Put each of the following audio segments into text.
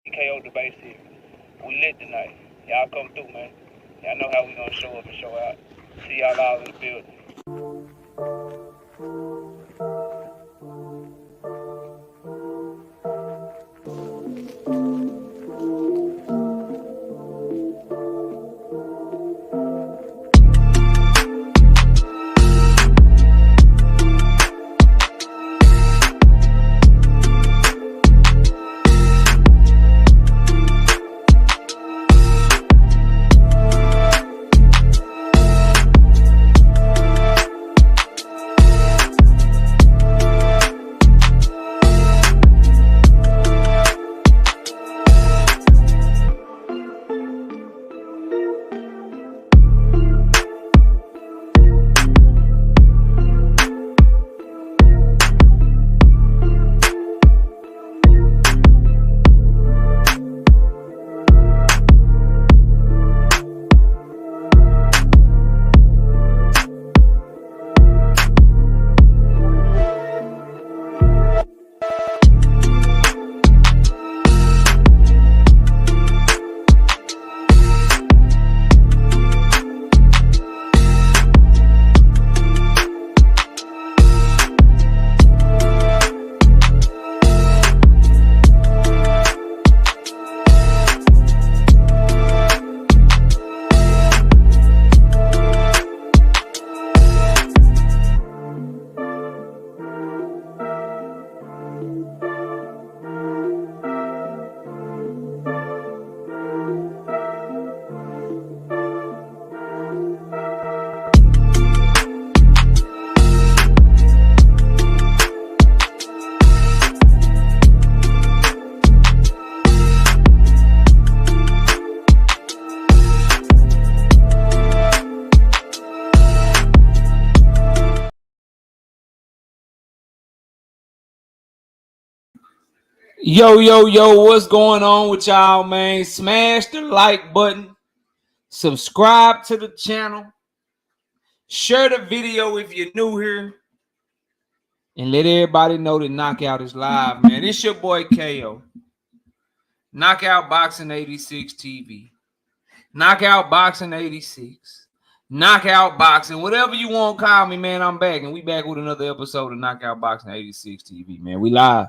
KO debate series. We lit tonight. Y'all come through, man. Y'all know how we gonna show up and show out. See y'all all in the building. Yo, what's going on with y'all, man? Smash the like button, subscribe to the channel, share the video if you're new here, and let everybody know that Knockout is live, man. It's your boy KO. Knockout Boxing 86 TV. Knockout Boxing 86. Knockout Boxing, whatever you want to call me, man, I'm back. And we back with another episode of Knockout Boxing 86 TV, man. We live.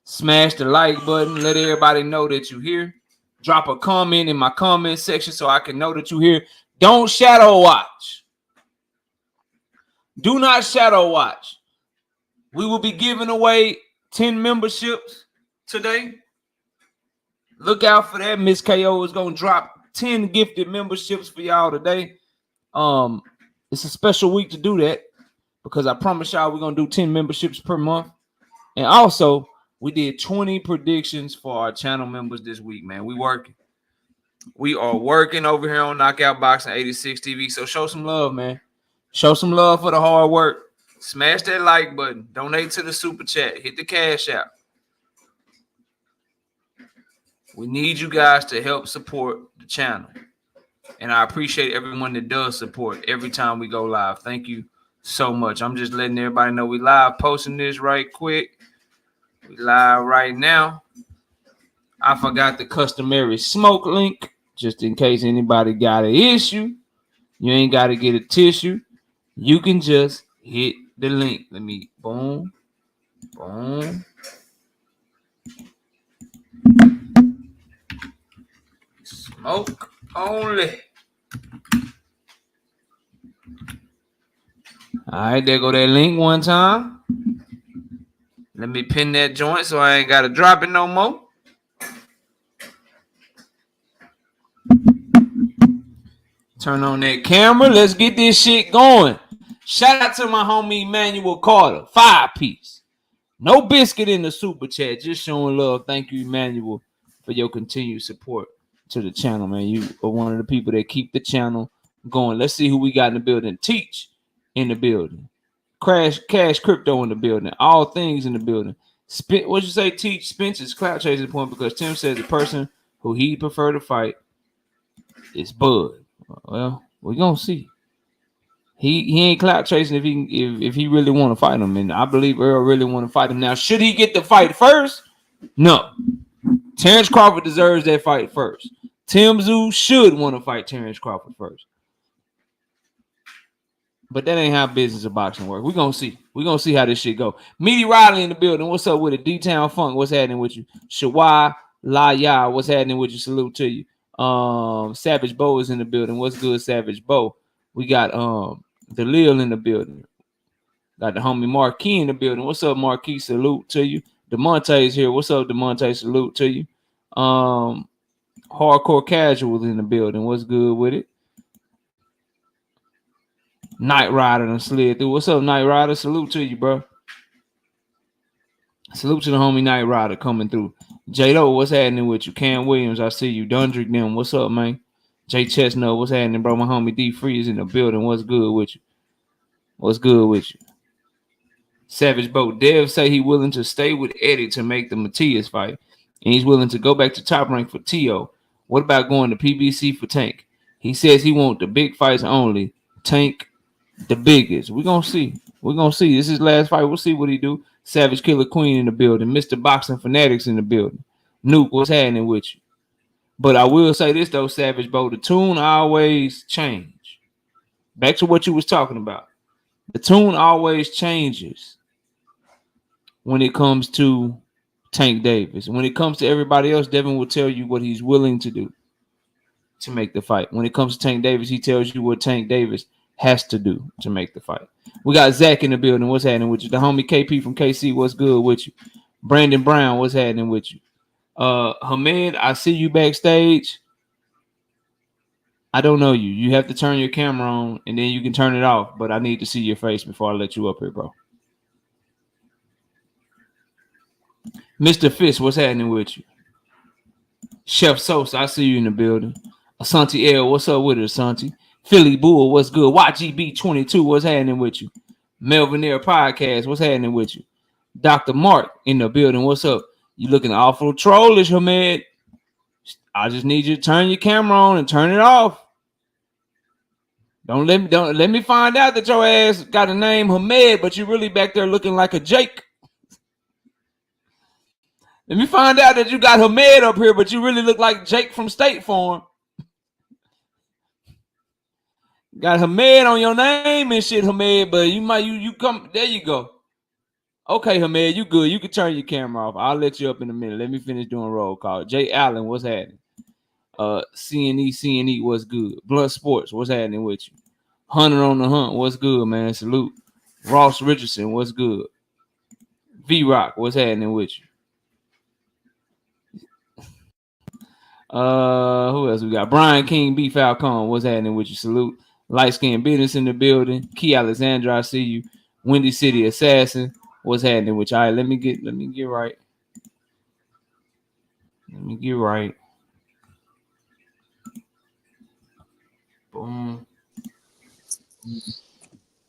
Smash the like button. Let everybody know that you're here. Drop a comment in my comment section so I can know that you're here. Don't shadow watch. Do not shadow watch. We will be giving away 10 memberships today. Look out for that. Miss KO is going to drop 10 gifted memberships for y'all today. It's a special week to do that because I promise y'all we're going to do 10 memberships per month. And also, we did 20 predictions for our channel members this week, man. We are working over here on Knockout Boxing 86 TV. So show some love, man. Show some love for the hard work. Smash that like button. Donate to the super chat. Hit the cash app. We need you guys to help support the channel. And I appreciate everyone that does support every time we go live. Thank you so much. I'm just letting everybody know we live, posting this right quick. We live right now. I forgot the customary smoke link, just in case anybody got an issue. You ain't got to get a tissue. You can just hit the link. Let me boom. Smoke only. All right, there go that link one time. Let me pin that joint so I ain't got to drop it no more. Turn on that camera. Let's get this shit going. Shout out to my homie Emmanuel Carter. 5-piece. No biscuit in the super chat. Just showing love. Thank you, Emmanuel, for your continued support to the channel, man. You are one of the people that keep the channel going. Let's see who we got in the building. Teach in the building. Cash Crypto in the building. All things in the building. What you say, Teach? Spence is clout chasing point because Tim says the person who he prefer to fight is Bud. Well, we're gonna see. He ain't clout chasing if he really want to fight him, and I believe Errol really want to fight him. Now, should he get the fight first? No. Terence Crawford deserves that fight first. Tszyu should want to fight Terence Crawford first. But that ain't how business of boxing work. We're gonna see. We're gonna see how this shit go. Meaty Riley in the building. What's up with it? D-Town Funk, what's happening with you? Shawai La Ya, what's happening with you? Salute to you. Savage Bo is in the building. What's good, Savage Bo? We got the Lil in the building. Got the homie Marquis in the building. What's up, Marquis? Salute to you. DeMonte is here. What's up, DeMonte? Salute to you. Hardcore Casual in the building. What's good with it? Night Rider and slid through. What's up, Night Rider? Salute to you, bro. Salute to the homie Night Rider coming through. J-Lo, what's happening with you? Cam Williams, I see you. Dundrick them, what's up, man? Jay Chestnut, what's happening, bro? My homie D Free is in the building. What's good with you? What's good with you? Savage Boat. Dev say he willing to stay with Eddie to make the Matias fight. And he's willing to go back to Top Rank for Tszyu. What about going to PBC for Tank? He says he want the big fights only. Tank the biggest. We're gonna see. We're gonna see. This is his last fight. We'll see what he do. Savage Killer Queen in the building. Mr. Boxing Fanatics in the building. Nuke, what's happening with you? But I will say this though, Savage Bo, the tune always change. Back to what you was talking about. The tune always changes when it comes to Tank Davis. When it comes to everybody else, Devin will tell you what he's willing to do to make the fight. When it comes to Tank Davis, he tells you what Tank Davis has to do to make the fight. We got Zach in the building. What's happening with you? The homie KP from KC, what's good with you? Brandon Brown, what's happening with you? Hamed, I see you backstage. I don't know you. You have to turn your camera on and then you can turn it off, but I need to see your face before I let you up here, bro. Mr. Fish, what's happening with you? Chef Sosa, I see you in the building. Asante L, what's up with it, Asante? Philly Bull, what's good? YGB22, what's happening with you? Melvin Air Podcast, what's happening with you? Dr. Mark in the building, what's up? You looking awful trollish, Hamed. I just need you to turn your camera on and turn it off. Don't let me find out that your ass got a name Hamed, but you really back there looking like a Jake. Let me find out that you got Hamed up here, but you really look like Jake from State Farm. Got Hamed on your name and shit, Hamed, but you come, there you go. Okay, Hamed, you good. You can turn your camera off. I'll let you up in a minute. Let me finish doing roll call. Jay Allen, what's happening? CNE, what's good? Blood Sports, what's happening with you? Hunter on the Hunt, what's good, man? Salute. Ross Richardson, what's good? V-Rock, what's happening with you? Who else we got? Brian King, B Falcon, what's happening with you? Salute. Light Skin Business in the building. Key Alexandra, I see you. Windy City Assassin, what's happening with you? All right, let me get right. Let me get right. Boom.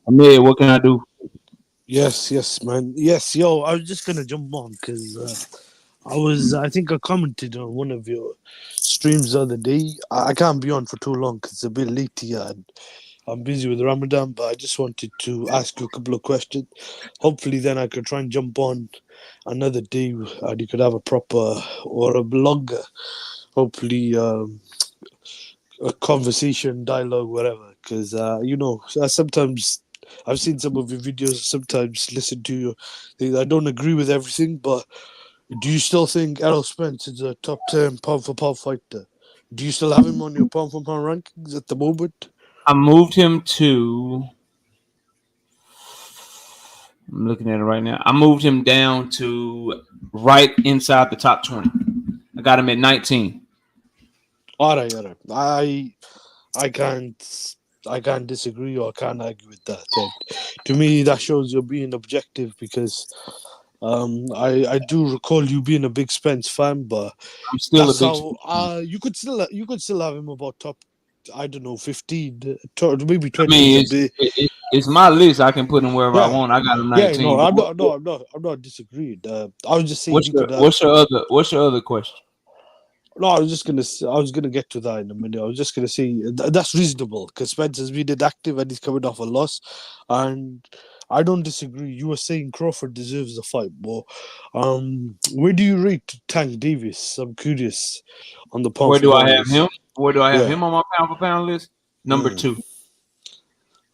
Amir, what can I do? Yes, man. Yes, yo, I was just gonna jump on because I think I commented on one of your streams the other day. I can't be on for too long because it's a bit late here and I'm busy with Ramadan, but I just wanted to ask you a couple of questions. Hopefully then I could try and jump on another day and you could have a proper or a blogger, hopefully a conversation, dialogue, whatever. Because, sometimes I've seen some of your videos, sometimes listen to your things. I don't agree with everything, but do you still think Errol Spence is a top 10 pound-for-pound fighter? Do you still have him on your pound-for-pound rankings at the moment? I moved him to... I'm looking at it right now. I moved him down to right inside the top 20. I got him at 19. All right. I can't disagree or I can't argue with that. To me, that shows you're being objective because I do recall you being a big Spence fan, but I'm still that's a big how you could still have him about top, I don't know, 15, maybe 20. I mean, it's my list. I can put him wherever I want. I got him 19. Yeah, no, I'm not disagreeing. I was just saying. What's your other question? No, I was gonna get to that in a minute. I was just gonna say that's reasonable because Spence has been inactive and he's coming off a loss, and I don't disagree. You were saying Crawford deserves the fight, but where do you rate Tank Davis? I'm curious on the pound Where for do I pound have list. him? Where do I have Yeah. him on my pound for pound list? Number 2,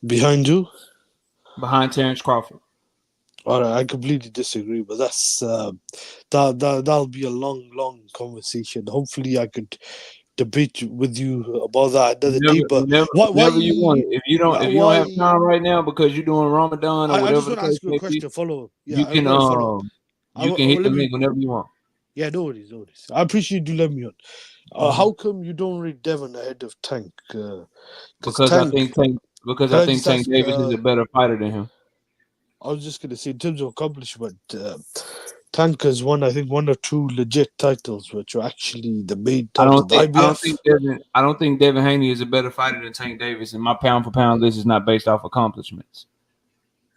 Behind you? behind Terence Crawford. All right, I completely disagree, but that's that'll be a long conversation. Hopefully, I could debate with you about that another day. But why Whenever you want it. If you don't have why? time right now because you're doing Ramadan or I just whatever the want to case ask you a may be, question. Follow. Yeah, you I can got to follow up. hit the Let me. link whenever you want. Yeah, no worries, no worries. I appreciate you letting me on. Mhm. How come you don't rate Devon ahead of Tank? Because Because I Tank. think Tank Can I just Tank ask? Davis is a better fighter than him. I was just gonna say, in terms of accomplishment, Tank has won, I think, 1 or 2 legit titles, which are actually the main titles. The IBF. I don't think Devin Haney is a better fighter than Tank Davis, and my pound for pound list is not based off accomplishments.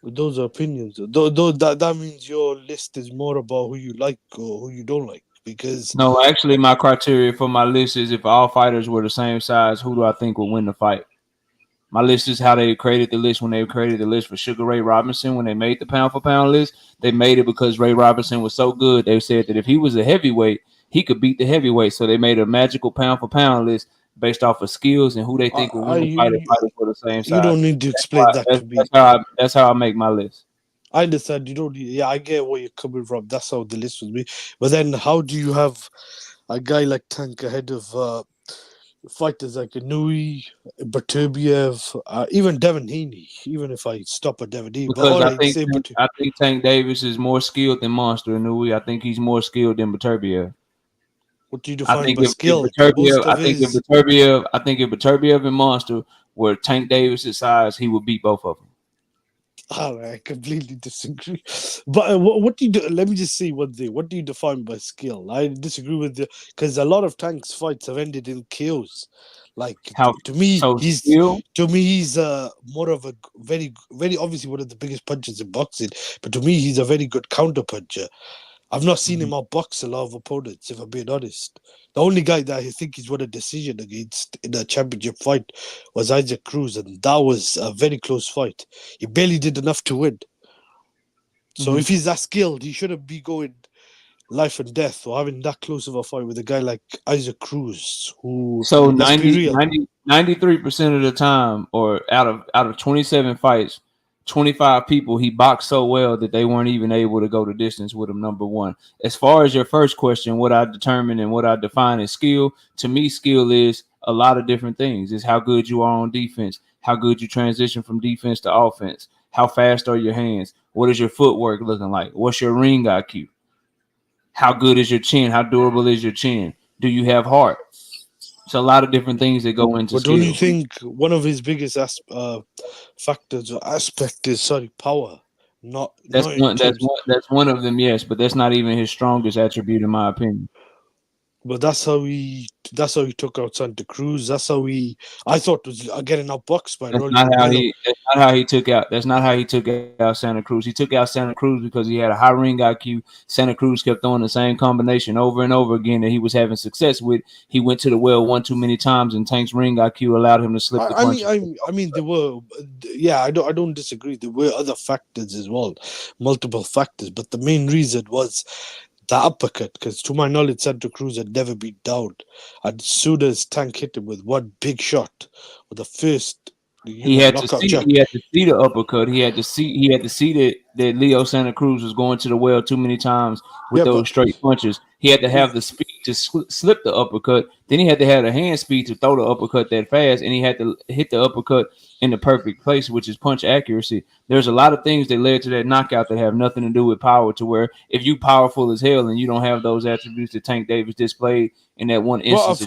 Those are opinions. Though that means your list is more about who you like or who you don't like. Because No, actually, my criteria for my list is if all fighters were the same size, who do I think would win the fight? My list is how they created the list when they created the list for Sugar Ray Robinson. When they made the pound for pound list, they made it because Ray Robinson was so good. They said that if he was a heavyweight, he could beat the heavyweight. So they made a magical pound for pound list based off of skills and who they think will win the fight if fighters were the same you size. don't need to explain that to me. That's how I make my list. I understand you don't need. Yeah, I get where you're coming from. That's how the list was made. But then, how do you have a guy like Tank ahead of fighters like Inui, Bertubiev, even Devin Haney? Even if I stop at Devin Haney, but Because all right, say Bertubiev. I think Tank Davis is more skilled than Monster Inui. I think he's more skilled than Beterbiev. What do you define by skill? I think if Beterbiev and Monster were Tank Davis's size, he would beat both of them. All right, I completely disagree. But what do you do? Let me just say one thing. What do you define by skill? I disagree with you because a lot of Tank's fights have ended in KOs. Like to me, he's more of a very obviously one of the biggest punchers in boxing. But to me, he's a very good counter puncher. I've not seen him outbox a lot of opponents, if I'm being honest. The only guy that I think he's won a decision against in a championship fight was Isaac Cruz, and that was a very close fight. He barely did enough to win. So if he's that skilled, he shouldn't be going life and death or having that close of a fight with a guy like Isaac Cruz, who, So let's be real. 93% of the time, or out of 27 fights, 25 people he boxed so well that they weren't even able to go the distance with him. Number one. As far as your first question, what I determine and what I define as skill, to me, skill is a lot of different things. It's how good you are on defense, how good you transition from defense to offense, how fast are your hands, what is your footwork looking like, what's your ring IQ, how good is your chin, how durable is your chin, do you have heart? It's a lot of different things that go into But don't you skill. think one of his biggest factors or aspect is power? Not in terms. That's one of them, yes, but that's not even his strongest attribute in my opinion. But that's how he took out Santa Cruz. That's how I thought was getting outboxed by Rolly Romero. That's not how he took out Santa Cruz. He took out Santa Cruz because he had a high ring IQ. Santa Cruz kept throwing the same combination over and over again that he was having success with. He went to the well one too many times, and Tank's ring IQ allowed him to slip the punches. I mean, there were, yeah, I don't disagree. There were other factors as well, multiple factors, but the main reason was the uppercut, because to my knowledge, Santa Cruz had never been down. And as soon as Tank hit him with one big shot, with the first, He had to knockout see. shot. He had to see the uppercut. He had to see that Leo Santa Cruz was going to the well too many times with those straight punches. He had to have the speed to slip the uppercut. Then he had to have the hand speed to throw the uppercut that fast, and he had to hit the uppercut in the perfect place, which is punch accuracy. There's a lot of things that led to that knockout that have nothing to do with power. To where if you powerful as hell and you don't have those attributes that Tank Davis displayed in that one instance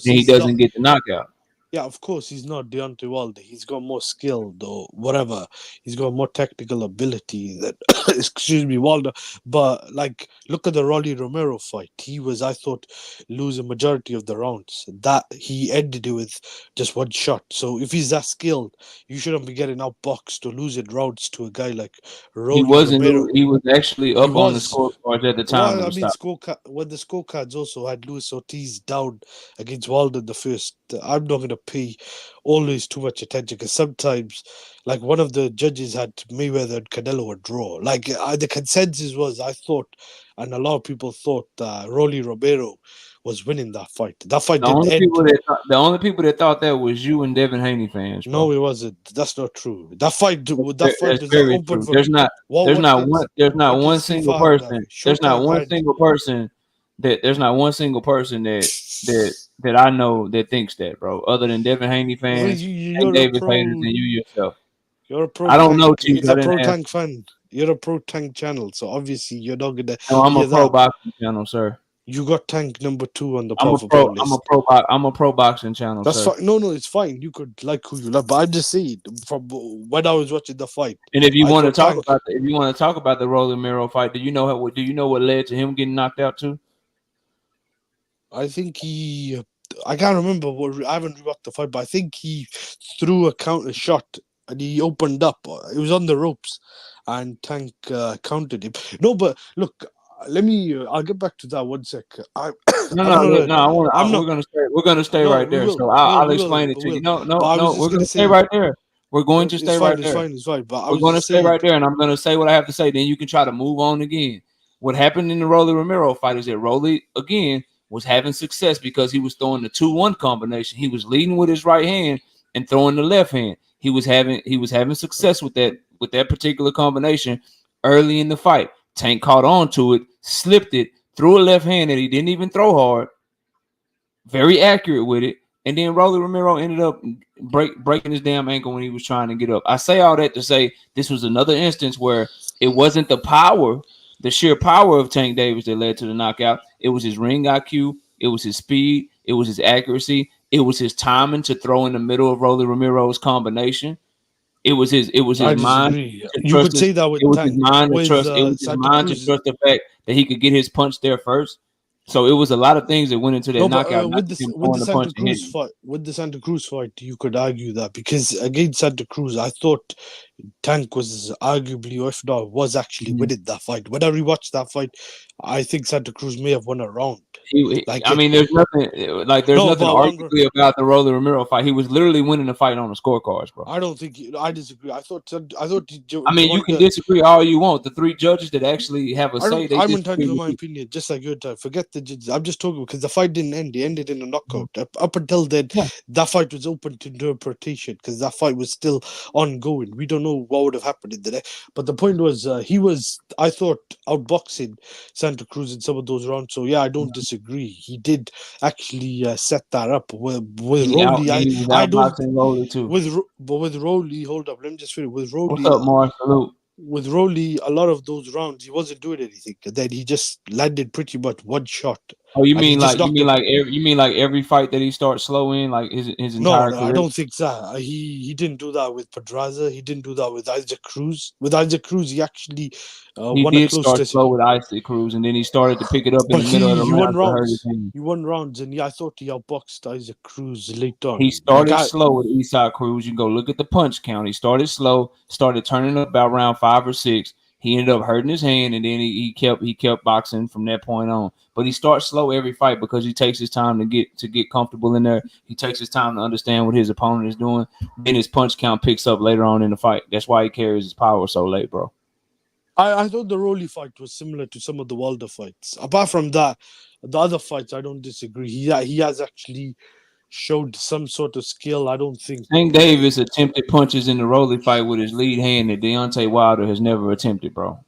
then he doesn't get the knockout. Yeah, of course, he's not Deontay Wilder. He's got more skill, or whatever. He's got more technical ability than, excuse me, Wilder. But, like, look at the Rolly Romero fight. He was, I thought, losing majority of the rounds. That he ended it with just one shot. So, if he's that skilled, you shouldn't be getting outboxed or losing rounds to a guy like Rolly Romero. He was actually up on the scorecards at the time. Well, I mean, when the scorecards also had Luis Ortiz down against Wilder in the first, I'm not going to pay always too much attention because sometimes, like one of the judges had Mayweather and Canelo a draw. Like the consensus was, I thought, and a lot of people thought Rolly Romero was winning that fight. That fight didn't end. The only people that thought that was you and Devin Haney fans, bro. No, it wasn't. That's not true. That fight That's was very open true. for. There's not one single person. There's not Showtime one had. single person that I know that thinks that, bro. Other than Devin Haney Well, fans, Hank you're a Davis haters, pro. and you yourself. You're a pro I don't tank. know, Chief. He's I a didn't pro ask. tank fan. You're a pro tank channel, so obviously you're not gonna No, I'm hear a pro that. boxing channel, sir. You got tank number 2 on the I'm a powerful pro. power list. I'm a pro boxing channel, That's sir. fine. No, it's fine. You could like who you love, but I'm just saying from when I was watching the fight. And if you I want to thought talk Tank. about the Rolly Romero fight, do you know what led to him getting knocked out too? I think he. I can't remember what. I haven't rewatched the fight, but I think he threw a counter shot and he opened up. It was on the ropes, and Tank countered him. No, but look, let me. I'll get back to that one sec. I'm not. I'm not. We're gonna stay No, right we there. will. So No, I'll we will. explain it But to you. will. No, But I was we're just gonna gonna stay say. right there. We're going to It's stay fine. right there. It's fine. But I We're was going to just stay saying. right there, and I'm going to say what I have to say. Then you can try to move on again. What happened in the Rolly Romero fight is that Rolly again was having success because he was throwing the 2-1 combination. He was leading with his right hand and throwing the left hand. He was having success with that particular combination early in the fight. Tank caught on to it, slipped it, threw a left hand that he didn't even throw hard. Very accurate with it. And then Rolly Romero ended up breaking his damn ankle when he was trying to get up. I say all that to say this was another instance where it wasn't the sheer power of Tank Davis that led to the knockout. It was his ring IQ. It was his speed. It was his accuracy. It was his timing to throw in the middle of Rolly Romero's combination. It was his I mind. disagree. You could say that with It was his Tank. mind to With trust. It was his Santa mind to Cruz. trust the fact that he could get his punch there first. So it was a lot of things that went into that No, but knockout. Not with just him the throwing the punch Santa and Cruz hitting. fight, you could argue that because against Santa Cruz, I thought Tank was arguably, or if not, was actually winning that fight. When I rewatched that fight, I think Santa Cruz may have won a round. I mean, there's nothing No, but arguably about the Rolly Romero fight. He was literally winning the fight on the scorecards, bro. I don't think I disagree. I thought. I mean, you can disagree all you want. The 3 judges that actually have a say, I'm entitled to my opinion, just like your time. Forget the judges. I'm just talking because the fight didn't end. It ended in a knockout. Up until then, that fight was open to interpretation because that fight was still ongoing. We don't know what would have happened in the day. But the point was, he was, I thought, outboxing Santa Cruz in some of those rounds. So yeah, I don't disagree. He did actually set that up with Rolly. I don't. Rolly too. With Rolly, hold up. Let me just finish. With Rolly, what's up, Mark? Salute. With Rolly, a lot of those rounds, he wasn't doing anything. And then he just landed pretty much one shot. Oh, you mean like every fight that he starts slow in, like his entire career? I don't think so. He didn't do that with Pedraza. He didn't do that with Isaac Cruz. With Isaac Cruz, he actually he did start slow with Isaac Cruz, and then he started to pick it up in the middle of the round. He won rounds, and I thought he outboxed Isaac Cruz late on. He started slow with Isaac Cruz. You can go look at the punch count. He started slow, started turning up about round 5 or 6. He ended up hurting his hand, and then he kept boxing from that point on. But he starts slow every fight because he takes his time to get comfortable in there. He takes his time to understand what his opponent is doing. Then his punch count picks up later on in the fight. That's why he carries his power so late, bro. I thought the Rolly fight was similar to some of the Wilder fights. Apart from that, the other fights, I don't disagree. He has actually showed some sort of skill. I don't think Tank Davis attempted punches in the Rolly fight with his lead hand that Deontay Wilder has never attempted, bro.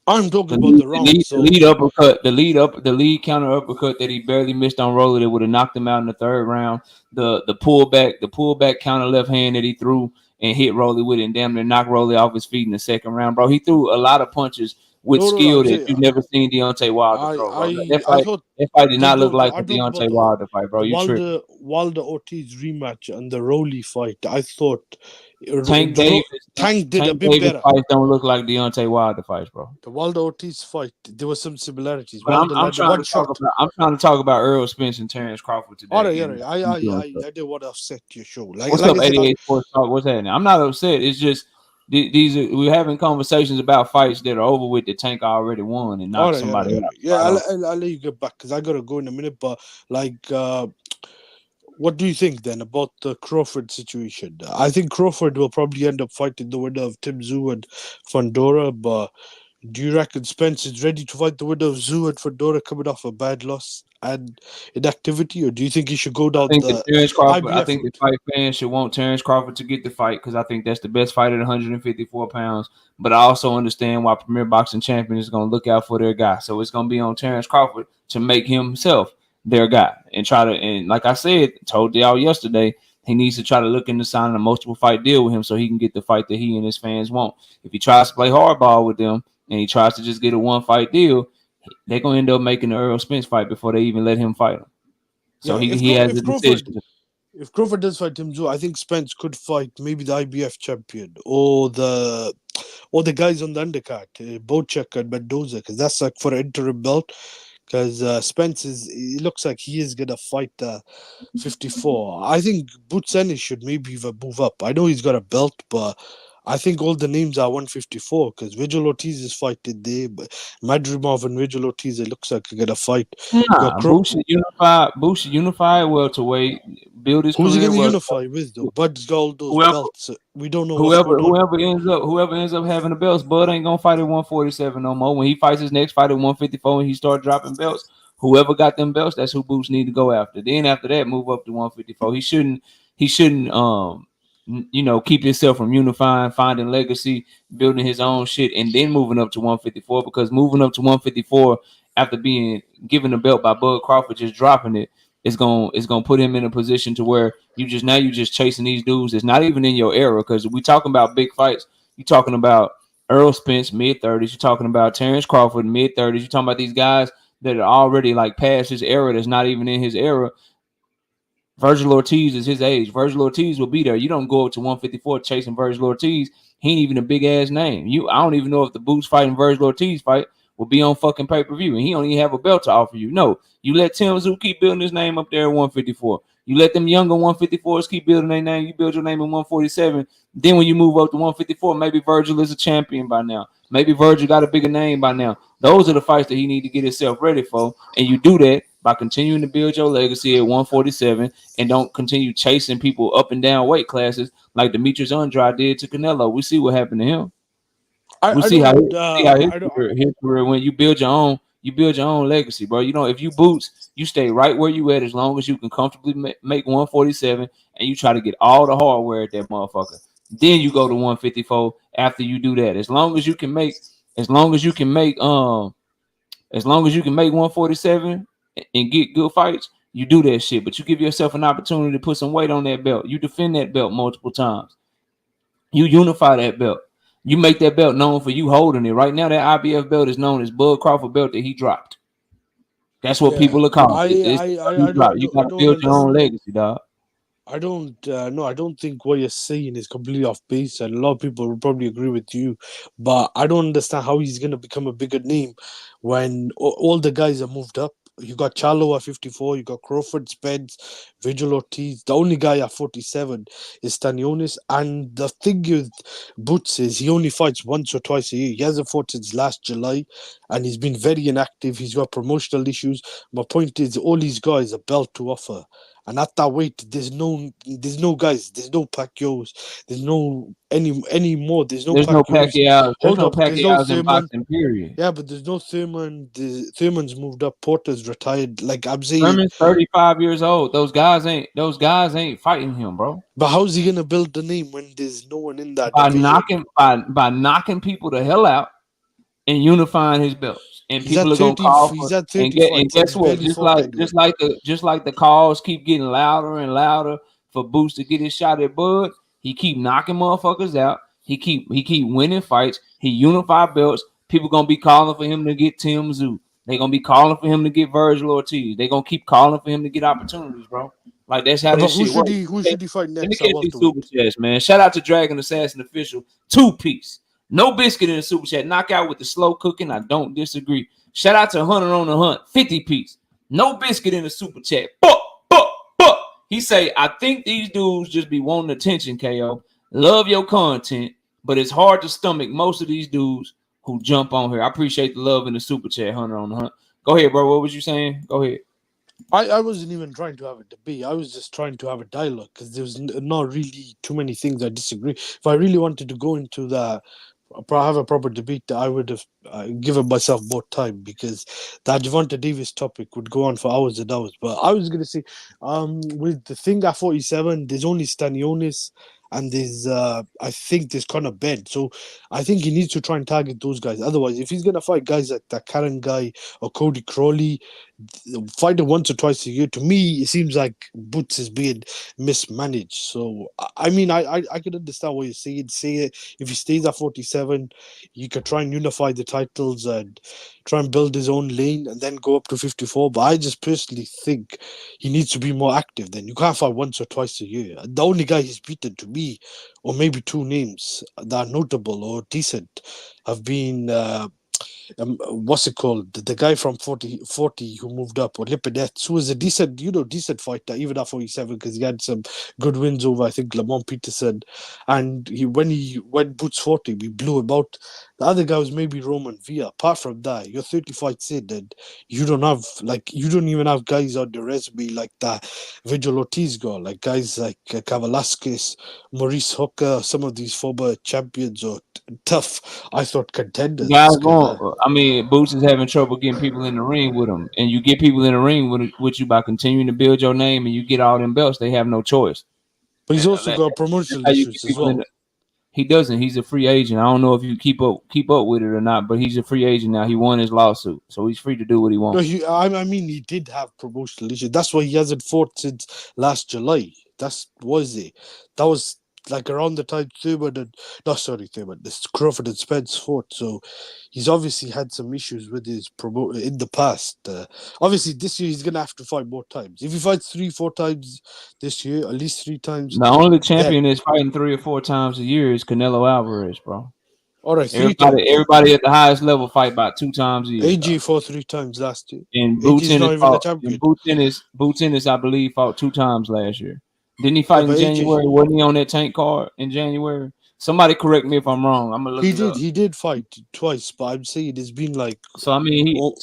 I'm talking about the round. The lead counter uppercut that he barely missed on Rolly that would have knocked him out in the 3rd round. The pullback counter left hand that he threw and hit Rolly with it and damn near knocked Rolly off his feet in the 2nd round, bro. He threw a lot of punches with skill that you've never seen Deontay Wilder throw. Bro. That fight did not look like the Deontay Wilder fight, bro. Wilder Ortiz rematch and the Rolly fight, I thought Tank did a bit better. Fights don't look like Deontay Wilder fights, bro. The Wilder Ortiz fight, there were some similarities. I'm trying to talk about Errol Spence and Terence Crawford today. All right. I didn't want to upset your show. What's up, 88 Sports Talk? What's happening? I'm not upset. It's just we're having conversations about fights that are over with that Tank already won and not somebody else. Yeah, I'll let you get back because I gotta go in a minute. But What do you think then about the Crawford situation? I think Crawford will probably end up fighting the winner of Tszyu and Fundora, but do you reckon Spence is ready to fight the winner of Tszyu and Fundora coming off a bad loss and inactivity, or do you think he should go I down think that the Terence Crawford. I IBF think the route? fight fans should want Terence Crawford to get the fight because I think that's the best fight at 154 pounds. But I also understand why Premier Boxing Champion is going to look out for their guy. So it's going to be on Terence Crawford to make himself their guy and try to. And like I said, told y'all yesterday, he needs to try to look into signing a multiple fight deal with him so he can get the fight that he and his fans want. If he tries to play hardball with them and he tries to just get a one fight deal, they're going to end up making the Errol Spence fight before they even let him fight him. So Yeah, he has a decision. if Crawford does fight Tszyu, I think Spence could fight maybe the IBF champion or the guys on the undercard, Bocek and Mendoza, because that's like for an interim belt. Because Spence it looks like he is gonna fight 54. I think Boots Ennis should maybe even move up. I know he's got a belt, but I think all the names are 154 because Vigil Ortiz is fighting there, but Madrimov and Vigil Ortiz, it looks like they're gonna fight. You got Nah, Boost should unify welterweight, build his Who's he career gonna well. unify with though? Bud's got all those Whoever belts. We don't know what's whoever going on. whoever ends up having the belts, Bud ain't gonna fight at 147 no more. When he fights his next fight at 154 and he start dropping belts, whoever got them belts, that's who Boots need to go after. Then after that, move up to 154. He shouldn't keep himself from unifying, finding legacy, building his own shit, and then moving up to 154, because moving up to 154 after being given the belt by Bud Crawford, just dropping it, it's gonna put him in a position to where you just chasing these dudes. It's not even in your era, because we talking about big fights. You talking about Errol Spence mid-30s. You're talking about Terence Crawford mid-30s. You're talking about these guys that are already like past his era. That's not even in his era. Virgil Ortiz is his age. Virgil Ortiz will be there. You don't go up to 154 chasing Virgil Ortiz. He ain't even a big ass name. I don't even know if the Boots fighting Virgil Ortiz fight will be on fucking pay-per-view, and he don't even have a belt to offer you. No, you let Tszyu keep building his name up there at 154. You let them younger 154s keep building their name. You build your name at 147. Then when you move up to 154, maybe Virgil is a champion by now. Maybe Virgil got a bigger name by now. Those are the fights that he need to get himself ready for, and you do that by continuing to build your legacy at 147 and don't continue chasing people up and down weight classes like Demetrius Andrade did to Canelo. We see what happened to him. We see how his career went. You build your own legacy, bro. If you Boots, you stay right where you at as long as you can comfortably make 147, and you try to get all the hardware at that motherfucker. Then you go to 154 after you do that. As long as you can make 147 and get good fights, you do that shit. But you give yourself an opportunity to put some weight on that belt. You defend that belt multiple times. You unify that belt. You make that belt known for you holding it. Right now, that IBF belt is known as Bud Crawford belt that he dropped. That's what people are calling it. You got to build your own legacy, dog. I don't think what you're saying is completely off base, and a lot of people will probably agree with you. But I don't understand how he's gonna become a bigger name when all the guys are moved up. You got Charlo at 54, you got Crawford, Spence, Vigil Ortiz. The only guy at 47 is Stanionis. And the thing with Boots is he only fights once or twice a year. He hasn't fought since last July, and he's been very inactive. He's got promotional issues. My point is, all he's got is a belt to offer. And at that weight, there's no guys, there's no Pacquiao's, there's no any more. There's no Pacquiao's. Hold up, there's no in boxing, period. Yeah, but there's no Thurman. Thurman's moved up. Porter's retired. Like I'm saying, Thurman's 35 years old. Those guys ain't fighting him, bro. But how's he gonna build the name when there's no one in that by division? knocking people the hell out and unifying his belts. And He's people at are gonna 30, call for he's at 30 and fights. guess He's what? barely fought anyone. Just like the calls keep getting louder and louder for Boots to get his shot at Bud. He keep knocking motherfuckers out. He keep winning fights. He unified belts. People gonna be calling for him to get Tszyu. They gonna be calling for him to get Virgil Ortiz. They gonna keep calling for him to get opportunities, bro. Like that's how this shit works. Who should he fight Let me next? catch these super chats, man. Shout out to Dragon Assassin Official. 2-piece. No biscuit in the super chat. Knockout with the slow cooking. I don't disagree. Shout out to Hunter on the Hunt. 50-piece. No biscuit in the super chat. He say, I think these dudes just be wanting attention, KO. Love your content, but it's hard to stomach most of these dudes who jump on here. I appreciate the love in the super chat, Hunter on the Hunt. Go ahead, bro. What was you saying? Go ahead. I wasn't even trying to have a debate. I was just trying to have a dialogue because there was not really too many things I disagree. If I really wanted to go into the have a proper debate, I would have given myself more time because that Javante Davis topic would go on for hours and hours. But I was gonna say, with the thing at 47, there's only Stanionis and there's I think there's Conor Ben. So I think he needs to try and target those guys. Otherwise, if he's gonna fight guys like that Karen guy or Cody Crowley, fight him once or twice a year. To me, it seems like Boots is being mismanaged. So I mean, I could understand what you're saying. Say it if he stays at 47, he could try and unify the titles and try and build his own lane and then go up to 54. But I just personally think he needs to be more active. Then you can't fight once or twice a year. The only guy he's beaten to me, or maybe two names that are notable or decent, have been. What's it called? The guy from 40 who moved up, or Lipinets, who was a decent fighter, even at 47, because he had some good wins over, I think, Lamont Peterson. And when he went Boots 40, we blew him out. The other guy was maybe Roman Villa. Apart from that, you're 30 fights in, and you don't even have guys on the resume like that Vigil Ortiz got, like guys like Kavalaskis, Maurice Hooker, some of these former champions or tough, I thought, Guys contenders. won't. I mean, Boots is having trouble getting people in the ring with him, and you get people in the ring with you by continuing to build your name, and you get all them belts. They have no choice. But he's also got That's promotional how you get issues as people in well. He doesn't. He's a free agent. I don't know if you keep up with it or not, but he's a free agent now. He won his lawsuit, so he's free to do what he No, wants. I mean, he did have promotional issues. That's why he hasn't fought since last July. That was like around the time this Crawford and Spence fought. So he's obviously had some issues with his promote in the past. Obviously, this year he's gonna have to fight more times. If he fights 3-4 times this year, at least 3 times, The only then champion that's fighting 3 or 4 times a year is Canelo Alvarez, bro. all right, 3 times. Everybody at the highest level fight about 2 times a year, AG dog. fought 3 times last year. And AG is not even a champion. Boots Ennis, I believe, fought 2 times last year. Didn't he Yeah, fight in but AG. January? Wasn't he on that tank card in January? Somebody correct me if I'm wrong. I'm gonna look He it did. up. He did fight twice, but I'm saying it's been like. So I mean, Oh,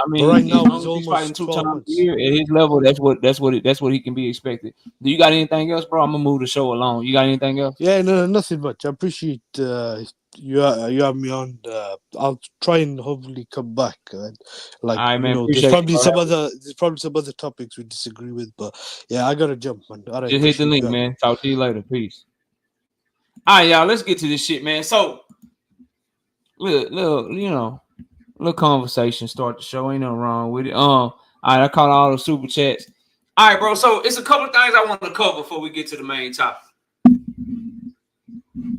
but right as now long he's as he's fighting almost 2 12 times a months. year at his level, that's what he can be expected. Do you got anything else, bro? I'm gonna move the show along. You got anything else? Yeah, no, nothing much. I appreciate you have me on. I'll try and hopefully come back. All right, man. Appreciate you, bro. There's probably some other topics we disagree with, but yeah, I gotta jump, man. All right, Just hit the appreciate link, you. man. Talk to you later. Peace. All right, y'all. Let's get to this shit, man. So, little conversation. Start the show. Ain't nothing wrong with it. All right, I caught all the super chats. All right, bro. So it's a couple of things I want to cover before we get to the main topic.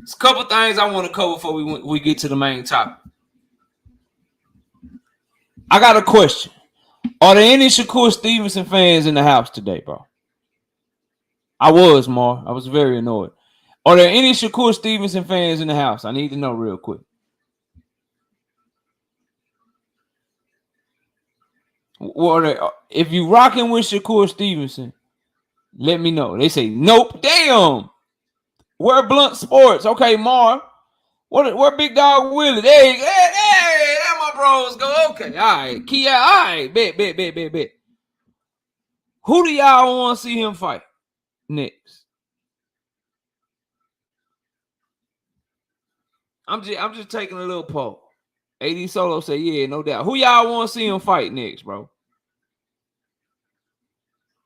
It's a couple of things I want to cover before we get to the main topic. I got a question. Are there any Shakur Stevenson fans in the house today, bro? I was very annoyed. Are there any Shakur Stevenson fans in the house? I need to know real quick. If you rocking with Shakur Stevenson, let me know. They say, nope, damn. Where Blunt Sports? Okay, Mar. Where Big Dog Willie? Hey, there my bros go. Okay, all right. Kia, all right. Bet. Who do y'all want to see him fight next? I'm just taking a little poll. AD Solo say, yeah, no doubt. Who y'all want to see him fight next, bro?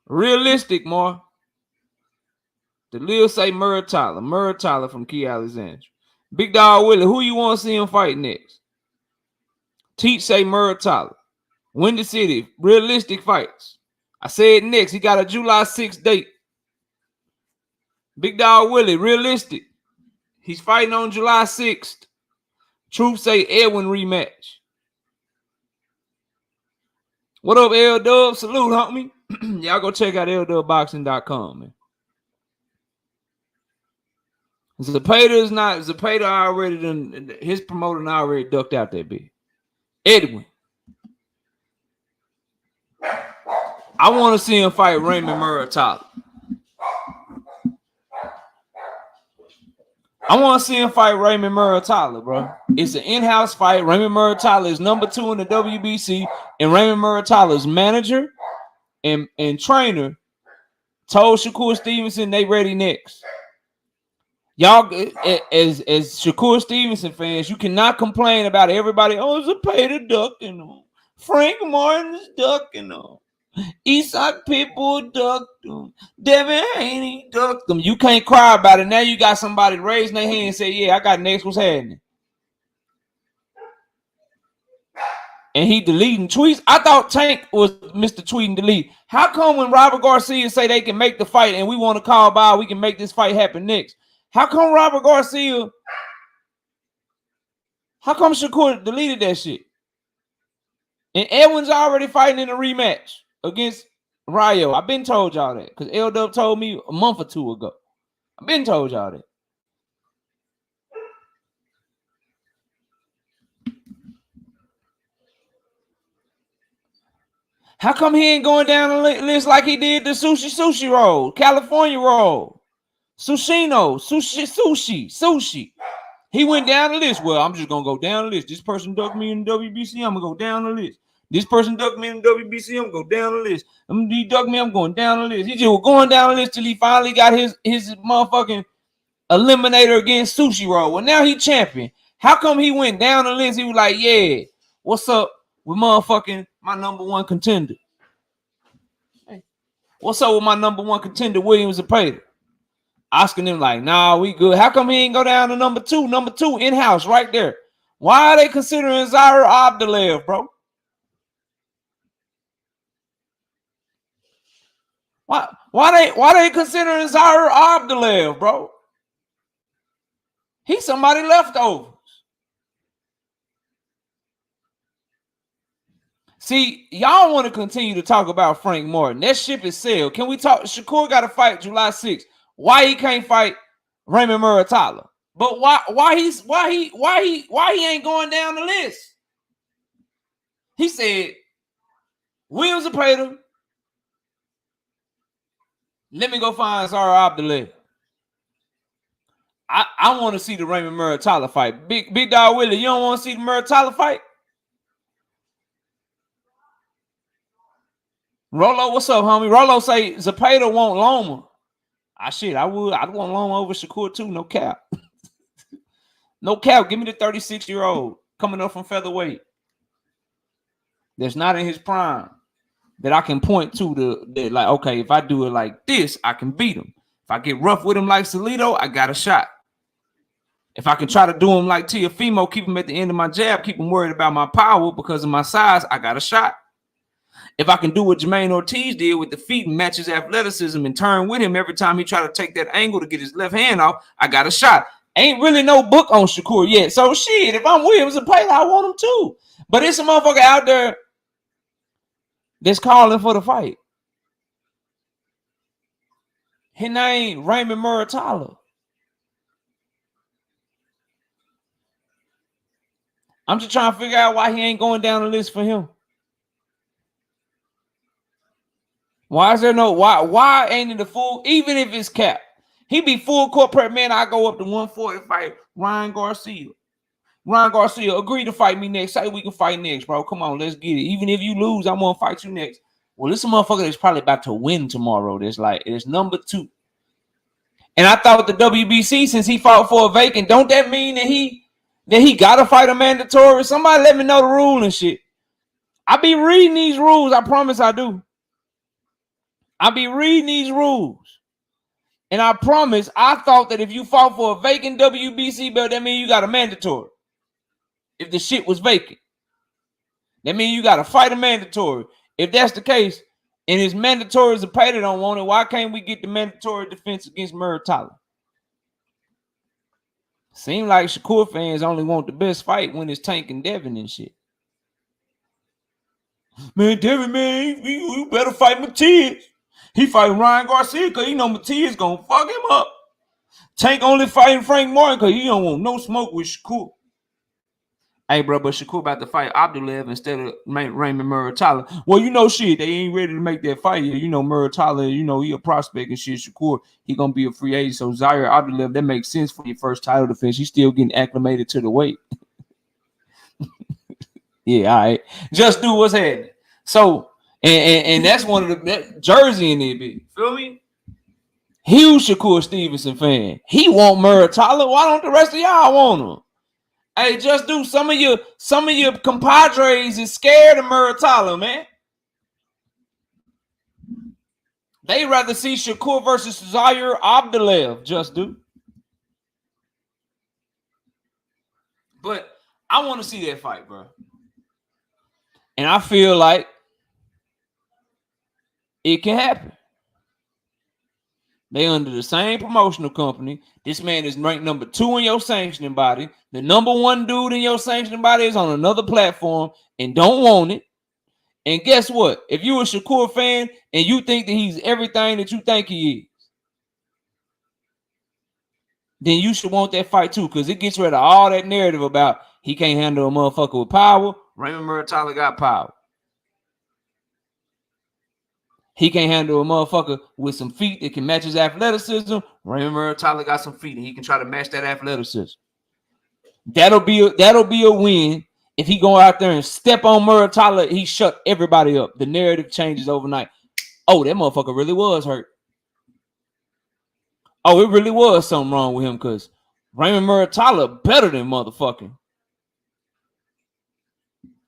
Realistic, Mar. The Lil say Murray Tyler from Key Alexandria. Big Dog Willie, who you want to see him fight next? Teach say Murray Tyler. Windy City, realistic fights. I said next. He got a July 6th date. Big Dog Willie, realistic. He's fighting on July 6th. Truth say Edwin rematch. What up, L Dub? Salute, homie. Y'all go check out ldubboxing.com, man. Zapata already done, his promoter already ducked out that bit. Edwin. I want to see him fight Raymond Murray Tyler. I want to see him fight Raymond Murray Tyler, bro. It's an in-house fight. Raymond Murray Tyler is number 2 in the WBC, and Raymond Murray Tyler's manager and trainer told Shakur Stevenson they ready next. Y'all, as Shakur Stevenson fans, you cannot complain about everybody. Oh, Zepeda ducking them. Frank Martin's ducking them. Eastside Pitbull ducked them. Devin Haney ducked them. You can't cry about it. Now you got somebody raising their hand and say, yeah, I got next. What's happening? And he deleting tweets. I thought Tank was Mr. Tweet and Delete. How come when Robert Garcia say they can make the fight and we want to call by, we can make this fight happen next? How come Robert Garcia? How come Shakur deleted that shit? And Edwin's already fighting in a rematch against Rayo. I've been told y'all that because L-Dub told me a month or two ago. I've been told y'all that. How come he ain't going down the list like he did the sushi roll, California roll, sushi? He went down the list. Well, I'm just gonna go down the list. This person ducked me in the WBC. I'm gonna go down the list. This person ducked me in the WBC. I'm gonna go down the list. He ducked me. I'm going down the list. He just was going down the list till he finally got his motherfucking eliminator against Sushi Roll. Well, now he champion. How come he went down the list? He was like, yeah, what's up with motherfucking my number one contender? Hey, what's up with my number one contender, William Zepeda? Asking him like, nah, we good. How come he ain't go down to number two? Number two in-house right there. Why are they considering Zaire Abdulaev, bro? Why they considering Zaire Abdulaev, bro? He's somebody leftovers. See, y'all want to continue to talk about Frank Martin. That ship is sailed. Can we talk? Shakur got to fight July 6th. Why he can't fight Raymond Muratalla? But why he ain't going down the list? He said, William Zepeda, let me go find Zaire Abdulaev. I want to see the Raymond Muratalla fight. Big Dog Willie, you don't want to see the Muratalla fight? Rolo, what's up, homie? Rolo say Zepeda want Loma. I would. I'd want Loma over Shakur too. No cap. No cap. Give me the 36-year-old coming up from featherweight. That's not in his prime. That I can point to like, okay, if I do it like this, I can beat him. If I get rough with him like Salido, I got a shot. If I can try to do him like Teofimo, keep him at the end of my jab, keep him worried about my power because of my size, I got a shot. If I can do what Jermaine Ortiz did with the feet and match his athleticism and turn with him every time he try to take that angle to get his left hand off, I got a shot. Ain't really no book on Shakur yet. So shit, if I'm Williams and Payla, I want him too. But it's a motherfucker out there that's calling for the fight. His name Raymond Muratalla. I'm just trying to figure out why he ain't going down the list for him. Why is there no why ain't it the full, even if it's capped? He be full court prep, man. I go up to 140 fight Ryan Garcia. Ryan Garcia, agree to fight me next. Say we can fight next, bro. Come on, let's get it. Even if you lose, I'm gonna fight you next. Well, this is a motherfucker that's probably about to win tomorrow. That's like it's number 2. And I thought the WBC, since he fought for a vacant, don't that mean that he gotta fight a mandatory? Somebody let me know the rule and shit. I be reading these rules. I promise I do. I be reading these rules. And I promise, I thought that if you fought for a vacant WBC belt, that means you got a mandatory. If the shit was vacant, that means you got to fight a mandatory. If that's the case, and it's mandatory as a pay that don't want it, why can't we get the mandatory defense against Muratalla? Seem like Shakur fans only want the best fight when it's Tank and Devin and shit. Man, Devin, man, you better fight Matias. He fighting Ryan Garcia because he know Matias gonna fuck him up. Tank only fighting Frank Martin because he don't want no smoke with Shakur. Hey, bro, but Shakur about to fight Abdulaev instead of Raymond Muratalla. Well, you know, shit, they ain't ready to make that fight yet. You know, Muratalla, you know, he a prospect and shit. Shakur, he gonna be a free agent. So Zaire Abdulaev, that makes sense for your first title defense. He's still getting acclimated to the weight. Yeah, all right. Just do what's happening. So, And that's one of the Jersey in there, bitch. Feel me? Huge Shakur Stevenson fan. He want Muratalla. Why don't the rest of y'all want him? Hey, just do some of your compadres is scared of Muratalla, man. They rather see Shakur versus Zaire Abdulaev. Just do. But I want to see that fight, bro. And I feel like it can happen. They under the same promotional company. This man is ranked number 2 in your sanctioning body. The number 1 dude in your sanctioning body is on another platform and don't want it. And guess what? If you're a Shakur fan and you think that he's everything that you think he is, then you should want that fight too, because it gets rid of all that narrative about he can't handle a motherfucker with power. Raymond Muratalla got power. He can't handle a motherfucker with some feet that can match his athleticism. Raymond Muratalla got some feet and he can try to match that athleticism. That'll be a win. If he go out there and step on Muratalla, he shut everybody up. The narrative changes overnight. Oh, that motherfucker really was hurt. Oh, it really was something wrong with him because Raymond Muratalla better than motherfucking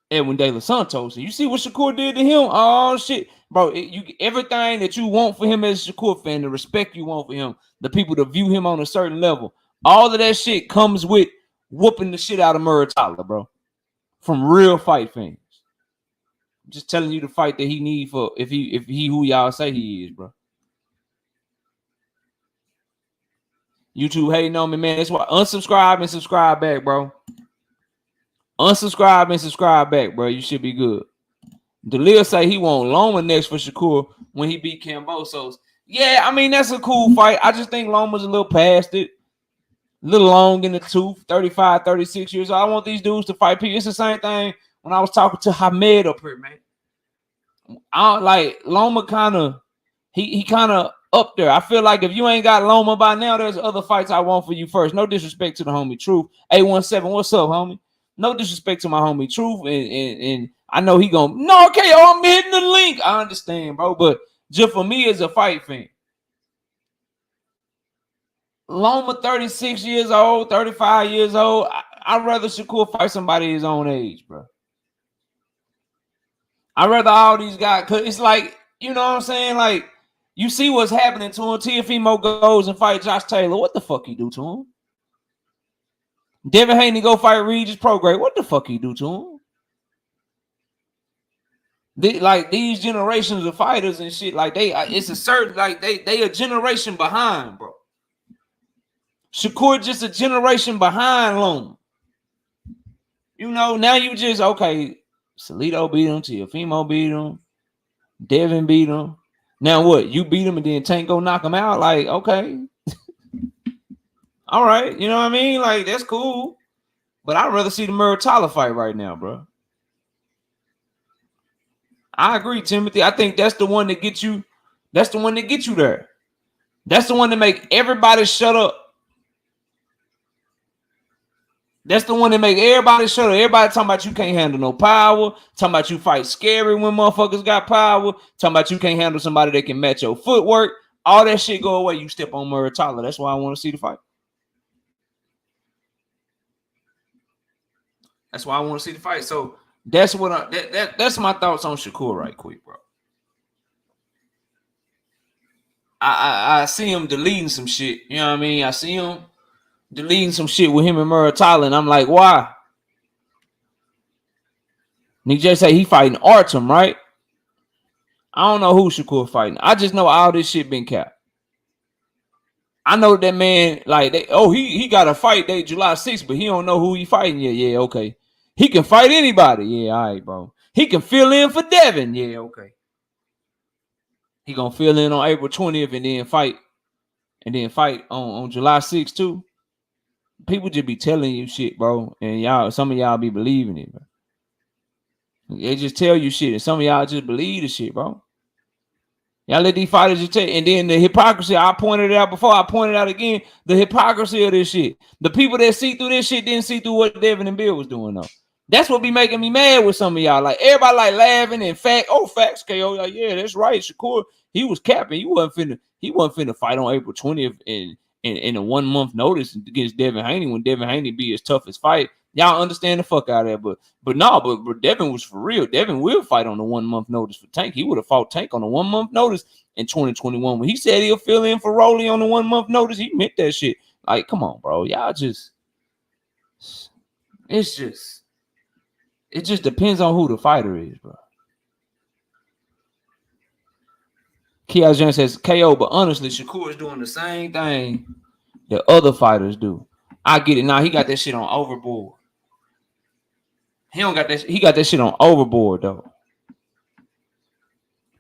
Edwin De Los Santos. You see what Shakur did to him? Oh, shit. Bro, everything that you want for him as a Shakur fan, the respect you want for him, the people to view him on a certain level, all of that shit comes with whooping the shit out of Muratalla, bro. From real fight fans. I'm just telling you the fight that he need for if he who y'all say he is, bro. YouTube hating on me, man. That's why unsubscribe and subscribe back, bro. Unsubscribe and subscribe back, bro. You should be good. Delil say he want Loma next for Shakur when he beat Cambosos. Yeah, I mean, that's a cool fight. I just think Loma's a little past it. A little long in the tooth, 35, 36 years old. I want these dudes to fight people. It's the same thing when I was talking to Hamed up here, man. I like Loma kind of, he kind of up there. I feel like if you ain't got Loma by now, there's other fights I want for you first. No disrespect to the homie Truth. 817, what's up, homie? No disrespect to my homie Truth. And I know he gonna, no, okay, I'm hitting the link. I understand, bro. But just for me as a fight fan, Loma 36 years old, 35 years old. I'd rather Shakur fight somebody his own age, bro. I'd rather all these guys, because it's like, you know what I'm saying? Like, you see what's happening to him. Teofimo goes and fight Josh Taylor. What the fuck he do to him? Devin Haney go fight Regis Prograde. What the fuck he do to him? Like these generations of fighters and shit, like it's a certain, like they a generation behind, bro. Shakur just a generation behind Loma. You know, now you just, okay, Salito beat him, Teofimo beat him, Devin beat him. Now what? You beat him and then Tank go knock him out? Like, okay. All right. You know what I mean? Like, that's cool. But I'd rather see the Muratalla fight right now, bro. I agree, Timothy. I think that's the one that gets you. That's the one that gets you there. That's the one that make everybody shut up. That's the one that make everybody shut up. Everybody talking about you can't handle no power. Talking about you fight scary when motherfuckers got power. Talking about you can't handle somebody that can match your footwork. All that shit go away. You step on Muratalla. That's why I want to see the fight. That's why I want to see the fight. So that's what that's my thoughts on Shakur right quick, bro. I see him deleting some shit. You know what I mean? I see him deleting some shit with him and Muratalla, and I'm like, why? Nick J say he fighting Artem, right? I don't know who Shakur fighting. I just know all this shit been capped. I know that man, like, he got a fight date July 6th, but he don't know who he fighting yet. Yeah, okay. He can fight anybody. Yeah, all right, bro. He can fill in for Devin. Yeah, okay. He gonna fill in on April 20th and then fight on July 6th too. People just be telling you shit, bro, and some of y'all be believing it, bro. They just tell you shit, and some of y'all just believe the shit, bro. Y'all let these fighters just tell, and then the hypocrisy. I pointed it out before. I pointed out again the hypocrisy of this shit. The people that see through this shit didn't see through what Devin and Bill was doing, though. That's what be making me mad with some of y'all. Like everybody like laughing and facts, KO. Like, yeah, that's right. Shakur, he was capping. He wasn't finna fight on April 20th in a 1 month notice against Devin Haney when Devin Haney be his toughest fight. Y'all understand the fuck out of that. But Devin was for real. Devin will fight on a 1 month notice for Tank. He would have fought Tank on a 1 month notice in 2021. When he said he'll fill in for Rolly on a 1 month notice, he meant that shit. Like, come on, bro. Y'all just it just depends on who the fighter is, bro. Kia Jones says KO, but honestly, Shakur is doing the same thing that other fighters do. I get it. Now he got that shit on overboard. He don't got that. He got that shit on overboard though.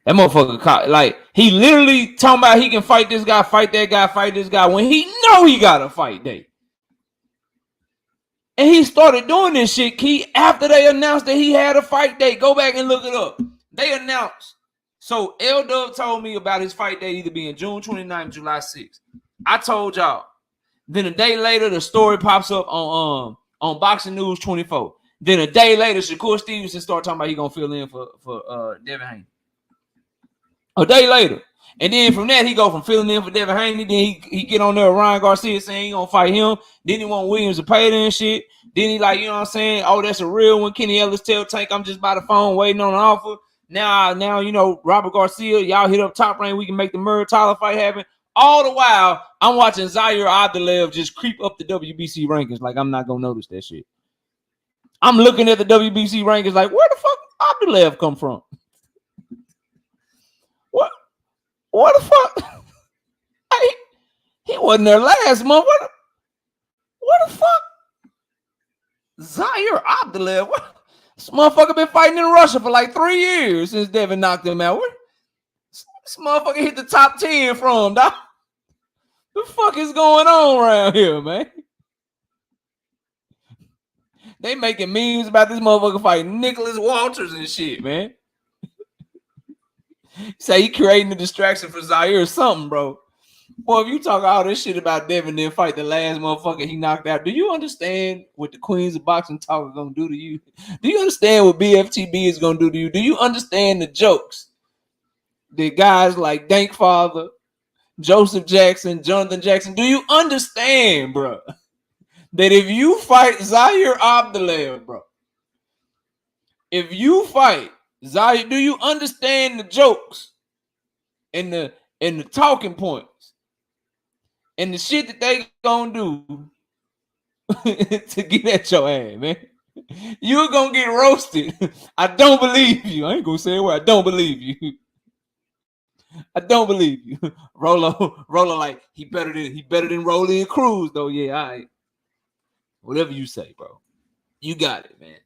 That motherfucker, like he literally talking about he can fight this guy, fight that guy, fight this guy when he know he got a fight day. And he started doing this shit, Key, after they announced that he had a fight day. Go back and look it up. They announced. So L-Dub told me about his fight day either being June 29th, July 6th. I told y'all. Then a day later, the story pops up on Boxing News 24. Then a day later, Shakur Stevenson started talking about he gonna fill in for Devin Haney. A day later. And then from that, he go from filling in for Devin Haney. Then he get on there with Ryan Garcia saying he gonna fight him. Then he want Williams to pay and shit. Then he like, you know what I'm saying? Oh, that's a real one. Kenny Ellis tell Tank I'm just by the phone waiting on an offer. Now, you know, Robert Garcia, y'all hit up Top Rank. We can make the Murray Tyler fight happen. All the while, I'm watching Zaire Abdulaev just creep up the WBC rankings like I'm not gonna notice that shit. I'm looking at the WBC rankings like, where the fuck Abdulaev come from? What the fuck? He wasn't there last month. What the fuck? Zaire Abdulaev. This motherfucker been fighting in Russia for like 3 years since Devin knocked him out. Where this motherfucker hit the top 10 from, dog? The fuck is going on around here, man? They making memes about this motherfucker fighting Nicholas Walters and shit, man. Say he creating a distraction for Zaire or something, bro. Boy, if you talk all this shit about Devin then fight the last motherfucker he knocked out, do you understand what the Queens of Boxing Talk are going to do to you? Do you understand what BFTB is going to do to you? Do you understand the jokes that guys like Dank Father, Joseph Jackson, Jonathan Jackson, do you understand, bro, that if you fight Zaire Abdulaev, bro, if you fight Zaire, do you understand the jokes and the talking points and the shit that they gonna do to get at your ass, man? You're gonna get roasted. I don't believe you. I ain't gonna say a word. I don't believe you. I don't believe you. Rolo like he better than Rolly and Cruz, though. Yeah, all right. Whatever you say, bro. You got it, man.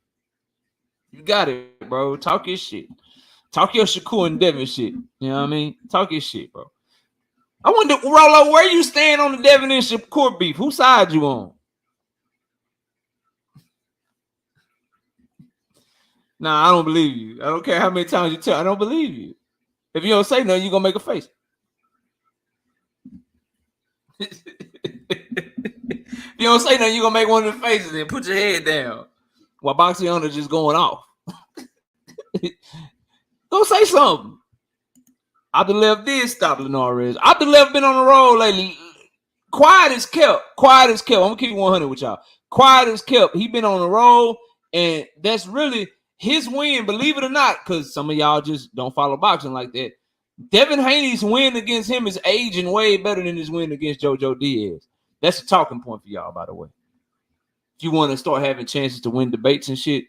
You got it, bro. Talk your shit. Talk your Shakur and Devin shit. You know what I mean? Talk your shit, bro. I wonder, Rolo, where you stand on the Devin and Shakur beef? Whose side you on? Nah, I don't believe you. I don't care how many times you tell. I don't believe you. If you don't say nothing, you're going to make a face. If you don't say nothing, you're going to make one of the faces and put your head down while Boxing Owner just going off. Go say something. Abdulaev did stop Linares. Abdulaev been on the road lately. Quiet as kept. I'm going to keep 100 with y'all. Quiet as kept. He been on the road, and that's really his win, believe it or not, because some of y'all just don't follow boxing like that. Devin Haney's win against him is aging way better than his win against JoJo Diaz. That's a talking point for y'all, by the way. If you want to start having chances to win debates and shit,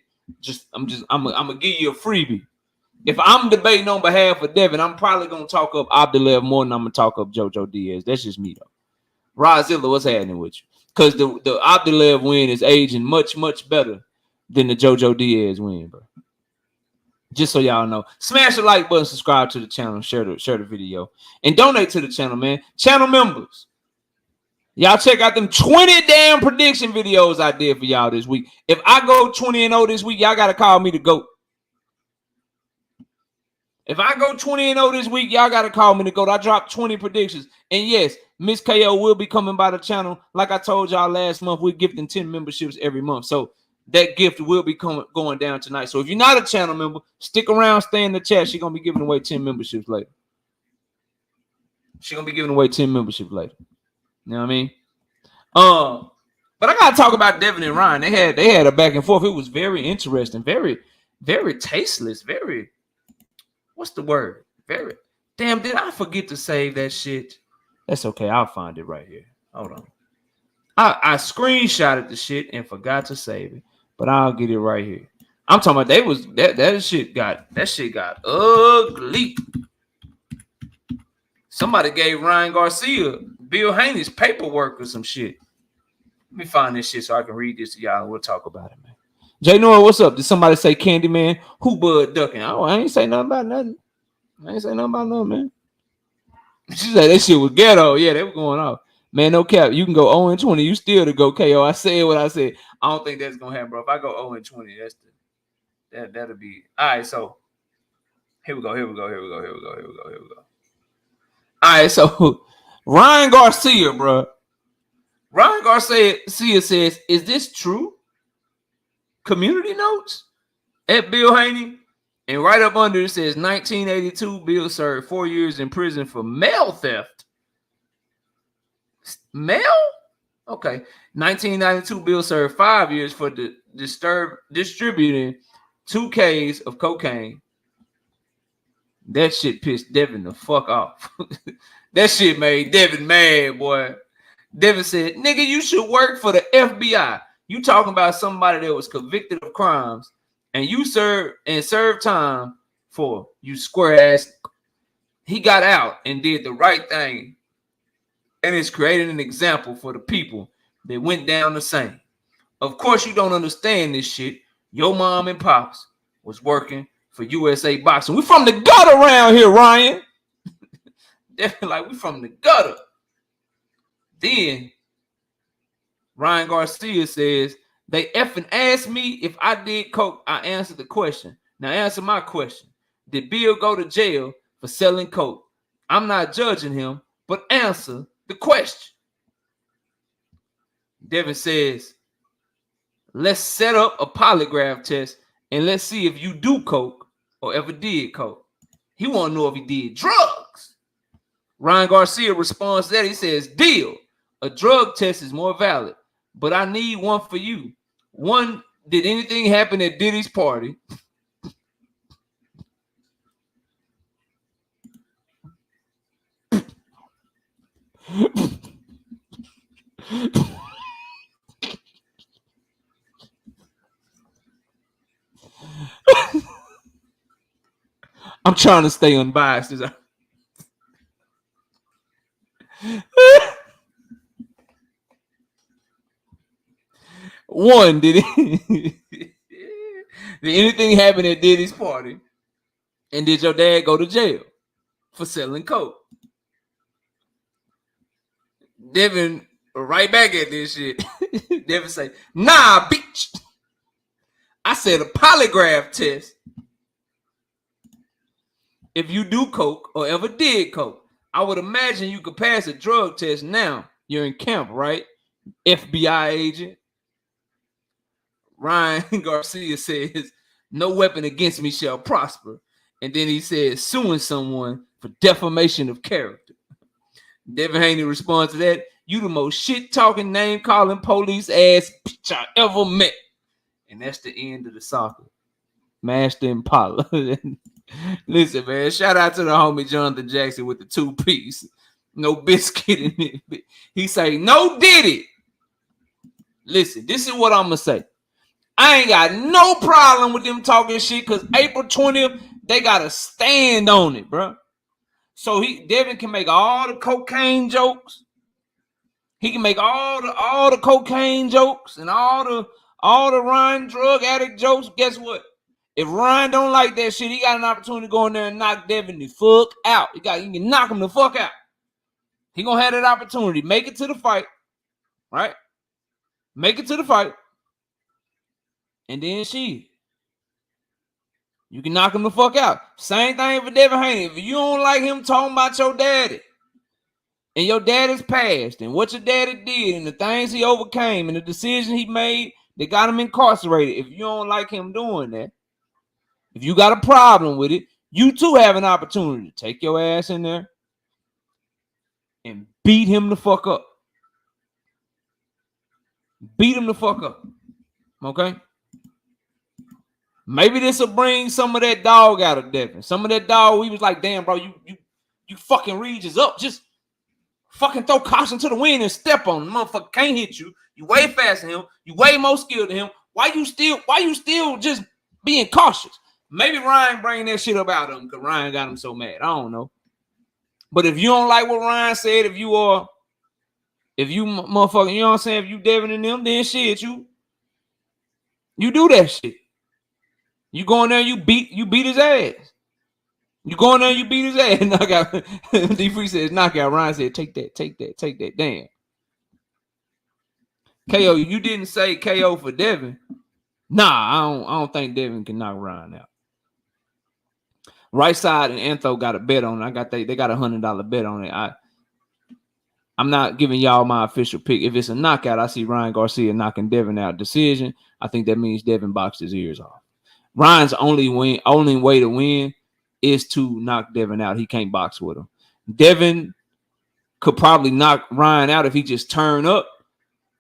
I'm gonna give you a freebie. If I'm debating on behalf of Devin, I'm probably gonna talk up Abdulaev more than I'm gonna talk up JoJo Diaz. That's just me though. Rozilla, what's happening with you? Because the Abdulaev win is aging much, much better than the JoJo Diaz win, bro. Just so y'all know. Smash the like button, subscribe to the channel, share the video, and donate to the channel, man. Channel members. Y'all check out them 20 damn prediction videos I did for y'all this week. If I go 20-0 this week, y'all got to call me the GOAT. If I go 20-0 this week, y'all got to call me the GOAT. I dropped 20 predictions. And yes, Miss KO will be coming by the channel. Like I told y'all last month, we're gifting 10 memberships every month. So that gift will be going down tonight. So if you're not a channel member, stick around, stay in the chat. She's gonna be giving away 10 memberships later. She's gonna be giving away 10 memberships later. You know what I mean? But I gotta talk about Devin and Ryan. They had a back and forth. It was very interesting, very, very tasteless, very, what's the word? Very, damn, did I forget to save that shit? That's okay, I'll find it right here. Hold on. I screenshotted the shit and forgot to save it, but I'll get it right here. I'm talking about that shit got ugly. Somebody gave Ryan Garcia Bill Haney's paperwork or some shit. Let me find this shit so I can read this to y'all and we'll talk about it, man. Jay Nora, what's up? Did somebody say Candyman? Who Bud ducking? Oh, I ain't say nothing about nothing. I ain't say nothing about nothing, man. She said that shit was ghetto. Yeah, they were going off. Man, no cap. You can go 0-20. You still to go KO. I said what I said. I don't think that's gonna happen, bro. If I go 0-20, that'll be all right. So here we go. All right, so Ryan Garcia, bro. Ryan Garcia says, "Is this true?" Community notes at Bill Haney, and right up under it says 1982. Bill served 4 years in prison for mail theft. Mail? Okay. 1992, Bill served 5 years for distributing 2 Ks of cocaine. That shit pissed Devin the fuck off. That shit made Devin mad, boy. Devin said, nigga, you should work for the FBI. You talking about somebody that was convicted of crimes and you served time for you square ass. He got out and did the right thing. And it's created an example for the people that went down the same. Of course, you don't understand this shit. Your mom and pops was working for USA Boxing. We from the gutter around here, Ryan. They're like, we from the gutter. Then Ryan Garcia says, they effing asked me if I did coke. I answered the question. Now answer my question. Did Bill go to jail for selling coke? I'm not judging him, but answer the question. Devin says, let's set up a polygraph test and let's see if you do coke or ever did coke. He want to know if he did drugs. Ryan Garcia responds to that. He says, deal. A drug test is more valid, but I need one for you. One, did anything happen at Diddy's party? I'm trying to stay unbiased. One, did anything happen at Diddy's party? And did your dad go to jail for selling coke? Devin right back at this shit. Devin say, nah, bitch. I said a polygraph test. If you do coke or ever did coke, I would imagine you could pass a drug test now. You're in camp, right? FBI agent. Ryan Garcia says, no weapon against me shall prosper. And then he says, suing someone for defamation of character. Devin Haney responds to that, you the most shit-talking, name-calling, police ass bitch I ever met. And that's the end of the soccer. Master Impala. Listen, man, shout out to the homie Jonathan Jackson with the 2-piece. No biscuit in it. He say, no did it. Listen, this is what I'm going to say. I ain't got no problem with them talking shit because April 20th, they got to stand on it, bro. So Devin can make all the cocaine jokes. He can make all the cocaine jokes and all the Ryan drug addict jokes. Guess what? If Ryan don't like that shit, he got an opportunity to go in there and knock Devin the fuck out. He can knock him the fuck out. He gonna have that opportunity. Make it to the fight, right? Make it to the fight. And then you can knock him the fuck out. Same thing for Devin Haney. If you don't like him talking about your daddy and your daddy's past and what your daddy did and the things he overcame and the decision he made They got him incarcerated. If you don't like him doing that, if you got a problem with it, you too have an opportunity to take your ass in there and beat him the fuck up. Beat him the fuck up. Okay? Maybe this will bring some of that dog out of Devin. Some of that dog, he was like, damn, bro, you fucking Regis up. Just fucking throw caution to the wind and step on him. Motherfucker can't hit you. You way faster than him. You way more skilled than him. Why you still just being cautious? Maybe Ryan bring that shit up out of him because Ryan got him so mad. I don't know. But if you don't like what Ryan said, if you motherfucking, you know what I'm saying, if you Devin and them, then shit, you do that shit. You go in there, you beat his ass. You go in there, you beat his ass. Knockout. D3 says knockout. Ryan said, take that. Damn. KO, you didn't say KO for Devin. Nah, I don't think Devin can knock Ryan out. Right Side and Antho got a bet on it. They got $100 bet on it. I'm not giving y'all my official pick. If it's a knockout, I see Ryan Garcia knocking Devin out. Decision. I think that means Devin boxed his ears off. Ryan's only way to win is to knock Devin out. He can't box with him. Devin could probably knock Ryan out if he just turn up,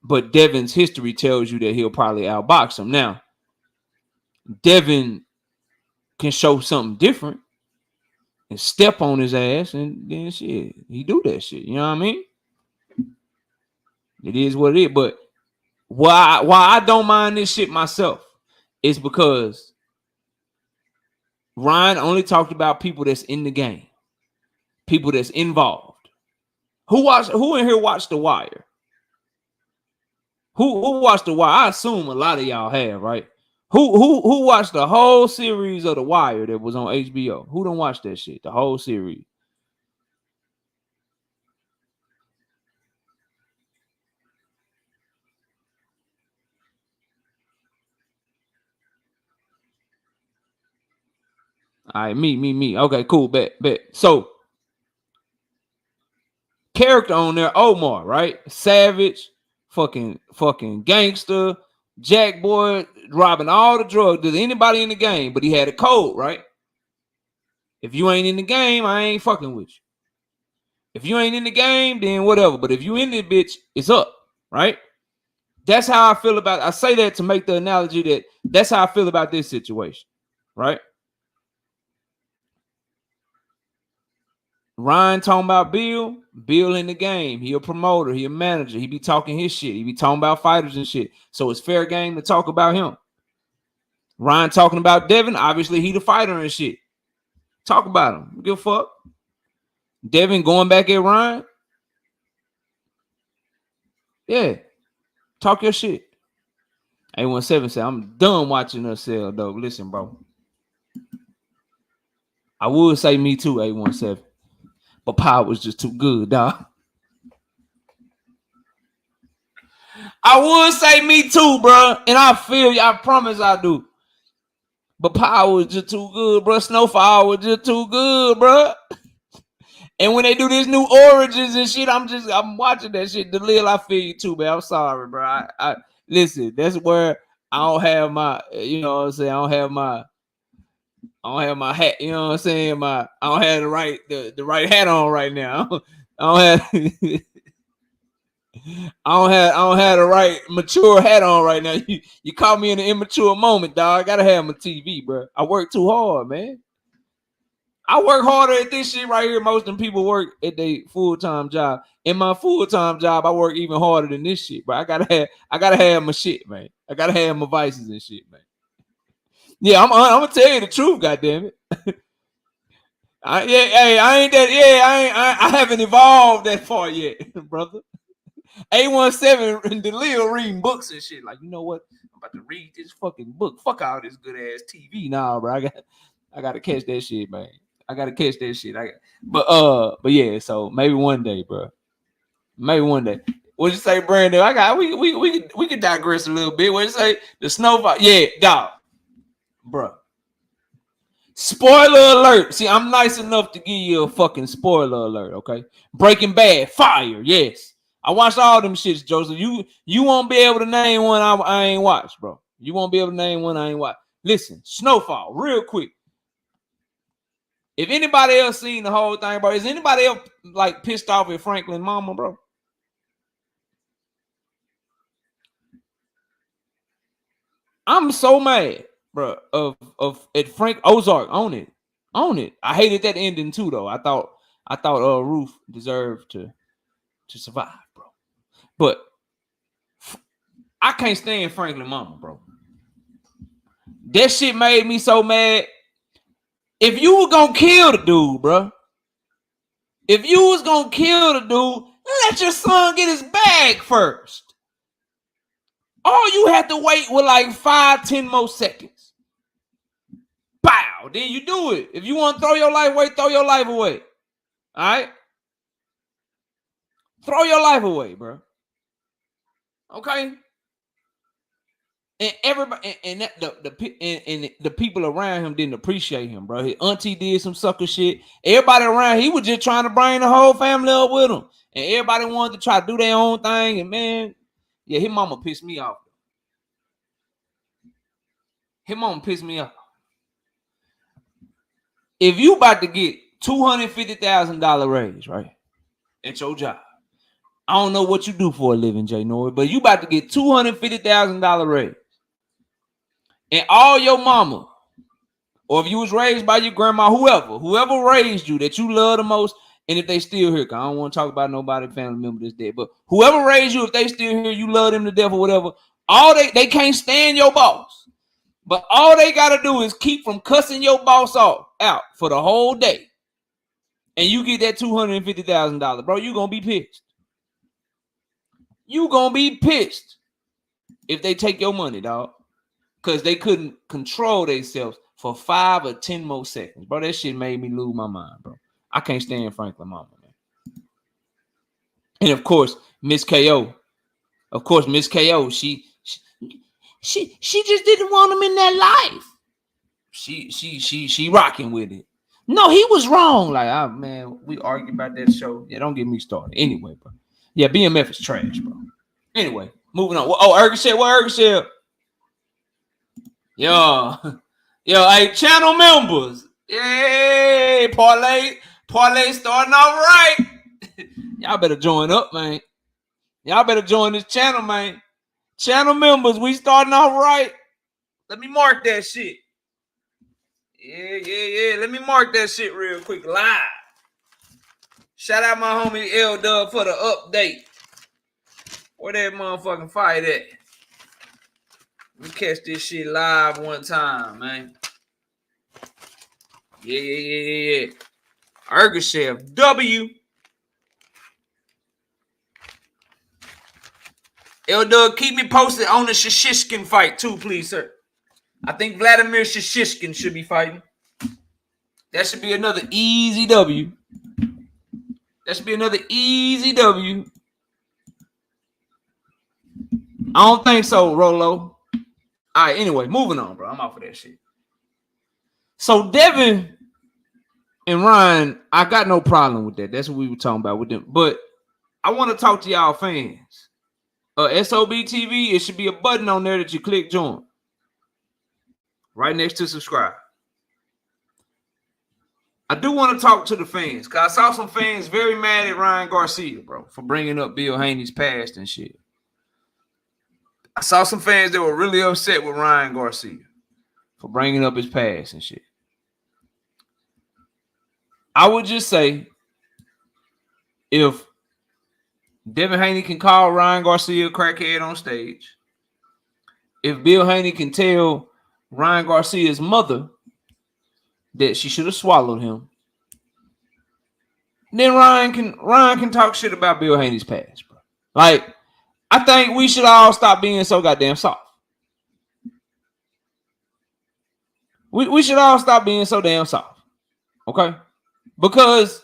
but Devin's history tells you that he'll probably outbox him. Now, Devin can show something different and step on his ass, and then shit, he do that shit. You know what I mean? It is what it is. But why I don't mind this shit myself is because Ryan only talked about people that's in the game, people that's involved. Who in here watched The Wire? Who watched The Wire? I assume a lot of y'all have, right? Who watched the whole series of The Wire that was on HBO? Who done watched that shit? The whole series. All right, me. Okay, cool, bet. So, character on there, Omar, right? Savage, fucking gangster, Jack boy, robbing all the drugs. Does anybody in the game? But he had a code, right? If you ain't in the game, I ain't fucking with you. If you ain't in the game, then whatever. But if you in this bitch, it's up, right? That's how I feel about it. I say that to make the analogy that's how I feel about this situation, right? Ryan talking about Bill in the game. He a promoter. He a manager. He be talking his shit. He be talking about fighters and shit. So it's fair game to talk about him. Ryan talking about Devin. Obviously, he the fighter and shit. Talk about him. Give a fuck. Devin going back at Ryan. Yeah. Talk your shit. A17 said, I'm done watching us sell, though. Listen, bro. I would say me too, A17. But power was just too good, dog. I would say me too, bro. And I feel you. I promise I do. But power was just too good, bro. Snowfall was just too good, bro. And when they do this new origins and shit, I'm watching that shit. Delil, I feel you too, man. I'm sorry, bro. I listen, that's where I don't have my, you know what I'm saying? I don't have my hat, you know what I'm saying? I don't have the right hat on right now. I don't have the right mature hat on right now. You caught me in an immature moment, dog. I gotta have my TV, bro. I work too hard, man. I work harder at this shit right here. Most of them people work at their full-time job. In my full-time job, I work even harder than this shit, bro. I gotta have my shit, man. I gotta have my vices and shit, man. Yeah, I'm gonna tell you the truth, goddammit. I haven't evolved that far yet, brother. A17 and Delil reading books and shit. Like, you know what? I'm about to read this fucking book. Fuck all this good ass TV now, bro. I gotta catch that shit, man. I gotta catch that shit. But yeah. So maybe one day, bro. Maybe one day. What'd you say, Brandon? We can digress a little bit. What'd you say? The snowfall. Yeah, dog, bro. Spoiler alert. See, I'm nice enough to give you a fucking spoiler alert, okay? Breaking Bad, fire, yes. I watched all them shits, Joseph. You won't be able to name one I ain't watched, bro. You won't be able to name one I ain't watched. Listen, Snowfall, real quick. If anybody else seen the whole thing, bro, is anybody else like pissed off at Franklin mama, bro? I'm so mad, bro, of at Frank Ozark on it. I hated that ending too, though. I thought Ruth deserved to survive, bro. But I can't stand Franklin mama, bro. That shit made me so mad. If you were gonna kill the dude, bro, if you was gonna kill the dude, let your son get his bag first. All you had to wait was like 5-10 more seconds. Bow. Then you do it. If you want to throw your life away, throw your life away. All right? Throw your life away, bro. Okay? And everybody and that the people around him didn't appreciate him, bro. His auntie did some sucker shit. Everybody around, he was just trying to bring the whole family up with him. And everybody wanted to try to do their own thing. And man, yeah, his mama pissed me off. His mama pissed me off. If you about to get $250,000 raise, right, at your job, I don't know what you do for a living, Jay Norwood, but you about to get $250,000 raise. And all your mama, or if you was raised by your grandma, whoever raised you that you love the most, and if they still here, because I don't want to talk about nobody family member that's dead, but whoever raised you, if they still here, you love them to death or whatever, they can't stand your boss. But all they got to do is keep from cussing your boss out for the whole day. And you get that $250,000, bro, you going to be pissed. You going to be pissed if they take your money, dog. Because they couldn't control themselves for 5 or 10 more seconds. Bro, that shit made me lose my mind, bro. I can't stand Franklin mama, man. And of course, Miss KO. Of course, Miss KO, she just didn't want him in that life. She rocking with it. No, he was wrong. Like, man, we argued about that show. Yeah, don't get me started. Anyway, bro. Yeah, BMF is trash, bro. Anyway, moving on. Oh, Ergashell, what Ergashell? Yo, hey, channel members. Yay, parlay starting off right. Y'all better join up, man. Y'all better join this channel, man. Channel members, we starting off right. Let me mark that shit. Yeah. Let me mark that shit real quick live. Shout out my homie L Dub for the update. Where that motherfucking fight at? Let me catch this shit live one time, man. Yeah. Ergashell, W. L-Dub, keep me posted on the Shishkin fight too, please, sir. I think Vladimir Shishkin should be fighting. That should be another easy W. I don't think so, Rolo. All right, anyway, moving on, bro. I'm off of that shit. So Devin and Ryan, I got no problem with that. That's what we were talking about with them. But I want to talk to y'all fans. SOB TV, it should be a button on there that you click join. Right next to subscribe. I do want to talk to the fans because I saw some fans very mad at Ryan Garcia, bro, for bringing up Bill Haney's past and shit. I saw some fans that were really upset with Ryan Garcia for bringing up his past and shit. I would just say if Devin Haney can call Ryan Garcia a crackhead on stage, if Bill Haney can tell Ryan Garcia's mother that she should have swallowed him, then Ryan can talk shit about Bill Haney's past, bro. Like, I think we should all stop being so goddamn soft. We should all stop being so damn soft. Okay? Because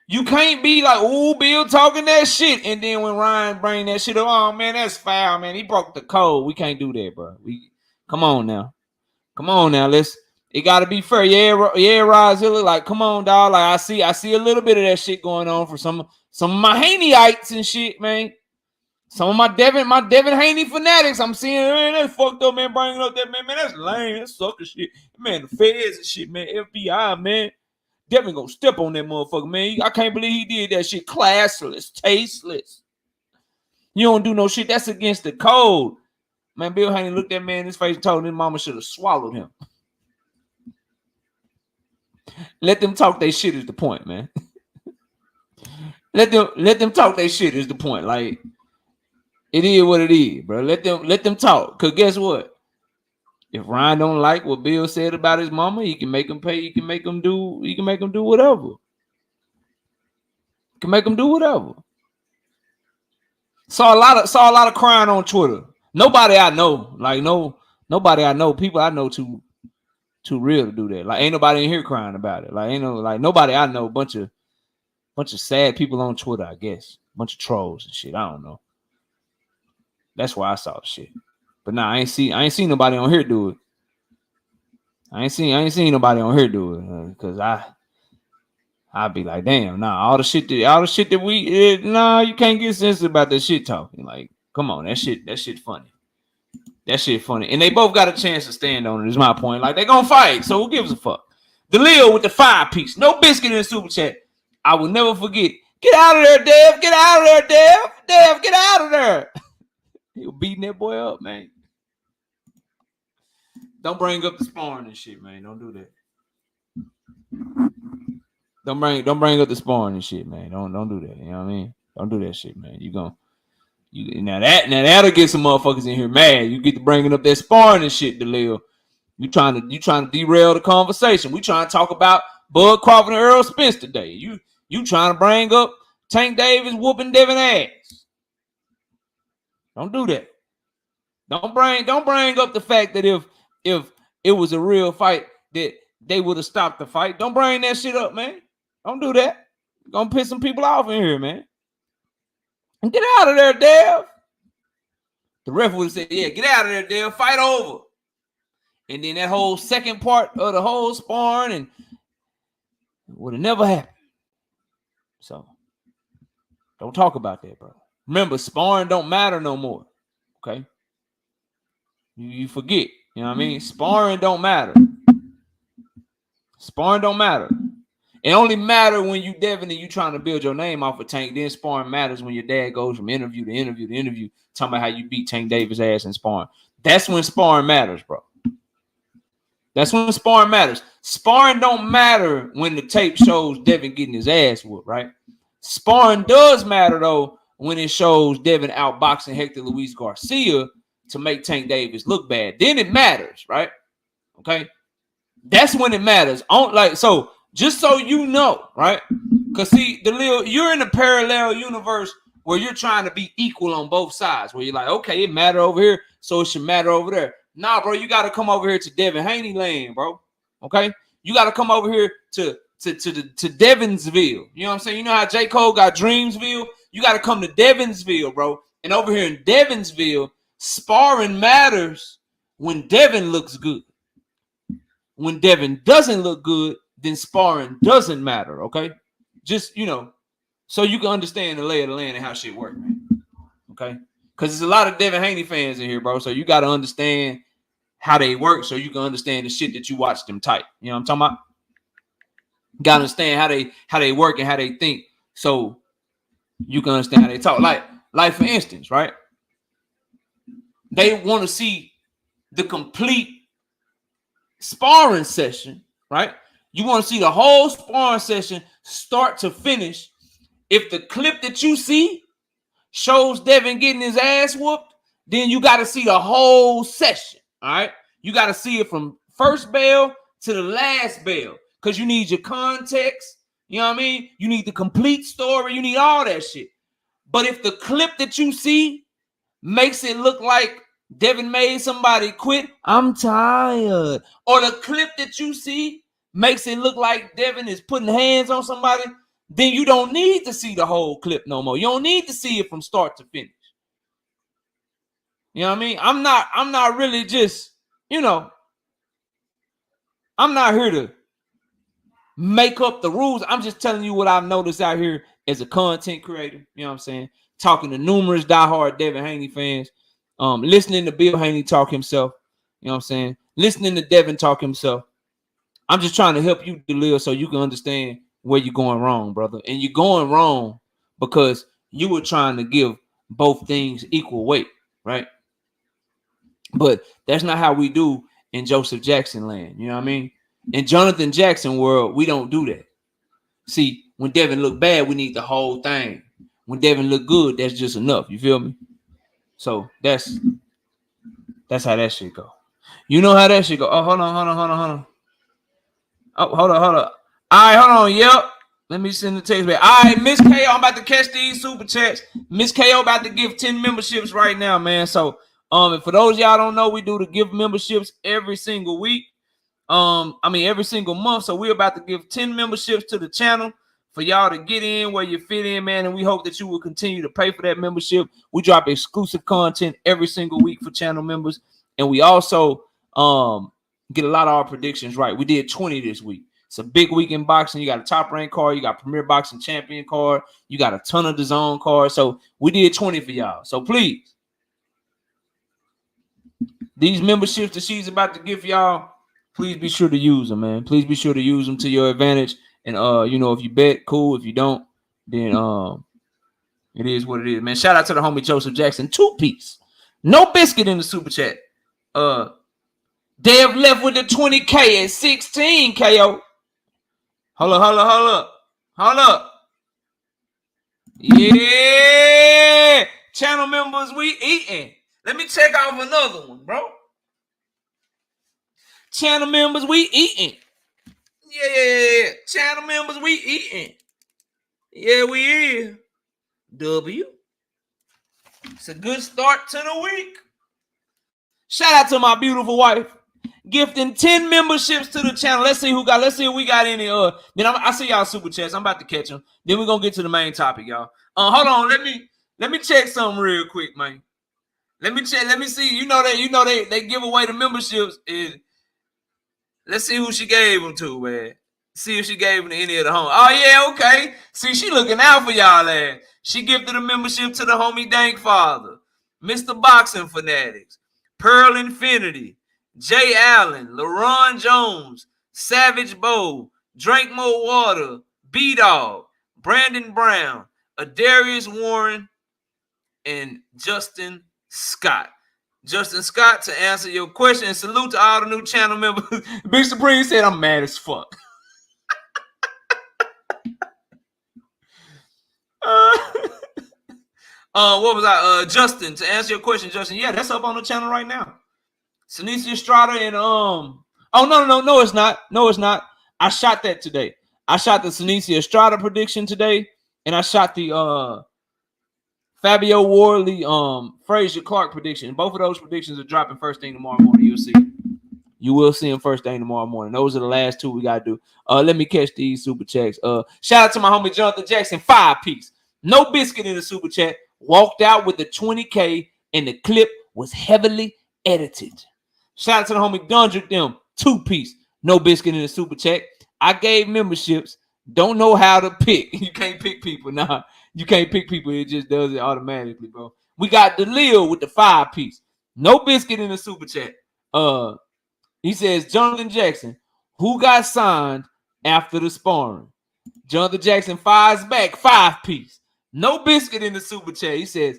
you can't be like, oh, Bill talking that shit. And then when Ryan bring that shit up, oh, man, that's foul, man. He broke the code. We can't do that, bro. Come on now. It got to be fair. Yeah, Rozilla, like, come on, dog. Like, I see a little bit of that shit going on for some of my Haneyites and shit, man. Some of my Devin Haney fanatics, I'm seeing, man, that's fucked up, man, bringing up that, man, that's lame, that's sucker shit. Man, the feds and shit, man, FBI, man. Devin gonna step on that motherfucker, man. I can't believe he did that shit. Classless, tasteless. You don't do no shit. That's against the code. Man, Bill Haney looked that man in his face and told him his mama should have swallowed him. Let them talk their shit is the point, man. Let them talk their shit is the point. Like, it is what it is, bro. Let them talk. Cause guess what? If Ryan don't like what Bill said about his mama, he can make him pay. He can make him do whatever. He can make him do whatever. Saw a lot of crying on Twitter. Nobody I know, nobody I know. People I know too real to do that. Like, ain't nobody in here crying about it. Like, ain't no, like, nobody I know. Bunch of sad people on Twitter, I guess. Bunch of trolls and shit. I don't know. That's why I saw the shit. But nah, I ain't seen nobody on here do it. I ain't seen nobody on here do it. Cause I'd be like, damn, nah, all the shit that we nah, you can't get sensitive about that shit talking. Like, come on, that shit funny. That shit funny. And they both got a chance to stand on it, is my point. Like, they gonna fight, so who gives a fuck? DeLeo with the 5-piece. No biscuit in the super chat. I will never forget. Get out of there, Dev. Get out of there, Dev. Dev, get out of there. He was beating that boy up, man. Don't bring up the sparring and shit, man. Don't do that. Don't bring up the sparring and shit, man. Don't do that. You know what I mean? Don't do that shit, man. Now that'll get some motherfuckers in here mad. You get to bringing up that sparring and shit, DeLeo. You trying to derail the conversation. We trying to talk about Bud Crawford and Errol Spence today. You trying to bring up Tank Davis whooping Devin ass. Don't do that. Don't bring up the fact that if it was a real fight that they would have stopped the fight. Don't bring that shit up, man. Don't do that. You're gonna piss some people off in here, man. And get out of there, Dev. The ref would have said, yeah, get out of there, Dev. Fight over. And then that whole second part of the whole sparring and would have never happened. So don't talk about that, bro. Remember, sparring don't matter no more. Okay? You forget. You know what I mean? Sparring don't matter. Sparring don't matter. It only matter when you Devin and you trying to build your name off of Tank. Then sparring matters when your dad goes from interview to interview to interview, talking about how you beat Tank Davis' ass in sparring. That's when sparring matters, bro. That's when sparring matters. Sparring don't matter when the tape shows Devin getting his ass whooped, right? Sparring does matter, though, when it shows Devin outboxing Hector Luis Garcia to make Tank Davis look bad. Then it matters, right? Okay? That's when it matters. So just so you know, right? Because see, you're in a parallel universe where you're trying to be equal on both sides, where you're like, okay, it matter over here, so it should matter over there. Nah, bro, you got to come over here to Devin Haney lane, bro. Okay? You got to come over here to Devinsville. You know what I'm saying? You know how J. Cole got Dreamsville? You got to come to Devinsville, bro. And over here in Devinsville, sparring matters when Devin looks good. When Devin doesn't look good, then sparring doesn't matter, okay? Just, so you can understand the lay of the land and how shit works, man. Okay? Because there's a lot of Devin Haney fans in here, bro. So you got to understand how they work so you can understand the shit that you watch them type. You know what I'm talking about? You got to understand how they work and how they think so you can understand how they talk. Like for instance, right? They want to see the complete sparring session, right? You want to see the whole sparring session start to finish. If the clip that you see shows Devin getting his ass whooped, then you got to see the whole session, all right? You got to see it from first bell to the last bell because you need your context, you know what I mean? You need the complete story. You need all that shit. But if the clip that you see makes it look like Devin made somebody quit, I'm tired, or the clip that you see makes it look like Devin is putting hands on somebody, then you don't need to see the whole clip no more. You don't need to see it from start to finish. You know what I mean? I'm not really just, I'm not here to make up the rules. I'm just telling you what I've noticed out here as a content creator. You know what I'm saying? talking to numerous diehard Devin Haney fans, listening to Bill Haney talk himself. You know what I'm saying? Listening to Devin talk himself. I'm just trying to help you, Delil, so you can understand where you're going wrong, brother. And you're going wrong because you were trying to give both things equal weight, right? But that's not how we do in Joseph Jackson land. You know what I mean? In Jonathan Jackson world, we don't do that. See, when Devin look bad, we need the whole thing. When Devin look good, that's just enough. You feel me? So that's how that shit go. You know how that shit go. Oh, hold on. Oh, hold on. All right, hold on. Yep. Let me send the text back. All right, Miss KO, I'm about to catch these super chats. Miss KO about to give 10 memberships right now, man. So, and for those y'all don't know, we do the give memberships every single week. Every single month. So we're about to give 10 memberships to the channel for y'all to get in where you fit in, man. And we hope that you will continue to pay for that membership. We drop exclusive content every single week for channel members. And we also get a lot of our predictions right. We did 20 this week. It's a big week in boxing. You got a top rank card. You got Premier Boxing Champion card. You got a ton of DAZN cards. So we did 20 for y'all. So please, these memberships that she's about to give y'all, please be sure to use them, man. Please be sure to use them to your advantage. And if you bet, cool. If you don't, then it is what it is, man. Shout out to the homie Joseph Jackson, 2-piece. No biscuit in the super chat. Dev left with the 20K at 16 KO. Hold up. Yeah. Channel members, we eating. Let me check off another one, bro. Channel members, we eating. Yeah. Channel members, we eating. Yeah, we is. W. It's a good start to the week. Shout out to my beautiful wife. Gifting 10 memberships to the channel. Let's see who we got any. Then I see y'all super chats. I'm about to catch them. Then we're gonna get to the main topic, y'all. Hold on. Let me check something real quick, man. Let me check. Let me see. You know they give away the memberships. And let's see who she gave them to, man. See if she gave them to any of the home. Oh yeah, okay. See, she looking out for y'all, ass. She gifted a membership to the homie Dank Father, Mr. Boxing Fanatics, Pearl Infinity, Jay Allen, LaRon Jones, Savage Bow, Drink More Water, B-Dog, Brandon Brown, Adarius Warren, and Justin Scott. Justin Scott, to answer your question, and salute to all the new channel members. Big Supreme said, I'm mad as fuck. What was I? Justin, to answer your question, Justin, yeah, that's up on the channel right now. Senicia Estrada and no, it's not. I shot that today. I shot the Senicia Estrada prediction today, and I shot the Fabio Wardley Frazier Clark prediction. Both of those predictions are dropping first thing tomorrow morning. You'll see. You will see them first thing tomorrow morning. Those are the last two we gotta do. Let me catch these super chats. Shout out to my homie Jonathan Jackson, 5-piece. No biscuit in the super chat. Walked out with the 20K, and the clip was heavily edited. Shout out to the homie Dundrick them, 2-piece. No biscuit in the super chat. I gave memberships. Don't know how to pick. You can't pick people. Nah, you can't pick people. It just does it automatically, bro. We got Delil with the 5-piece. No biscuit in the super chat. He says, Jonathan Jackson, who got signed after the sparring? Jonathan Jackson fires back, 5-piece. No biscuit in the super chat. He says,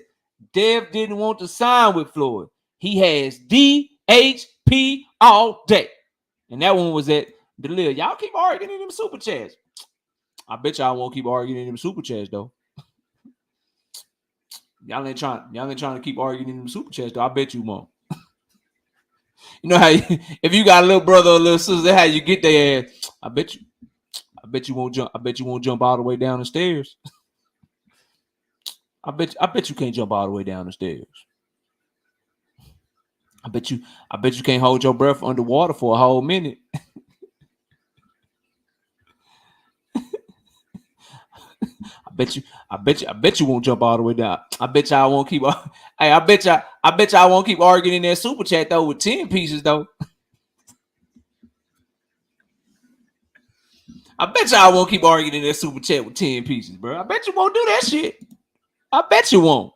Dev didn't want to sign with Floyd. He has DHP all day. And that one was at Delil. Y'all keep arguing in them super chats. I bet y'all won't keep arguing in them super chats, though. Y'all ain't trying to keep arguing in them super chats, though. I bet you won't. You know how if you got a little brother or a little sister, that's how you get their ass. I bet you won't jump. I bet you won't jump all the way down the stairs. I bet you can't jump all the way down the stairs. I bet you can't hold your breath underwater for a whole minute. I bet you won't jump all the way down. I bet y'all won't keep. Hey, I bet y'all won't keep arguing in that super chat though with 10 pieces though. I bet y'all won't keep arguing in that super chat with 10 pieces, bro. I bet you won't do that shit. I bet you won't.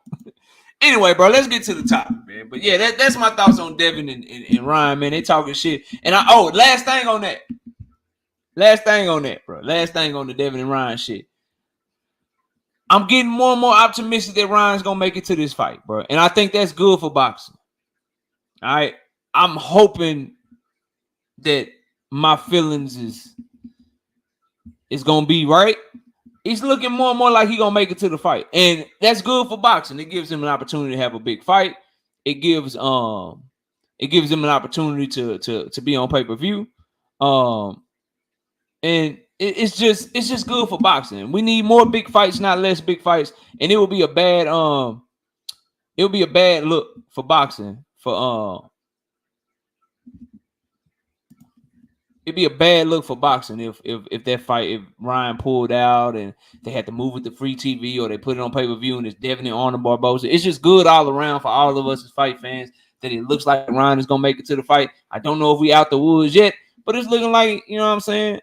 Anyway, bro, let's get to the topic, man. But yeah, that's my thoughts on Devin and Ryan, man. They talking shit. And last thing on that, bro. Last thing on the Devin and Ryan shit. I'm getting more and more optimistic that Ryan's gonna make it to this fight, bro. And I think that's good for boxing. All right. I'm hoping that my feelings is gonna be right. He's looking more and more like he's gonna make it to the fight. And that's good for boxing. It gives him an opportunity to have a big fight. It gives him an opportunity to be on pay-per-view. And it's just good for boxing. We need more big fights, not less big fights. And it would be a bad look for boxing it'd be a bad look for boxing if that fight, if Ryan pulled out and they had to move it to free TV or they put it on pay-per-view and it's definitely on the Barboza. It's just good all around for all of us as fight fans that it looks like Ryan is gonna make it to the fight. I don't know if we out the woods yet, but it's looking like, you know what I'm saying?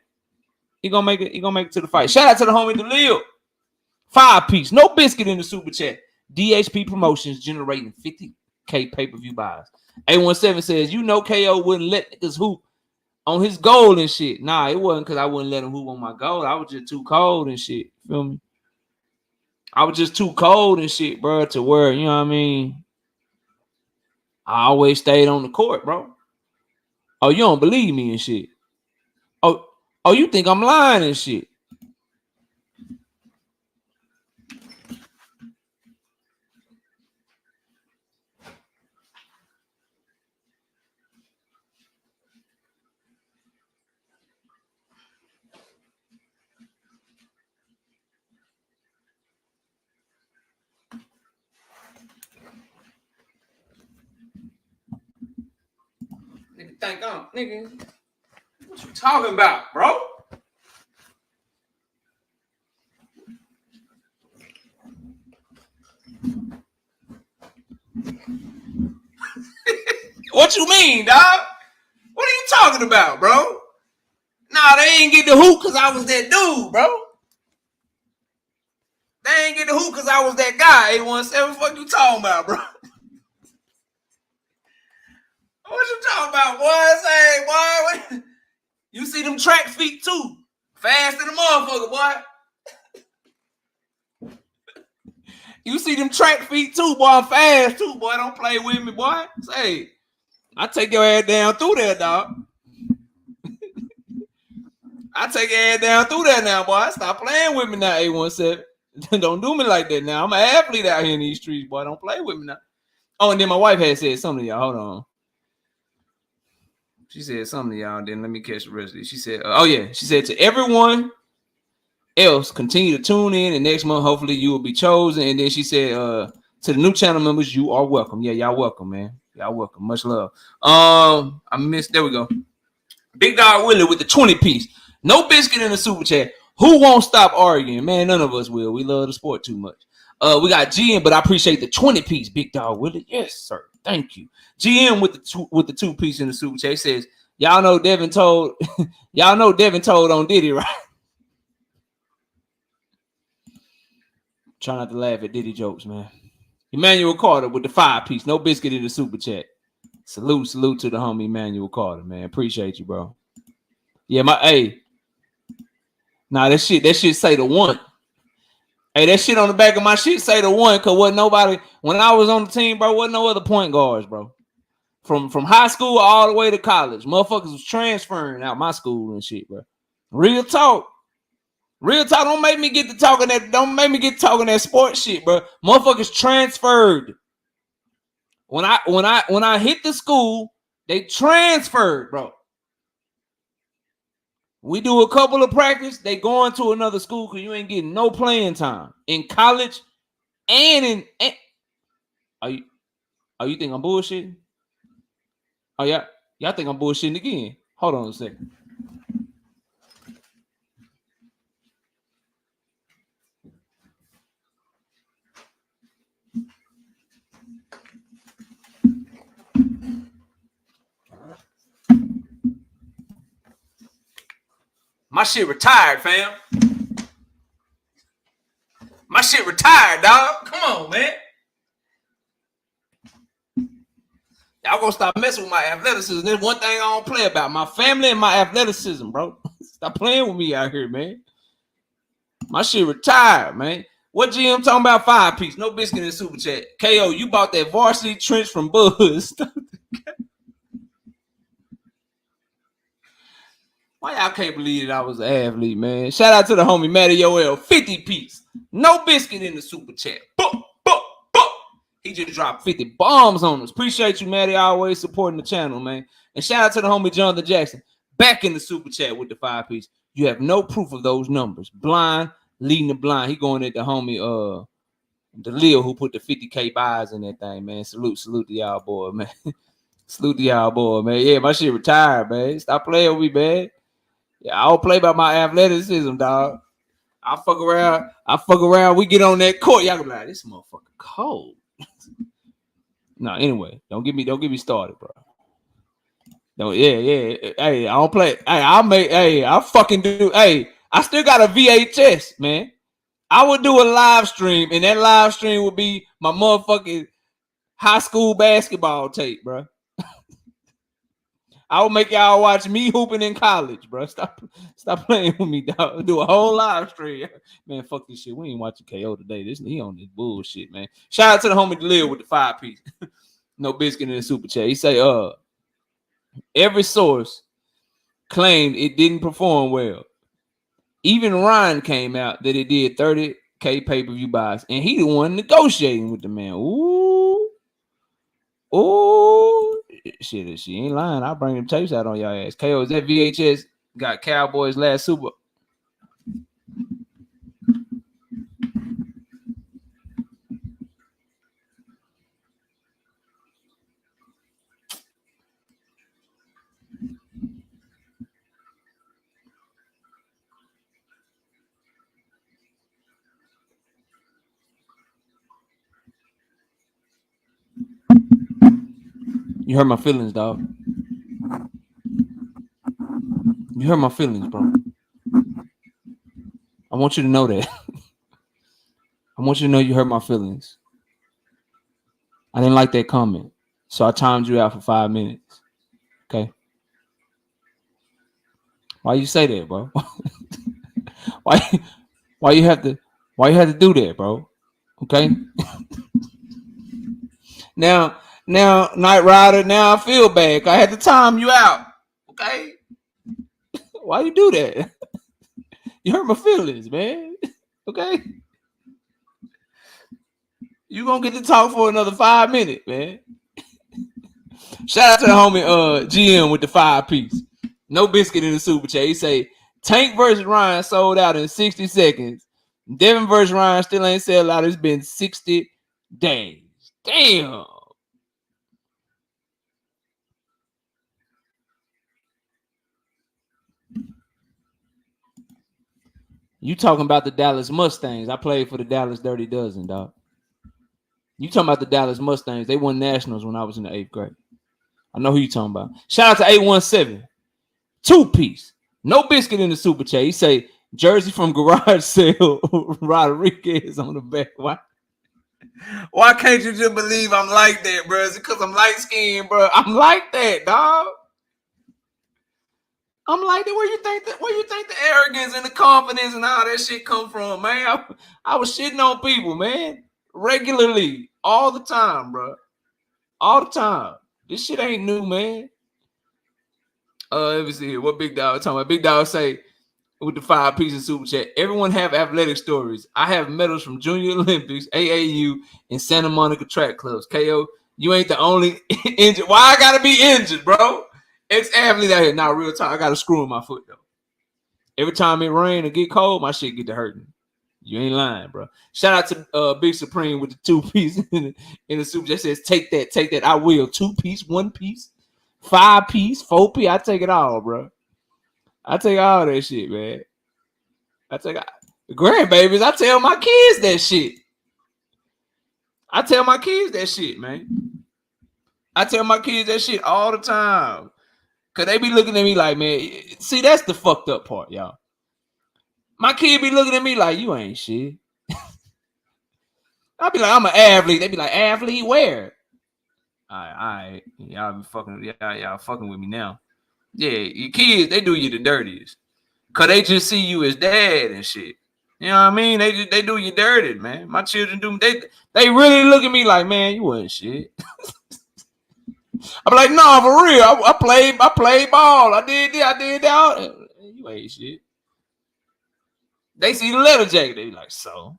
He gonna make it to the fight. Shout out to the homie DeLille. 5-piece, no biscuit in the super chat. DHP Promotions generating 50K pay-per-view buys. A17 says, you know KO wouldn't let niggas hoop on his goal and shit. Nah, it wasn't because I wouldn't let him hoop on my goal. I was just too cold and shit. Feel me? I was just too cold and shit, bro, to where, you know what I mean? I always stayed on the court, bro. Oh, you don't believe me and shit. Oh, you think I'm lying and shit. Nigga think I'm, nigga, what you talking about, bro? What you mean, dog? What are you talking about, bro? Nah, they ain't get the hoop because I was that dude, bro. They ain't get the hoop because I was that guy. 817, what you talking about, bro? What you talking about, boy? Say, boy, you see them track feet too. Fast in the motherfucker, boy. You see them track feet too, boy. I'm fast too, boy. Don't play with me, boy. Say, I take your ass down through there, dog. I take your ass down through there now, boy. Stop playing with me now, 817. Don't do me like that now. I'm an athlete out here in these streets, boy. Don't play with me now. Oh, and then my wife had said something to y'all. Hold on. She said something to y'all. Then let me catch the rest of it. She said, she said to everyone else, continue to tune in, and next month, hopefully, you will be chosen. And then she said, to the new channel members, you are welcome. Yeah, y'all welcome, man. Y'all welcome. Much love. There we go. Big Dog Willie with the 20-piece. No biscuit in the super chat. Who won't stop arguing? Man, none of us will. We love the sport too much. We got GM, but I appreciate the 20-piece, Big Dog Willie. Yes, sir. Thank you. GM with the 2-piece in the super chat. He says, y'all know Devin told on Diddy, right? Try not to laugh at Diddy jokes, man. Emmanuel Carter with the 5-piece. No biscuit in the super chat. Salute to the homie Emmanuel Carter, man. Appreciate you, bro. Yeah, that shit say the 1. Hey, that shit on the back of my shit say the 1, cause wasn't nobody when I was on the team, bro. Wasn't no other point guards, bro. From high school all the way to college, motherfuckers was transferring out my school and shit, bro. Real talk. Don't make me get to talking that sports shit, bro. Motherfuckers transferred. When I hit the school, they transferred, bro. We do a couple of practice, they going to another school because you ain't getting no playing time in college and in. You think I'm bullshitting? Oh yeah, y'all think I'm bullshitting again? Hold on a second. My shit retired, fam. My shit retired, dog. Come on, man. Y'all gonna stop messing with my athleticism. There's one thing I don't play about. My family and my athleticism, bro. Stop playing with me out here, man. My shit retired, man. What GM talking about? 5-piece. No biscuit in the super chat. KO, you bought that varsity trench from Buzz. Why y'all can't believe that I was an athlete, man? Shout out to the homie Matty Yoel. 50-piece. No biscuit in the super chat. Boom, boom, boom. He just dropped 50 bombs on us. Appreciate you, Matty. Always supporting the channel, man. And shout out to the homie Jonathan Jackson. Back in the super chat with the 5-piece. You have no proof of those numbers. Blind, leading the blind. He going at the homie, the Lil who put the 50K buys in that thing, man. Salute to y'all, boy, man. Salute to y'all, boy, man. Yeah, my shit retired, man. Stop playing with me, man. Yeah, I don't play about my athleticism, dog. I fuck around. We get on that court. Y'all be like, this motherfucker cold. No, anyway, don't get me started, bro. No, yeah. Hey, I don't play. Hey, I fucking do. Hey, I still got a VHS, man. I would do a live stream, and that live stream would be my motherfucking high school basketball tape, bro. I will make y'all watch me hooping in college, bro. Stop playing with me, dog. Do a whole live stream. Man, fuck this shit. We ain't watching KO today. He on this bullshit, man. Shout out to the homie Lil with the 5-piece. No biscuit in the super chat. He say, every source claimed it didn't perform well. Even Ryan came out that it did 30K pay-per-view buys, and he the one negotiating with the man. Ooh. Shit, she ain't lying. I'll bring them tapes out on y'all ass. KO, is that VHS got Cowboys last Super? You hurt my feelings, dog. You hurt my feelings, bro. I want you to know that. I want you to know you hurt my feelings. I didn't like that comment, so I timed you out for 5 minutes. Okay. Why you say that, bro? Why you have to do that, bro? Okay. Now, Night Rider, now I feel bad. I had to time you out. Okay. Why you do that? You hurt my feelings, man. Okay. You gonna get to talk for another 5 minutes, man. Shout out to the homie GM with the 5-piece. No biscuit in the super chat. He say Tank versus Ryan sold out in 60 seconds. Devin versus Ryan still ain't sold out. It's been 60 days. Damn. You talking about the Dallas Mustangs. I played for the Dallas Dirty Dozen, dog. You talking about the Dallas Mustangs. They won nationals when I was in the 8th grade. I know who you talking about. Shout out to 817. 2-piece. No biscuit in the super chat. He say, jersey from garage sale. Rodriguez on the back. Why can't you just believe I'm like that, bro? Is it because I'm light-skinned, bro? I'm like that, dog. I'm like that. Where you think the arrogance and the confidence and all that shit come from, man? I was shitting on people, man. Regularly. All the time, bro. All the time. This shit ain't new, man. Let me see here. What Big Dog talking about? Big Dog say with the 5-piece super chat, everyone have athletic stories. I have medals from Junior Olympics, AAU, and Santa Monica track clubs. KO, you ain't the only injured. Why I gotta be injured, bro? Ex-athlete out here. Now, real talk, I got a screw in my foot, though. Every time it rain or get cold, my shit get to hurting. You ain't lying, bro. Shout out to Big Supreme with the 2-piece in the super chat. Says, take that. I will. 2-piece, 1-piece, 5-piece, 4-piece. I take it all, bro. I take all that shit, man. I take the grandbabies. I tell my kids that shit. I tell my kids that shit, man. I tell my kids that shit all the time. Because they be looking at me like, man, see, that's the fucked up part, y'all. My kid be looking at me like, you ain't shit. I'll be like, I'm an athlete. They be like, athlete where? All right. Y'all be fucking, y'all fucking with me now. Yeah, your kids, they do you the dirtiest. Cause they just see you as dad and shit. You know what I mean? They do you dirty, man. My children do they really look at me like, man, you wasn't shit. I'm like, no, for real. I played ball. I did that. You ain't shit. They see the letter jacket. They be like, so.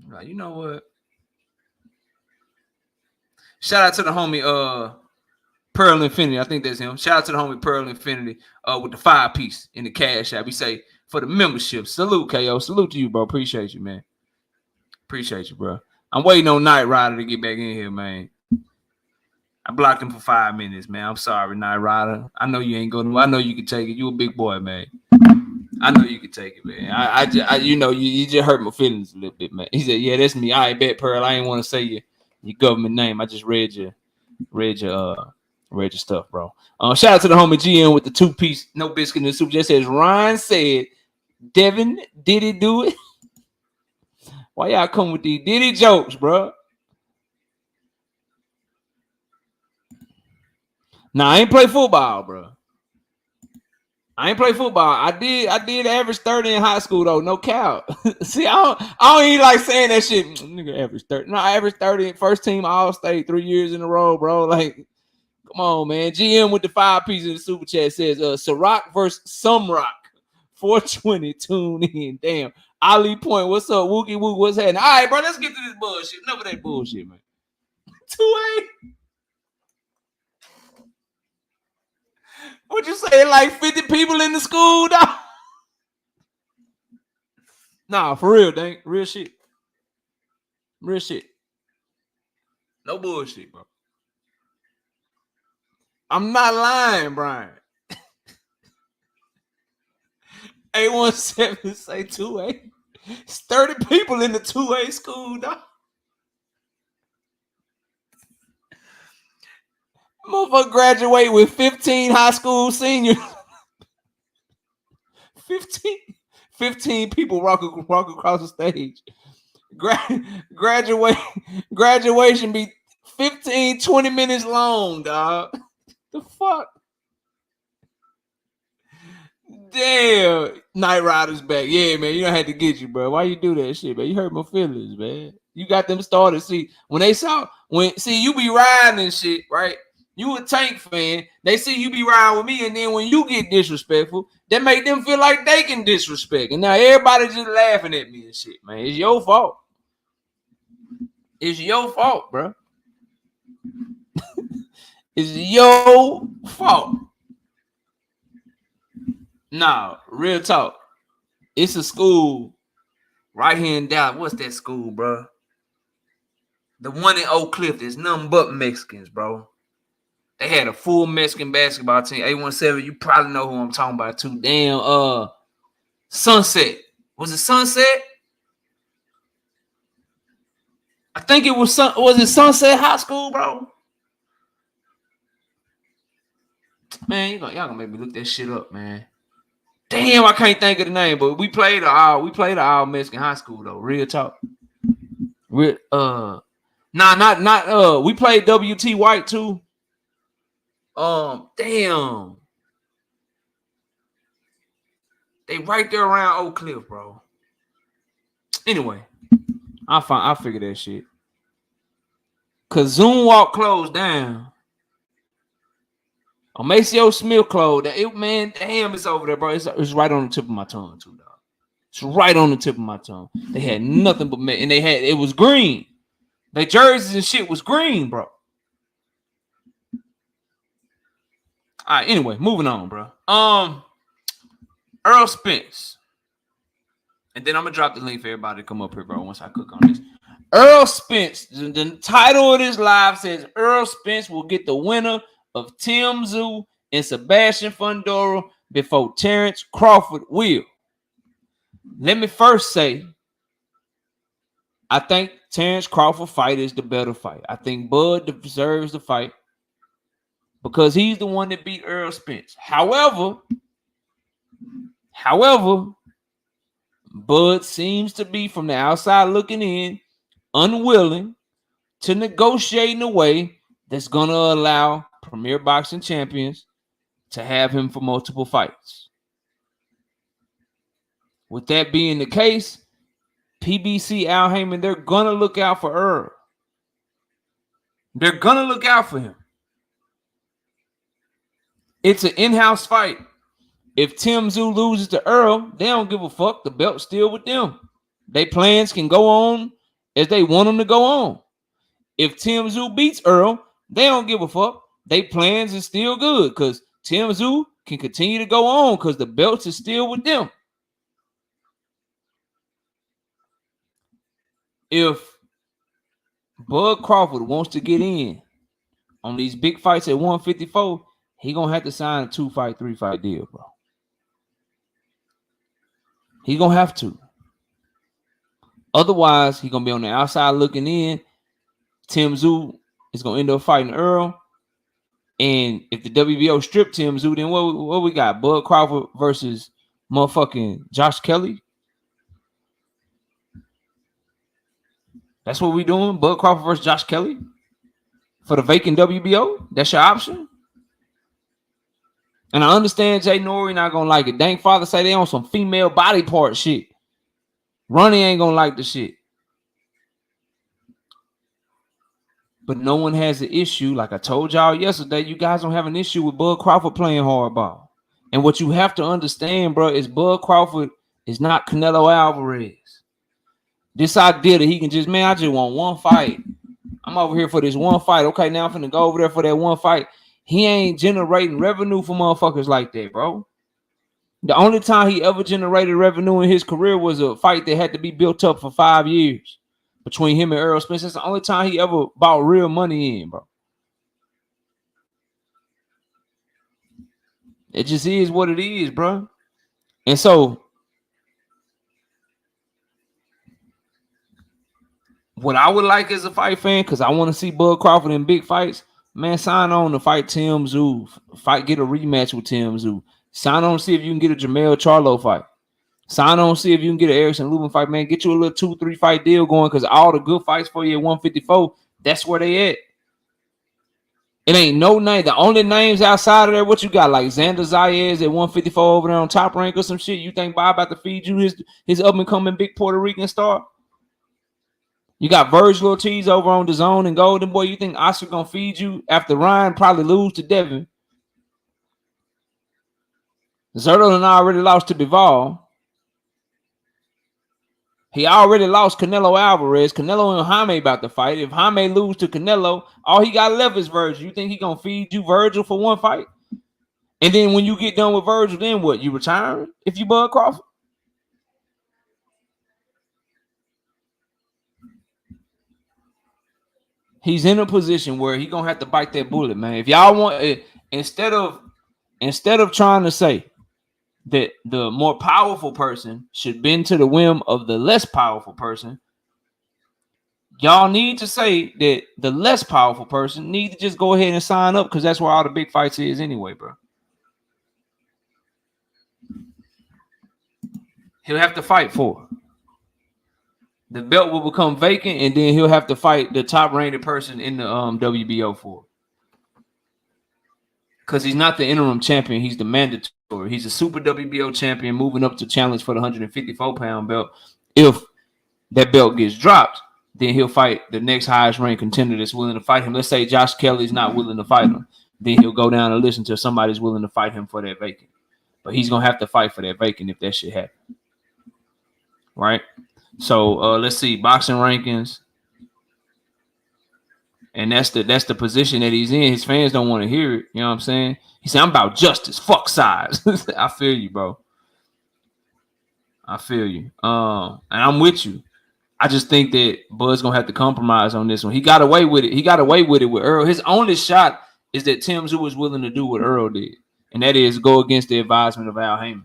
I'm like, you know what? Shout out to the homie Pearl Infinity. I think that's him. Shout out to the homie Pearl Infinity with the 5-piece in the cash app. We say for the membership. Salute, KO. Salute to you, bro. Appreciate you, man. Appreciate you, bro. I'm waiting on Night Rider to get back in here, man. I blocked him for 5 minutes, man. I'm sorry, Night Rider. I know you ain't going to. I know you can take it. You a big boy, man. I know you can take it, man. I you know, you just hurt my feelings a little bit, man. He said, yeah, that's me. I bet, Pearl. I ain't want to say your government name. I just read your stuff, bro. Shout out to the homie GM with the 2-piece, no biscuit in the soup. Just says, Ryan said, Devin, did he do it? Why y'all come with these Diddy jokes, bro? Nah, I ain't play football, bro. I ain't play football. I did average 30 in high school though. No cap. See, I don't even like saying that shit. Nigga average 30. No, I averaged 30 first team All-State 3 years in a row, bro. Like, come on, man. GM with the 5-piece in the super chat says Ciroc versus Sumrock. 420. Tune in. Damn. Ali Point. What's up? Wookie Woo. What's happening? All right, bro. Let's get to this bullshit. Enough of that bullshit, man. 2A. What you say? Like 50 people in the school, dog? Nah, for real, dang. Real shit. Real shit. No bullshit, bro. I'm not lying, Brian. 817 say 2A. It's 30 people in the 2A school, dog. Motherfucker graduate with 15 high school seniors. 15 people walk across the stage. Graduation be 15, 20 minutes long, dog. The fuck? Damn. Night Rider's back. Yeah, man. You don't have to get you, bro. Why you do that shit, man? You hurt my feelings, man. You got them started. See, you be riding and shit, right? You a Tank fan. They see you be riding with me, and then when you get disrespectful, that make them feel like they can disrespect. And now everybody just laughing at me and shit, man. It's your fault. It's your fault, bro. It's your fault. Nah, real talk. It's a school right here in Dallas. What's that school, bro? The one in Oak Cliff. There's nothing but Mexicans, bro. They had a full Mexican basketball team. 817, you probably know who I'm talking about too. Damn, Sunset. Was it Sunset? I think it was Sunset High School, bro? Man, y'all gonna make me look that shit up, man. Damn, I can't think of the name, but we played all Mexican high school though. Real talk. We played WT White too. Damn. They right there around Oak Cliff, bro. Anyway, I'll figure that shit. Cause Zoom Walk closed down. Maceo Smith closed. Man, damn, it's over there, bro. It's right on the tip of my tongue, too, dog. It's right on the tip of my tongue. They had nothing but and it was green. Their jerseys and shit was green, bro. All right, anyway, moving on, bro. Errol Spence. And then I'm gonna drop the link for everybody to come up here, bro, once I cook on this. Errol Spence, the title of this live says Errol Spence will get the winner of Tszyu and Sebastian Fundora before Terence Crawford will. Let me first say, I think Terence Crawford fight is the better fight. I think Bud deserves the fight because he's the one that beat Errol Spence. However, Bud seems to be, from the outside looking in, unwilling to negotiate in a way that's going to allow Premier Boxing Champions to have him for multiple fights. With that being the case, PBC, Al Heyman, they're going to look out for Errol. They're going to look out for him. It's an in-house fight. If Tszyu loses to Errol, they don't give a fuck. The belt's still with them. Their plans can go on as they want them to go on. If Tszyu beats Errol, they don't give a fuck. Their plans is still good because Tszyu can continue to go on because the belts is still with them. If Bud Crawford wants to get in on these big fights at 154, he gonna have to sign a 2-fight, 3-fight deal, bro. He gonna have to. Otherwise, he gonna be on the outside looking in. Tszyu is gonna end up fighting Errol. And if the WBO stripped Tszyu, then what we got? Bud Crawford versus motherfucking Josh Kelly. That's what we doing? Bud Crawford versus Josh Kelly for the vacant WBO? That's your option? And I understand Jay Nori not gonna like it. Dank Father say they on some female body part shit. Ronnie ain't gonna like the shit. But no one has an issue. Like I told y'all yesterday, you guys don't have an issue with Bud Crawford playing hardball. And what you have to understand, bro, is Bud Crawford is not Canelo Alvarez. This idea that he can just, man, I just want one fight. I'm over here for this one fight. Okay, now I'm finna go over there for that one fight. He ain't generating revenue for motherfuckers like that, bro. The only time he ever generated revenue in his career was a fight that had to be built up for 5 years between him and Errol Spence. That's the only time he ever bought real money in, bro. It just is what it is, bro. And so what I would like as a fight fan, because I want to see Bud Crawford in big fights, man, sign on to fight Tszyu. Get a rematch with Tszyu. Sign on to see if you can get a Jamel Charlo fight. Sign on to see if you can get an Erickson Lubin fight, man. Get you a little 2-3 fight deal going because all the good fights for you at 154, that's where they at. It ain't no name. The only names outside of there, what you got? Like Xander Zayas at 154 over there on Top Rank or some shit. You think Bob about to feed you his up-and-coming big Puerto Rican star? You got Virgil Ortiz over on the Zone and Golden Boy. You think Oscar gonna feed you after Ryan probably lose to Devin? Zerto and I already lost to Bivol. He already lost Canelo Alvarez. Canelo and Jaime about to fight. If Jaime lose to Canelo, all he got left is Virgil. You think he gonna feed you Virgil for one fight? And then when you get done with Virgil, then what? You retiring if you Bud Crawford? He's in a position where he gonna have to bite that bullet, man. If y'all want it, instead of trying to say that the more powerful person should bend to the whim of the less powerful person, y'all need to say that the less powerful person need to just go ahead and sign up because that's where all the big fights is anyway, bro. He'll have to fight for it. The belt will become vacant, and then he'll have to fight the top-rated person in the WBO for it. Because he's not the interim champion. He's the mandatory. He's a super WBO champion moving up to challenge for the 154-pound belt. If that belt gets dropped, then he'll fight the next highest-ranked contender that's willing to fight him. Let's say Josh Kelly's not willing to fight him. Then he'll go down and listen to somebody's willing to fight him for that vacant. But he's going to have to fight for that vacant if that shit happens. Right? So let's see, boxing rankings. And that's the position that he's in. His fans don't want to hear it. You know what I'm saying? He said, I'm about justice. Fuck size. I feel you, bro. I feel you. And I'm with you. I just think that Bud's gonna have to compromise on this one. He got away with it. He got away with it with Errol. His only shot is that Tszyu was willing to do what Errol did. And that is go against the advisement of Al Heyman.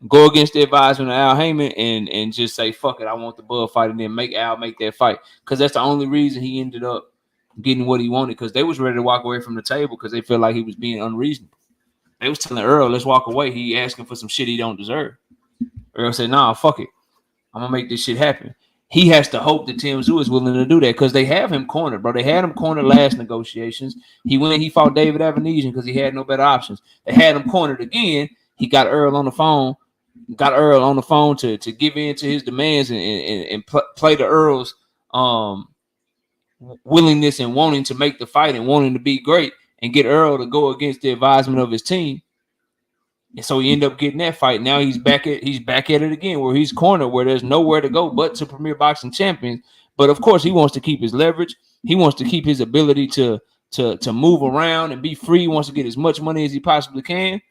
Go against the advisement of Al Heyman and just say, fuck it, I want the Bud fight, and then make Al make that fight. Because that's the only reason he ended up getting what he wanted, because they was ready to walk away from the table because they felt like he was being unreasonable. They was telling Errol, let's walk away. He asking for some shit he don't deserve. Errol said, "Nah, fuck it. I'm gonna make this shit happen." He has to hope that Tszyu is willing to do that because they have him cornered, bro. They had him cornered last negotiations. He went, he fought David Avenesian because he had no better options. They had him cornered again. He got Errol on the phone, to give in to his demands and play to Errol's willingness and wanting to make the fight and wanting to be great and get Errol to go against the advisement of his team. And so he ended up getting that fight. Now he's back at it again, where he's cornered, where there's nowhere to go but to Premier Boxing Champions. But of course, he wants to keep his leverage. He wants to keep his ability to move around and be free. He wants to get as much money as he possibly can.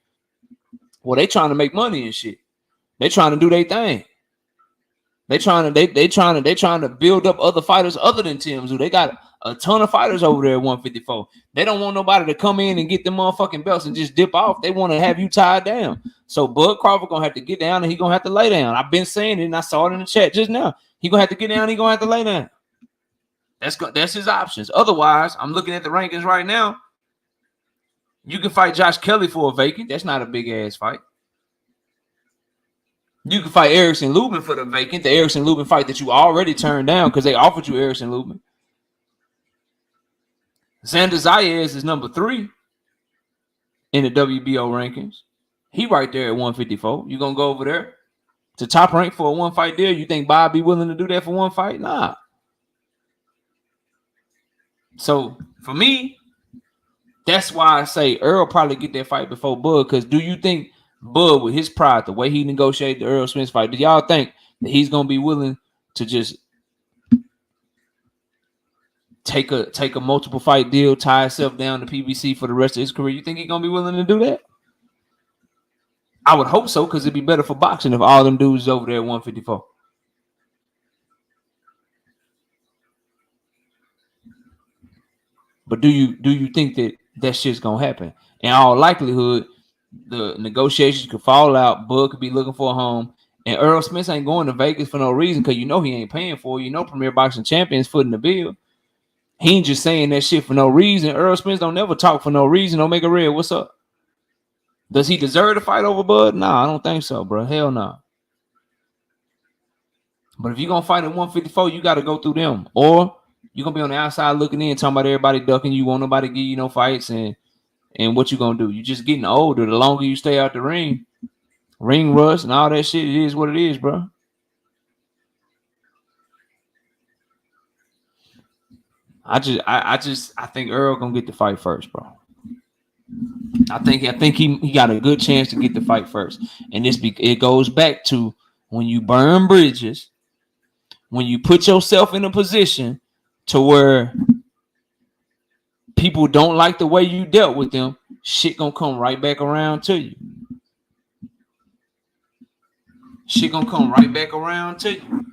Well, they trying to make money and shit. They trying to do their thing. They trying to build up other fighters other than Tszyu. They got a ton of fighters over there at 154. They don't want nobody to come in and get them motherfucking belts and just dip off. They want to have you tied down. So Bud Crawford gonna have to get down and he gonna have to lay down. I've been saying it and I saw it in the chat just now. He gonna have to get down. He gonna have to lay down. That's his options. Otherwise, I'm looking at the rankings right now. You can fight Josh Kelly for a vacant. That's not a big ass fight. You can fight Erickson Lubin for the vacant, the Erickson Lubin fight that you already turned down because they offered you Erickson Lubin. Xander Zayas is number 3 in the WBO rankings. He right there at 154. You gonna go over there to top rank for a one fight deal? You think Bob be willing to do that for one fight? Nah. So for me, that's why I say Errol probably get that fight before Bud. Because do you think Bud, with his pride, the way he negotiated the Errol Spence fight, do y'all think that he's gonna be willing to just take a multiple fight deal, tie himself down to PBC for the rest of his career? You think he's gonna be willing to do that? I would hope so, because it'd be better for boxing if all them dudes is over there at 154. But do you think that shit's gonna happen? In all likelihood, the negotiations could fall out. Bud could be looking for a home, and Errol Spence ain't going to Vegas for no reason, because you know he ain't paying for it. You know Premier Boxing Champion's footing the bill. He ain't just saying that shit for no reason. Errol Spence don't never talk for no reason. Omega Red, what's up? Does he deserve to fight over Bud? Nah, I don't think so, bro. Hell no. Nah. But if you're gonna fight at 154, you got to go through them, or you're gonna be on the outside looking in, talking about everybody ducking you, won't nobody give you no fights, and what you gonna do? You just getting older. The longer you stay out the ring rust and all that shit, it is what it is, bro. I think Errol gonna get the fight first, bro. I think he got a good chance to get the fight first, and it goes back to when you burn bridges, when you put yourself in a position to where people don't like the way you dealt with them, shit gonna come right back around to you. Shit gonna come right back around to you.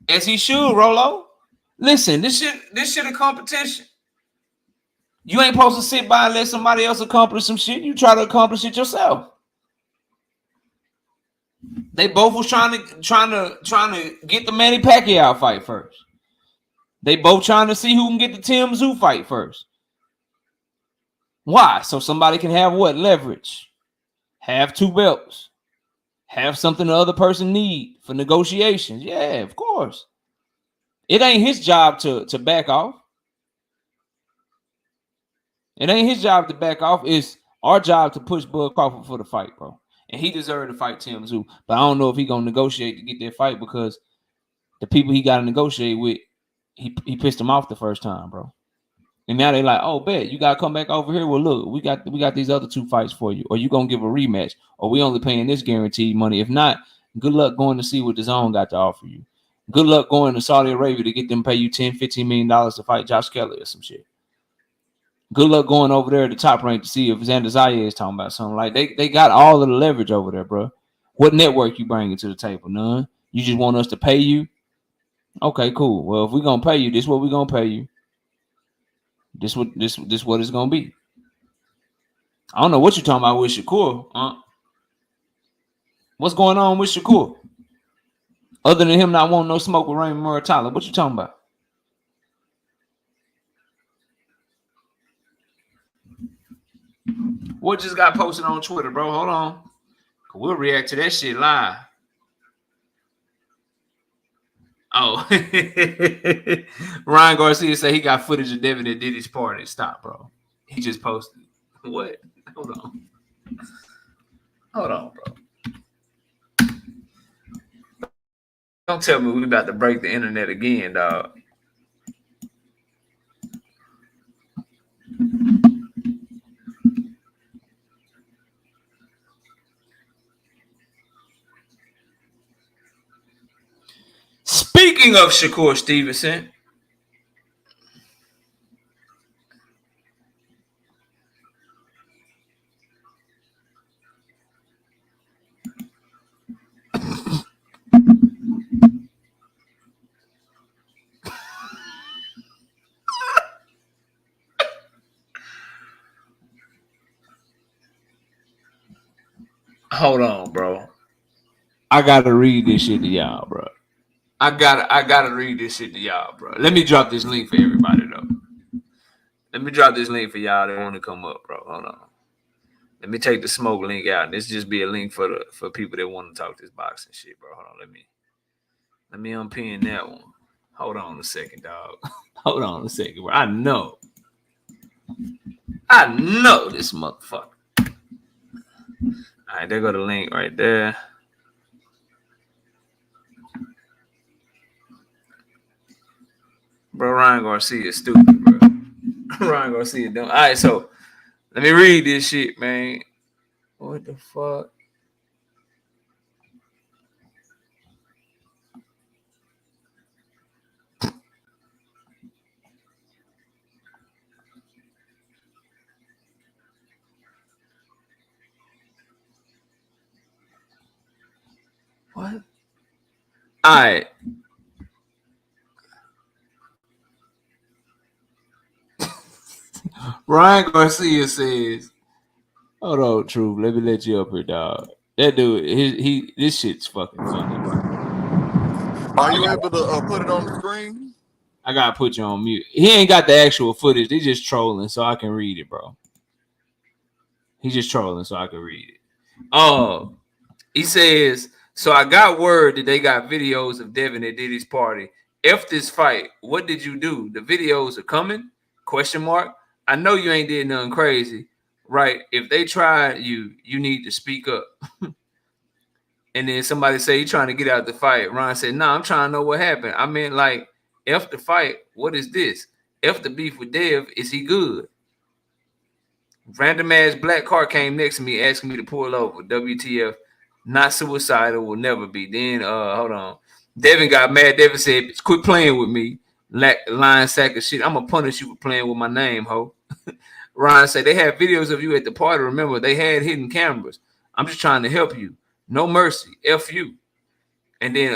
As he should, Rolo. Listen, this shit a competition. You ain't supposed to sit by and let somebody else accomplish some shit. You try to accomplish it yourself. They both was trying to get the Manny Pacquiao fight first. They both trying to see who can get the Tszyu fight first. Why? So somebody can have what? Leverage. Have 2 belts. Have something the other person need for negotiations. Yeah, of course. It ain't his job to back off. It ain't his job to back off. It's our job to push Bud Crawford for the fight, bro. And he deserved to fight Tszyu. But I don't know if he gonna negotiate to get that fight, because the people he got to negotiate with, he pissed them off the first time, bro. And now they like, oh, bet you gotta come back over here. Well, look, we got these other 2 fights for you, or you gonna give a rematch, or we only paying this guaranteed money. If not, good luck going to see what the zone got to offer you. Good luck going to Saudi Arabia to get them pay you $10-15 million to fight Josh Kelly or some shit. Good luck going over there at the top rank to see if Xander Zayas is talking about something. Like they got all of the leverage over there, bro. What network you bringing to the table? None. You just want us to pay you? Okay, cool. Well, if we're gonna pay you, this is what we're gonna pay you. This what it's gonna be. I don't know what you're talking about with Shakur. What's going on with Shakur? Other than him not wanting no smoke with Raymond Muratalla, what you talking about? What just got posted on Twitter, bro? Hold on. We'll react to that shit live. Oh, Ryan Garcia said he got footage of Devin at Diddy's party. Stop, bro. He just posted. What? Hold on, bro. Don't tell me we about to break the internet again, dog. Speaking of Shakur Stevenson, hold on, bro. I gotta read this shit to y'all, bro. I gotta read this shit to y'all, bro. Let me drop this link for everybody, though. Let me drop this link for y'all that want to come up, bro. Hold on. Let me take the smoke link out. This just be a link for people that want to talk this boxing shit, bro. Hold on. Let me unpin that one. Hold on a second, dog. Hold on a second, bro. I know this motherfucker. All right, there go the link right there. Bro, Ryan Garcia is stupid, bro. Ryan Garcia don't. All right, so let me read this shit, man. What the fuck? What? All right. Ryan Garcia says, hold on, True. Let me let you up here, dog. That dude, this shit's fucking funny, bro. Are you able to put it on the screen? I gotta put you on mute. He ain't got the actual footage. They just trolling so I can read it, bro. He's just trolling so I can read it. He says, so I got word that they got videos of Devin at Diddy's party. F this fight. What did you do? The videos are coming? Question mark. I know you ain't did nothing crazy, right? If they tried you need to speak up. And then somebody say you trying to get out the fight. Ron said, nah, I'm trying to know what happened. I mean, like, F the fight. What is this? F the beef with Dev. Is he good? Random ass black car came next to me asking me to pull over. WTF. Not suicidal. Will never be. Then, hold on. Devin got mad. Devin said, quit playing with me. Lying sack of shit. I'm going to punish you for playing with my name, ho. Ryan said, they had videos of you at the party. Remember, they had hidden cameras. I'm just trying to help you. No mercy. F you. And then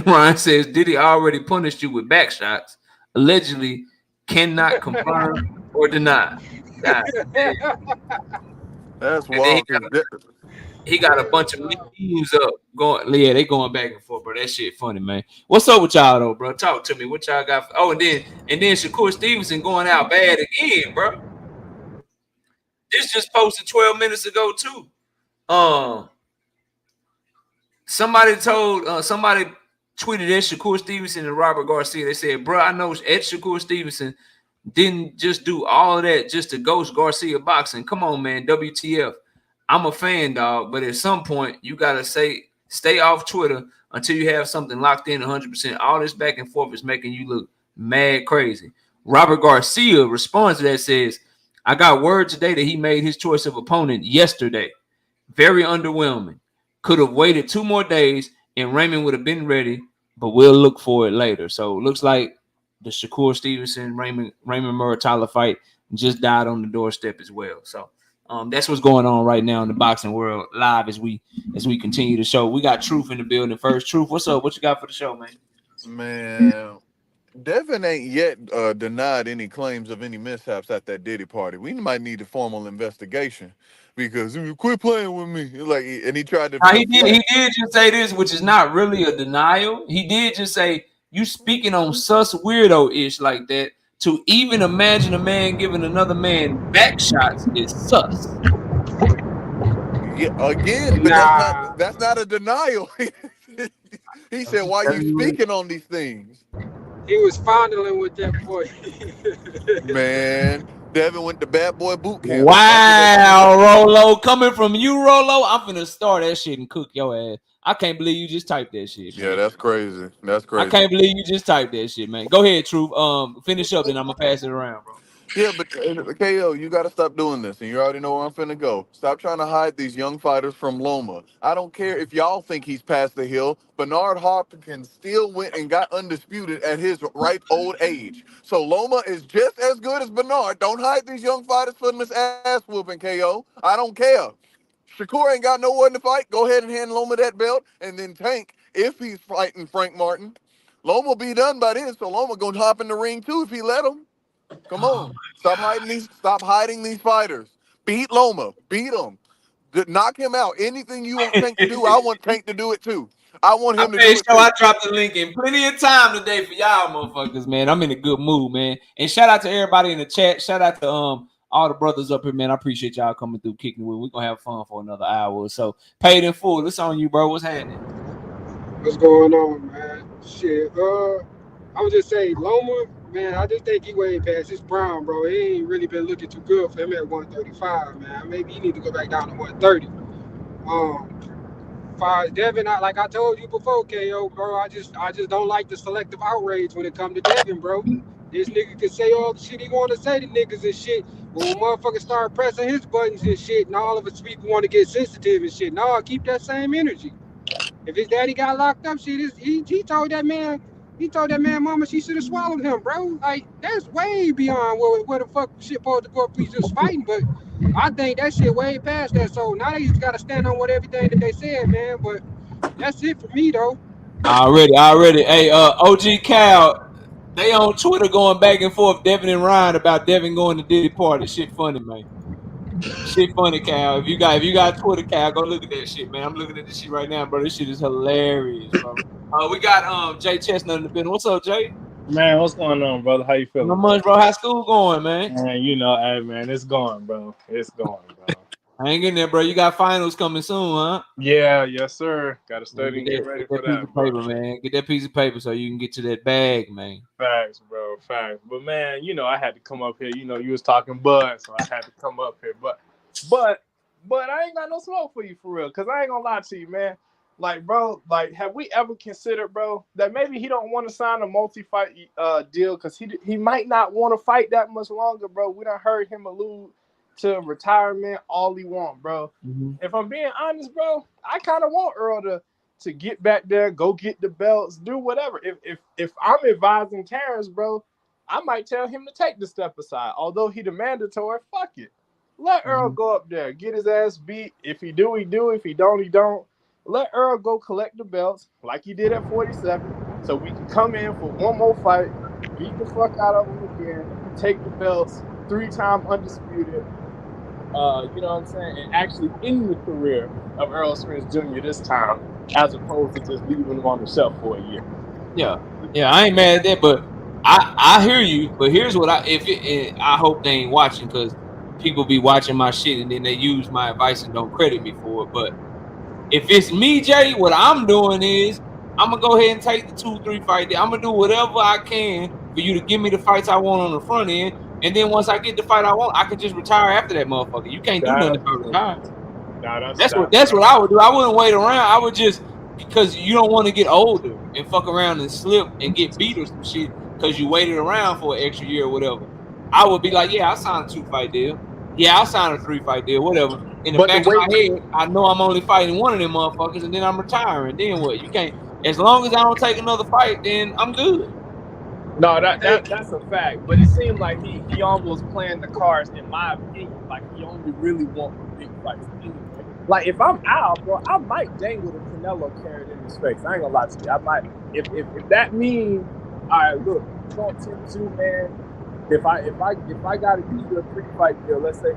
Ryan says, Diddy already punished you with back shots. Allegedly cannot confirm or deny. That's wild. He got a bunch of memes up going. Yeah, they going back and forth, bro. That shit funny, man. What's up with y'all though, bro? Talk to me. What y'all got? And then Shakur Stevenson going out bad again, bro. This just posted 12 minutes ago too. Somebody tweeted at Shakur Stevenson and Robert Garcia. They said, bro, I know Ed Shakur Stevenson didn't just do all of that just to ghost Garcia boxing. Come on, man. WTF. I'm a fan, dog, but at some point you gotta stay off Twitter until you have something locked in 100%. All this back and forth is making you look mad crazy. Robert Garcia responds to that, says, I got word today that he made his choice of opponent yesterday. Very underwhelming. Could have waited 2 more days and Raymond would have been ready, but we'll look for it later. So it looks like the Shakur Stevenson Raymond Muratalla fight just died on the doorstep as well. So that's what's going on right now in the boxing world live as we continue the show. We got Truth in the building first. Truth, what's up? What you got for the show, man? Man, Devin ain't yet denied any claims of any mishaps at that Diddy party. We might need a formal investigation because you quit playing with me. Like, and he tried to. He did just say this, which is not really a denial. He did just say you speaking on sus weirdo-ish like that. To even imagine a man giving another man back shots is sus. Yeah, again, but that's not a denial. He said, "Why you speaking on these things?" He was fondling with that boy. Man, Devin went to bad boy boot camp. Wow, Rolo. Coming from you, Rolo, I'm finna start that shit and cook your ass. I can't believe you just typed that shit, man. Yeah, that's crazy. That's I crazy. can't believe you just typed that shit, man. Go ahead, Truth. Finish up, then I'm gonna pass it around, bro. Yeah, but KO, you got to stop doing this, and you already know where I'm finna go. Stop trying to hide these young fighters from Loma. I don't care if y'all think he's past the hill. Bernard Hopkins still went and got undisputed at his ripe old age. So Loma is just as good as Bernard. Don't hide these young fighters from this ass whooping, KO. I don't care. Shakur ain't got no one to fight. Go ahead and hand Loma that belt, and then Tank, if he's fighting Frank Martin, Loma will be done by then. So Loma gonna hop in the ring too if he let him. Come on. Stop hiding these fighters. Beat Loma. Beat him. Knock him out. Anything you want Tank to do, I want Tank to do it too. I want him to do it too. I dropped the link in plenty of time today for y'all motherfuckers, man. I'm in a good mood, man. And shout out to everybody in the chat. Shout out to all the brothers up here, man. I appreciate y'all coming through, kicking with. We're gonna have fun for another hour or so. Paid in full. It's on you, bro. What's happening? What's going on, man? Shit. I would just say Loma, man, I just think he way past his prime, bro. He ain't really been looking too good for him at 135, man. Maybe he need to go back down to 130. Devin, like I told you before, KO, bro, I just don't like the selective outrage when it comes to Devin, bro. This nigga can say all the shit he want to say to niggas and shit, but when motherfuckers start pressing his buttons and shit, and all of us people want to get sensitive and shit, no, keep that same energy. If his daddy got locked up, shit, he told that man mama she should have swallowed him, bro. Like, that's way beyond where the fuck shit supposed to go if we just fighting, but I think that shit way past that. So now they just gotta stand on everything that they said, man. But that's it for me though. Already. Hey, OG Cal, they on Twitter going back and forth, Devin and Ryan, about Devin going to Diddy party. Shit funny, man. Shit funny, Cal. If you got Twitter, Cal, go look at that shit, man. I'm looking at this shit right now, bro. This shit is hilarious, bro. We got Jay Chestnut in the building. What's up, Jay? Man, what's going on, brother? How you feeling? Not much, bro. How's school going, man? Man, you know, hey, man, it's going, bro. It's going, bro. Hang in there, bro. You got finals coming soon, huh? Yeah, yes, sir. Got to study and get ready for that, piece of paper, man. Get that piece of paper so you can get to that bag, man. Facts, bro. Facts. But man, you know, I had to come up here. You know, you was talking Bud, so I had to come up here. But I ain't got no smoke for you for real, cause I ain't gonna lie to you, man. Like, bro, like, have we ever considered, bro, that maybe he don't want to sign a multi-fight deal because he might not want to fight that much longer, bro. We done heard him allude to retirement all he want, bro. Mm-hmm. If I'm being honest, bro, I kind of want Errol to get back there, go get the belts, do whatever. If I'm advising Terence, bro, I might tell him to take the step aside. Although he the mandatory, fuck it. Let Errol go up there, get his ass beat. If he do, he do. If he don't, he don't. Let Errol go collect the belts like he did at 47, so we can come in for one more fight, beat the fuck out of him again, take the belts, 3-time undisputed. You know what I'm saying? And actually end the career of Errol Spence Jr. this time, as opposed to just leaving him on the shelf for a year. Yeah, I ain't mad at that, but I hear you. But here's what I hope they ain't watching, because people be watching my shit and then they use my advice and don't credit me for it. But if it's me, Jay, what I'm doing is I'm gonna go ahead and take the 2-3 fight. I'm gonna do whatever I can for you to give me the fights I want on the front end, and then once I get the fight I want, I can just retire after that motherfucker. You can't do nothing about retire. That's what I would do. I wouldn't wait around. I would just, because you don't want to get older and fuck around and slip and get beat or some shit because you waited around for an extra year or whatever. I would be like, yeah, I'll sign a 2-fight deal. Yeah, I'll sign a 3-fight deal, whatever. In the back of my head, I know I'm only fighting one of them motherfuckers, and then I'm retiring. Then what? You can't. As long as I don't take another fight, then I'm good. No, that's a fact. But it seemed like he almost playing the cards, in my opinion, like he only really wants big fights anyway. Like, if I'm out, bro, I might dangle the Canelo carrot in his face. I ain't gonna lie to you. I might. If that means, all right, look, don't Tszyu, man. If I gotta give you a 3-fight deal, let's say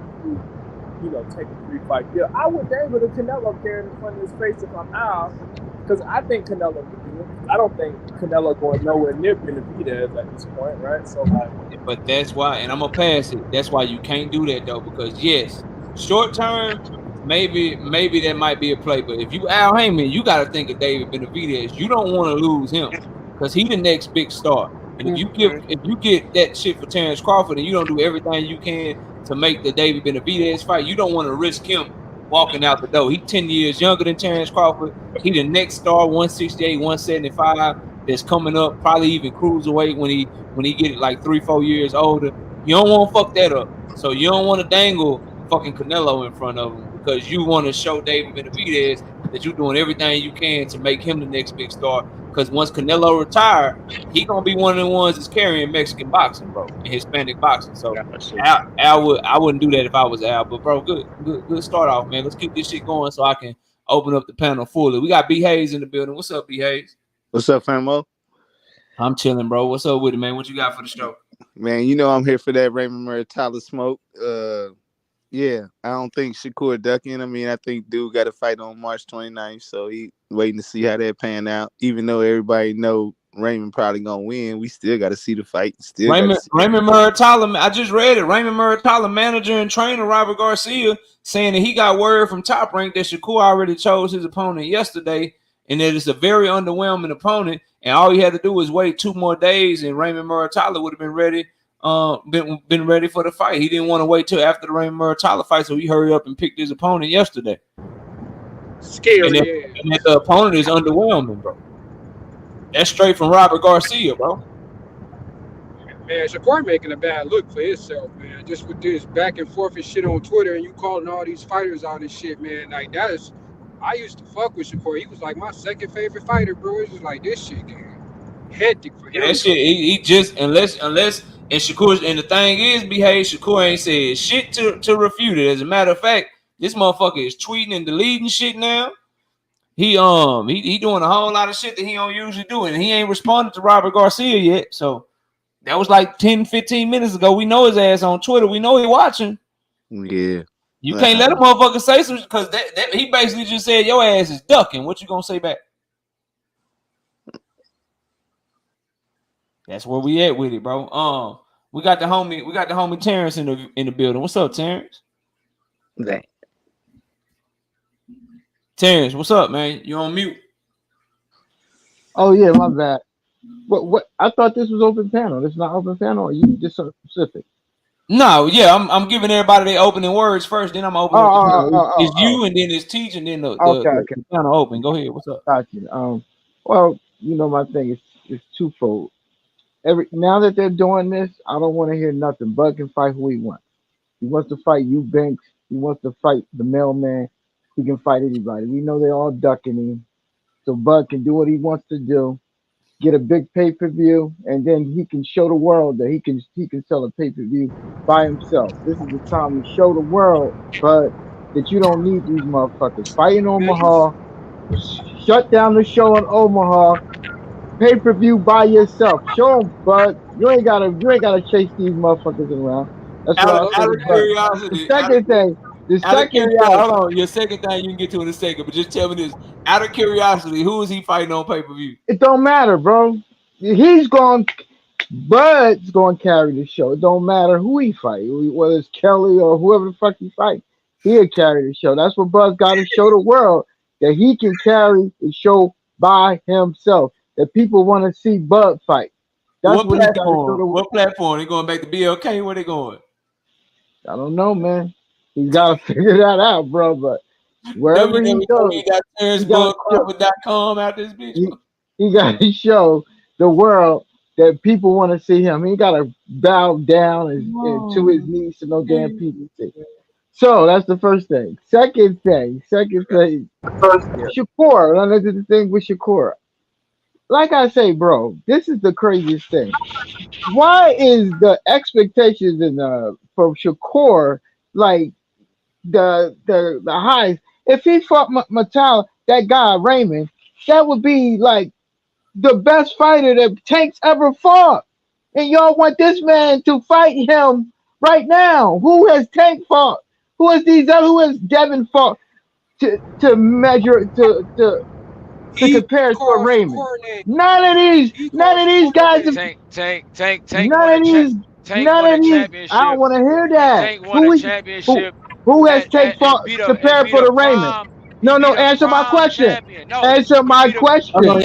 you know, take a 3-fight deal, I would dangle the Canelo carrot in front of his face if I'm out, because I think Canelo would do it. I don't think Canelo going nowhere near Benavidez at this point, right? So, like, but that's why, and I'm gonna pass it. That's why you can't do that though, because yes, short term, maybe that might be a play. But if you Al Heyman, you got to think of David Benavidez. You don't want to lose him because he the next big star. And if you get that shit for Terence Crawford and you don't do everything you can to make the David Benavidez fight, you don't want to risk him walking out the door. He's 10 years younger than Terence Crawford. He the next star, 168, 175, that's coming up, probably even cruiserweight when he get like 3-4 years older. You don't want to fuck that up. So you don't want to dangle fucking Canelo in front of him because you want to show David Benavidez that you're doing everything you can to make him the next big star. Because once Canelo retire, he gonna be one of the ones that's carrying Mexican boxing, bro, and Hispanic boxing. So I wouldn't do that if I was Al. But bro, good start off, man. Let's keep this shit going so I can open up the panel fully. We got B Hayes in the building. What's up, B Hayes? What's up, famo? I'm chilling, bro. What's up with it, man? What you got for the show? Man, you know I'm here for that Raymond Muratalla smoke. Yeah, I don't think Shakur ducking. I mean, I think dude got a fight on March 29th, so he waiting to see how that pan out. Even though everybody know Raymond probably gonna win, we still got to see the fight. Raymond Muratalla, I just read it. Raymond Muratalla, manager and trainer Robert Garcia, saying that he got word from Top Rank that Shakur already chose his opponent yesterday, and that it's a very underwhelming opponent, and all he had to do was wait 2 more days, and Raymond Muratalla would have been ready. Been ready for the fight. He didn't want to wait till after the Raymond Muratalla fight, so he hurried up and picked his opponent yesterday. Scary, and that the opponent is underwhelming, bro. That's straight from Robert Garcia, bro. Man, Shakur making a bad look for himself, man. Just with this back and forth and shit on Twitter, and you calling all these fighters out and shit, man. Like that is, I used to fuck with Shakur. He was like my second favorite fighter, bro. It's just like this shit, man. Hectic for him. That shit, he just unless. And Shakur, and the thing is, Shakur ain't said shit to refute it. As a matter of fact, this motherfucker is tweeting and deleting shit now. He doing a whole lot of shit that he don't usually do, and he ain't responded to Robert Garcia yet. So that was like 10-15 minutes ago. We know his ass on Twitter. We know he watching. Yeah. You can't let a motherfucker say something because that he basically just said your ass is ducking. What you gonna say back? That's where we at with it, bro. We got the homie Terence in the building. What's up, Terence? Dang. Terence, what's up, man? You on mute? Oh yeah, my bad. What? I thought this was open panel. This is not open panel. Or you just something specific? No, yeah, I'm giving everybody their opening words first. Then I'm opening. It's you, and then it's Teach, and then the panel open. Go ahead. What's up? Got you. Well, you know my thing is twofold. Now that they're doing this, I don't want to hear nothing. Bud can fight who he wants. He wants to fight Eubanks. He wants to fight the mailman. He can fight anybody. We know they're all ducking him. So Bud can do what he wants to do. Get a big pay-per-view, and then he can show the world that he can sell a pay-per-view by himself. This is the time to show the world, Bud, that you don't need these motherfuckers. Fight in Omaha. Shut down the show in Omaha. Pay-per-view by yourself. Show them, Bud. You ain't gotta chase these motherfuckers around. That's what I out of curiosity. Hold on. Your second thing you can get to in a second, but just tell me this. Out of curiosity, who is he fighting on pay-per-view? It don't matter, bro. Bud's going to carry the show. It don't matter who he fight, whether it's Kelly or whoever the fuck he fight. He'll carry the show. That's what Bud's got to show the world, that he can carry the show by himself. That people want to see Bud fight. That's what platform? What platform? They going back to BLK? Where they going? I don't know, man. He's got to figure that out, bro. But wherever he goes, he got TerenceBudCrawford.com out this bitch. He got to show the world that people want to see him. He got to bow down and to his knees so no damn people see. So that's the first thing. Second thing, Shakur. Another thing with Shakur. Like I say, bro, this is the craziest thing. Why is the expectations from Shakur like the highest? If he fought Mattel, that guy Raymond, that would be like the best fighter that Tank's ever fought. And y'all want this man to fight him right now. Who has Tank fought? Who has Devin fought to measure to compare to Raymond? None of these guys. Tank won a championship. I don't want to hear that. Tank won a championship Who has take for and compared beat for a the Raymond? prime. He No, beat no. a Answer my prime question. champion. No, Answer he my beat a Hold on, question. he beat a.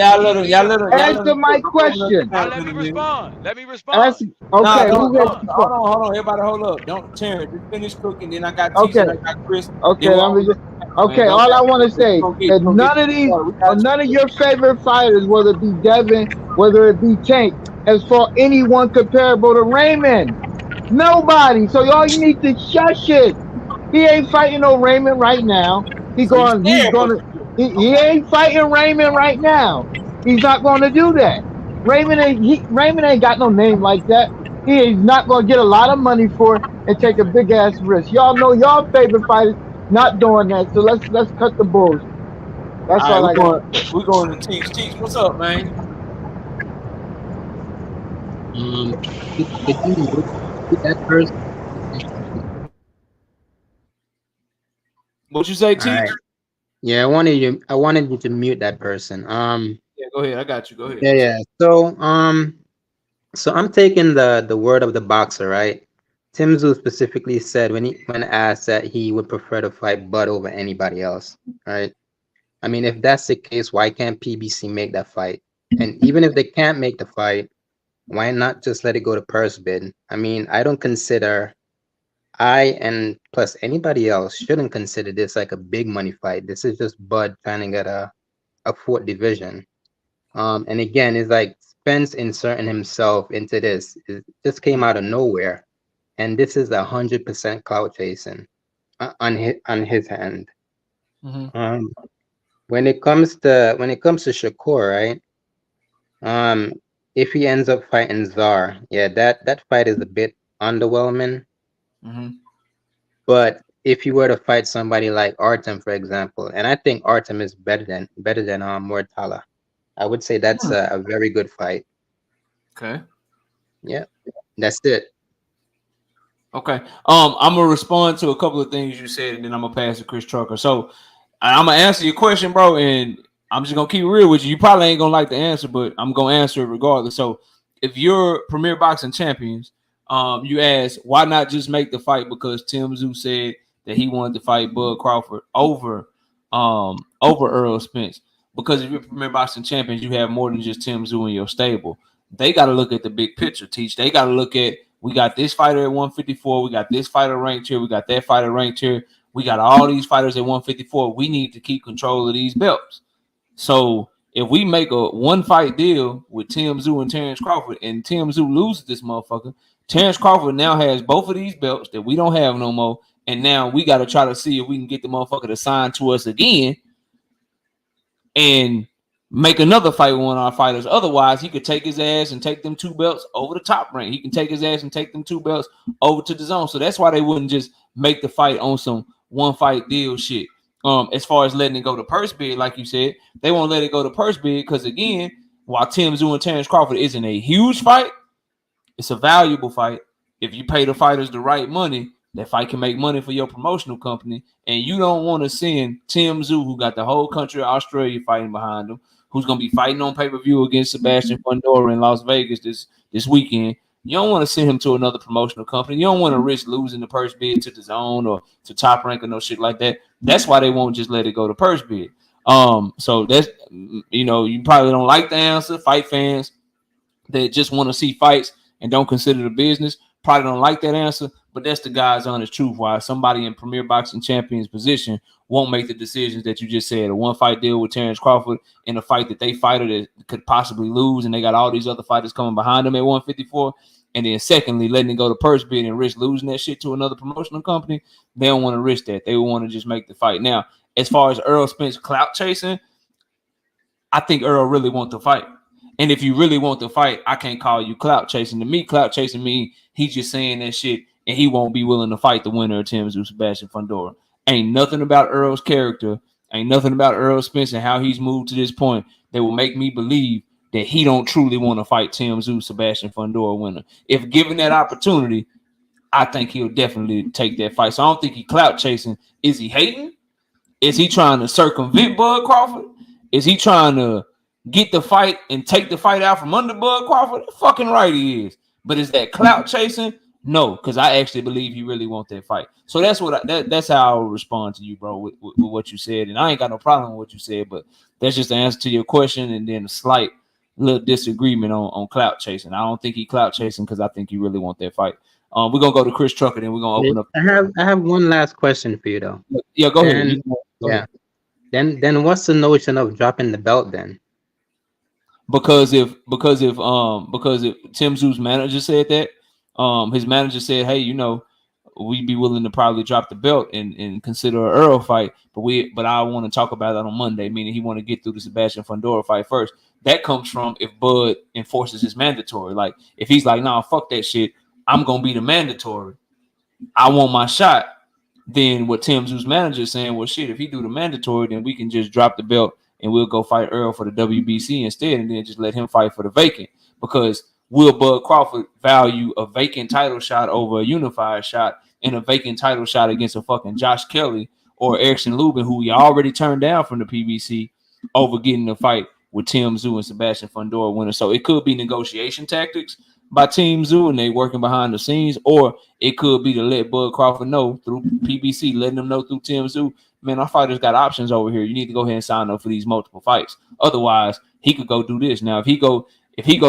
y'all let Answer him my cook. Go over question. I there let in me a minute. respond. Let me respond. Ask. Nah, Okay, Let me who has don't. respond. before? Hold on. Everybody, hold up. Don't Terrence. Just finish cooking. Then I got Tszyu Okay, and I got Chris. Then okay. we'll Let all me let go. you handle, man. Okay, Don't all I matter. want to We say gonna get that we gonna get none of this these, started. We or got none of you. your favorite fighters, whether it be Devin, whether it be Tank, has fought anyone comparable to Raymond. Nobody. So all you need to shush it. He ain't fighting no Raymond right now. So you He's scared, but gonna, he okay. ain't fighting Raymond right now. He's not gonna do that. Raymond ain't got no name like that. He is not gonna get a lot of money for it and take a big ass risk. Y'all know y'all favorite fighters not doing that. So let's cut the bullshit. That's All right, all I got to say. we're going to teach. Teach, what's up, man? Could you mute that person? What you say, All right. teach? Yeah, I wanted you to mute that person. Yeah, go ahead. I got you. Go ahead. Yeah, What's up? yeah. So I'm taking the word of the boxer, right? Tim Tszyu specifically said when asked that he would prefer to fight Bud over anybody else, right? I mean, if that's the case, why can't PBC make that fight? And even if they can't make the fight, why not just let it go to purse bid? I mean, I don't consider I and plus anybody else shouldn't consider this like a big money fight. This is just Bud trying to get a fourth division. And again, it's like Spence inserting himself into this. It just came out of nowhere, and this is 100% clout chasing on his hand. Mm-hmm. Um, when it comes to Shakur, right? If he ends up fighting Czar, yeah, that fight is a bit underwhelming. Mm-hmm. But if you were to fight somebody like Artem, for example, and I think Artem is better than Mortala, I would say that's a very good fight. Okay. Yeah, that's it. Okay. I'm gonna respond to a couple of things you said, and then I'm gonna pass to Chris Trucker. So I'm gonna answer your question, bro, and I'm just gonna keep it real with you. You probably ain't gonna like the answer, but I'm gonna answer it regardless. So if you're Premier Boxing Champions, you ask why not just make the fight because Tim Tszyu said that he wanted to fight Bud Crawford over Errol Spence. Because if you're Premier Boxing Champions, you have more than just Tim Tszyu in your stable. They got to look at the big picture, Teach. They got to look at we got this fighter at 154, we got this fighter ranked here, we got that fighter ranked here. We got all these fighters at 154. We need to keep control of these belts. So if we make a one fight deal with Tim Tszyu and Terence Crawford, and Tim Tszyu loses this motherfucker, Terence Crawford now has both of these belts that we don't have no more. And now we got to try to see if we can get the motherfucker to sign to us again and make another fight with one of our fighters. Otherwise, he could take his ass and take them two belts over the top rank. He can take his ass and take them two belts over to the zone. So that's why they wouldn't just make the fight on some one fight deal shit. As far as letting it go to purse bid, like you said, they won't let it go to purse bid because again, while Tim Tszyu and Terence Crawford isn't a huge fight, it's a valuable fight. If you pay the fighters the right money, that fight can make money for your promotional company. And you don't want to send Tim Tszyu, who got the whole country of Australia fighting behind him, who's going to be fighting on pay-per-view against Sebastian Fundora in Las Vegas this weekend. You don't want to send him to another promotional company. You don't want to risk losing the purse bid to the zone or to Top Rank or no shit like that. That's why they won't just let it go to purse bid. So that's, you probably don't like the answer. Fight fans that just want to see fights and don't consider the business probably don't like that answer, but that's the guy's honest truth. Why somebody in Premier Boxing Champions position won't make the decisions that you just said. A one fight deal with Terence Crawford in a fight that they fighter that could possibly lose, and they got all these other fighters coming behind them at 154. And then secondly, letting it go to purse bid and risk losing that shit to another promotional company, they don't want to risk that. They want to just make the fight. Now, as far as Errol Spence clout chasing, I think Errol really wants to fight. And if you really want to fight, I can't call you clout chasing. To me, clout chasing means he's just saying that shit and he won't be willing to fight the winner of Tim Tszyu, Sebastian Fundora. Ain't nothing about Earl's character, ain't nothing about Errol Spence and how he's moved to this point that will make me believe that he don't truly want to fight Tim Tszyu, Sebastian Fundora winner. If given that opportunity, I think he'll definitely take that fight. So I don't think he clout chasing. Is he hating? Is he trying to circumvent Bud Crawford? Is he trying to get the fight and take the fight out from under Bud Crawford? Fucking right he is. But is that clout chasing No, because I actually believe he really wants that fight. So that's what that's how I'll respond to you, bro, with what you said. And I ain't got no problem with what you said, but that's just the answer to your question, and then a slight little disagreement on clout chasing. I don't think he clout chasing because I think he really want that fight. We're gonna go to Chris Trucker, then we're gonna open up. I have one last question for you though. Yeah, go ahead. Then, Go ahead. Then what's the notion of dropping the belt then? Because if Tim Tszyu's manager said that, his manager said, hey, we'd be willing to probably drop the belt and consider an Errol fight, but I want to talk about that on Monday, meaning he want to get through the Sebastian Fundora fight first. That comes from if Bud enforces his mandatory. Like if he's like, nah, fuck that shit, I'm gonna be the mandatory. I want my shot. Then what Tim Tszyu's manager is saying, well, shit, if he do the mandatory, then we can just drop the belt and we'll go fight Errol for the WBC instead, and then just let him fight for the vacant. Because will Bud Crawford value a vacant title shot over a unified shot and a vacant title shot against a fucking Josh Kelly or Erickson Lubin, who he already turned down from the PBC, over getting a fight with Tim Tszyu and Sebastian Fundora winner? So it could be negotiation tactics by Team Tszyu and they working behind the scenes, or it could be to let Bud Crawford know through PBC, letting them know through Tim Tszyu, man, our fighters got options over here. You need to go ahead and sign up for these multiple fights. Otherwise, he could go do this. Now, if he go